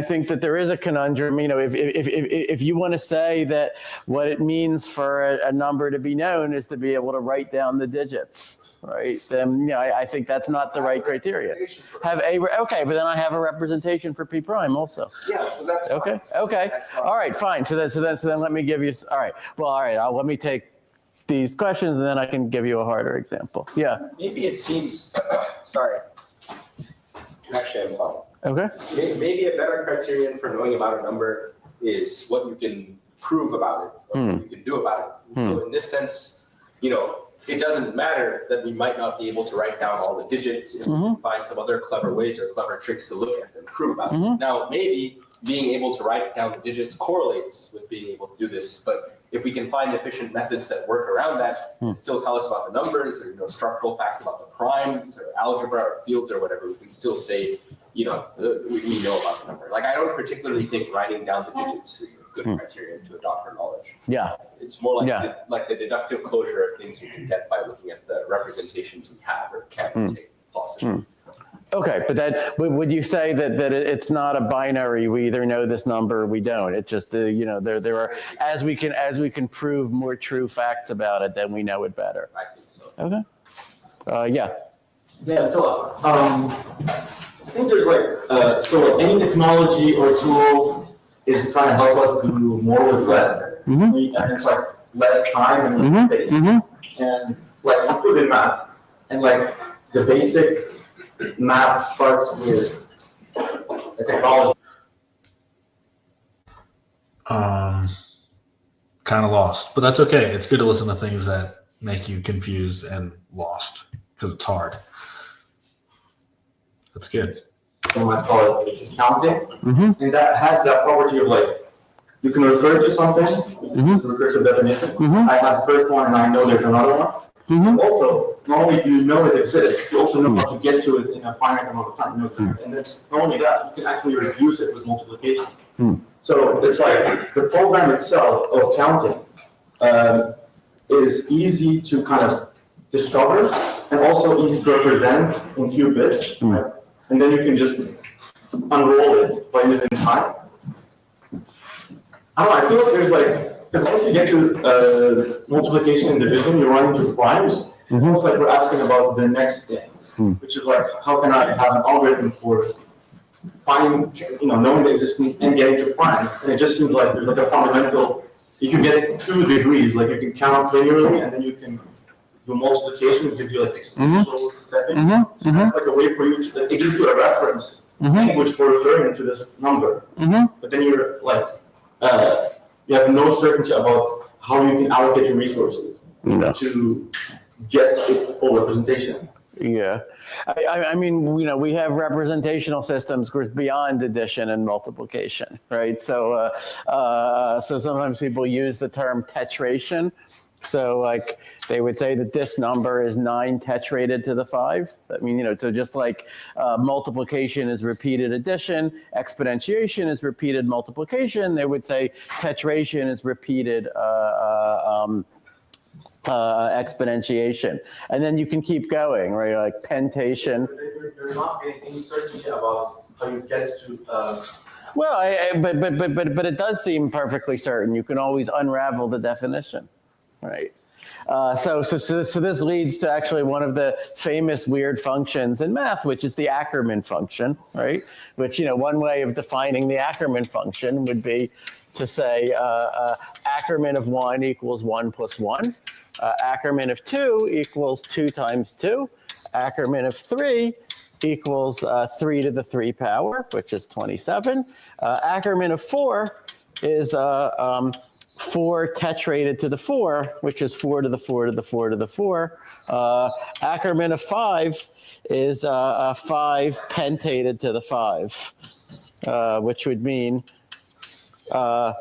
think that there is a conundrum. If you want to say that what it means for a number to be known is to be able to write down the digits, right? Then I think that's not the right criteria. Okay, but then I have a representation for P prime also. Yeah, so that's okay. Fine. Okay, that's fine. All right, fine. So then let me give you. All right. Well, all right. Let me take these questions, and then I can give you a harder example. Yeah. Maybe it seems. Sorry. Actually, I'm fine. Okay. Maybe a better criterion for knowing about a number is what you can prove about it, or what you can do about it. So in this sense, it doesn't matter that we might not be able to write down all the digits if we can find some other clever ways or clever tricks to look at and prove about it. Now, maybe being able to write down the digits correlates with being able to do this, but if we can find efficient methods that work around that and still tell us about the numbers or structural facts about the primes or algebra or fields or whatever, we can still say, we know about the number. I don't particularly think writing down the digits is a good criterion to adopt for knowledge. Yeah. It's more like the deductive closure of things we can get by looking at the representations we have or can't take plausibly. Okay, but would you say that it's not a binary? We either know this number or we don't. It's just there are as we can prove more true facts about it, then we know it better. I think so. Okay. Yeah. Yeah. So I think there's so any technology or tool is trying to help us do more with less. And it's less time and less space. And including math and the basic. Math starts with the technology. Kind of lost, but that's okay. It's good to listen to things that make you confused and lost because it's hard. That's good. So I call it, which is counting, and that has that property of you can refer to something, it's a recursive definition. I have the first one and I know there's another one. Also, not only do you know it exists, you also know how to get to it in a finite amount of time. And then not only that, you can actually reduce it with multiplication. So it's the program itself of counting is easy to kind of discover and also easy to represent in few bits. Right? And then you can just unroll it by using time. I don't know, I feel there's because once you get to multiplication and division, you run into primes. It's almost we're asking about the next thing, which is how can I have an algorithm for finding, knowing the existence and getting to prime? And it just seems like there's a fundamental. You can get it 2 degrees. You can count linearly, and then you can do multiplication. It gives you exponential stepping. So that's a way for you to. It gives you a reference language for referring to this number. But then you're you have no certainty about how you can allocate your resources to get its full representation. Yeah, I mean, we have representational systems beyond addition and multiplication, right? So, so sometimes people use the term tetration. So, like, they would say that this number is 9 tetrated to the 5. I mean, so just like multiplication is repeated addition, exponentiation is repeated multiplication, they would say tetration is repeated exponentiation, and then you can keep going, right? Like pentation. You're not getting any certainty about how you get to. Well, but it does seem perfectly certain. You can always unravel the definition, right? So this leads to actually one of the famous weird functions in math, which is the Ackermann function, right? Which, one way of defining the Ackermann function would be to say Ackermann of 1 equals 1 plus 1. Ackermann of 2 equals 2 times 2. Ackermann of 3 equals 3 to the 3 power, which is 27. Ackermann of 4 is 4 tetrated to the 4, which is 4 to the 4 to the 4 to the 4. Ackermann of 5 is 5 pentated to the 5, which would mean 5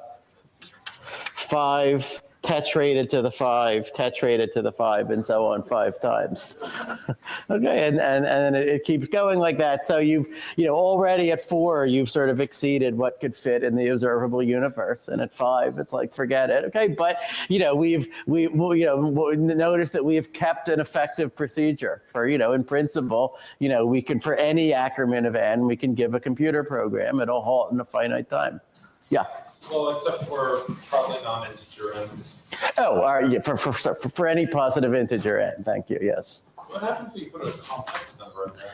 tetrated to the 5, tetrated to the 5, and so on 5 times. Okay, and it keeps going like that. So you've, already at 4, you've sort of exceeded what could fit in the observable universe, and at 5, it's like forget it. Okay, but we've noticed that we have kept an effective procedure for in principle, we can, for any Ackermann of n, we can give a computer program, it'll halt in a finite time. Yeah. Well, except for probably non-integer n's. Oh, yeah, for any positive integer n. Thank you. Yes. What happens if you put a complex number in there?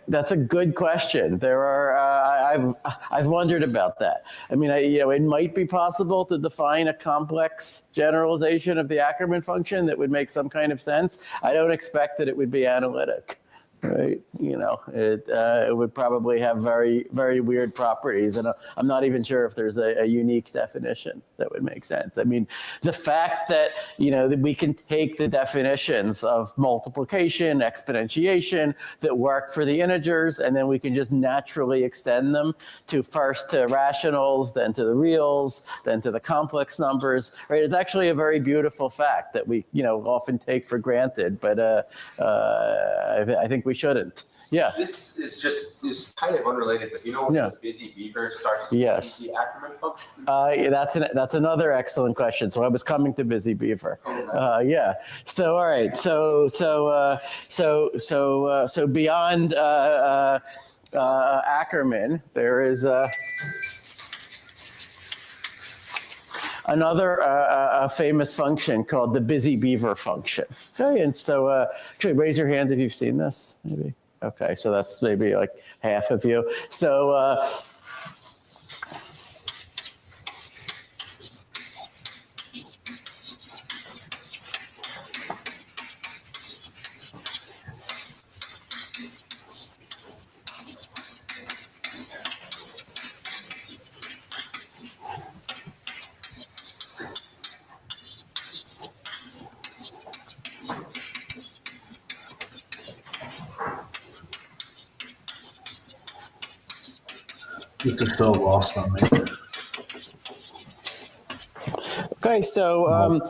That's a good question. There are I've wondered about that. I mean, it might be possible to define a complex generalization of the Ackermann function that would make some kind of sense. I don't expect that it would be analytic. Right, it would probably have very, very weird properties, and I'm not even sure if there's a unique definition that would make sense. I mean, the fact that that we can take the definitions of multiplication, exponentiation that work for the integers, and then we can just naturally extend them to first to rationals, then to the reals, then to the complex numbers. Right, it's actually a very beautiful fact that we often take for granted, but I think we shouldn't. Yeah. This is kind of unrelated, but when the busy beaver starts to use the Ackermann function? That's another excellent question. So I was coming to busy beaver. Yeah. So all right. So beyond Ackermann, there is another famous function called the busy beaver function. Okay, and so actually raise your hand if you've seen this, maybe. Okay, so that's maybe like half of you. So It's just so lost on me. okay, so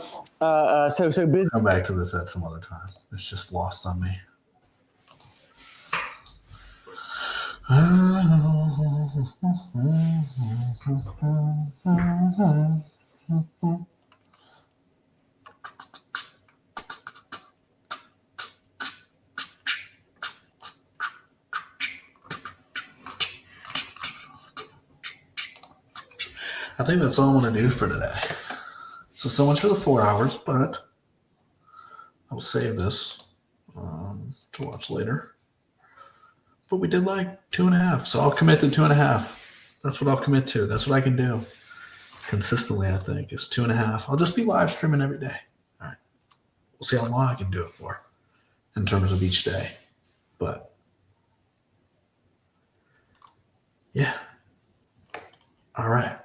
so busy. Come back to this at some other time. It's just lost on me. I think that's all I'm going to do for today. So much for the 4 hours, but I will save this to watch later. But we did like 2.5, so I'll commit to 2.5. That's what I'll commit to. That's what I can do consistently, I think, is 2.5. I'll just be live streaming every day. All right. We'll see how long I can do it for in terms of each day. But yeah. All right.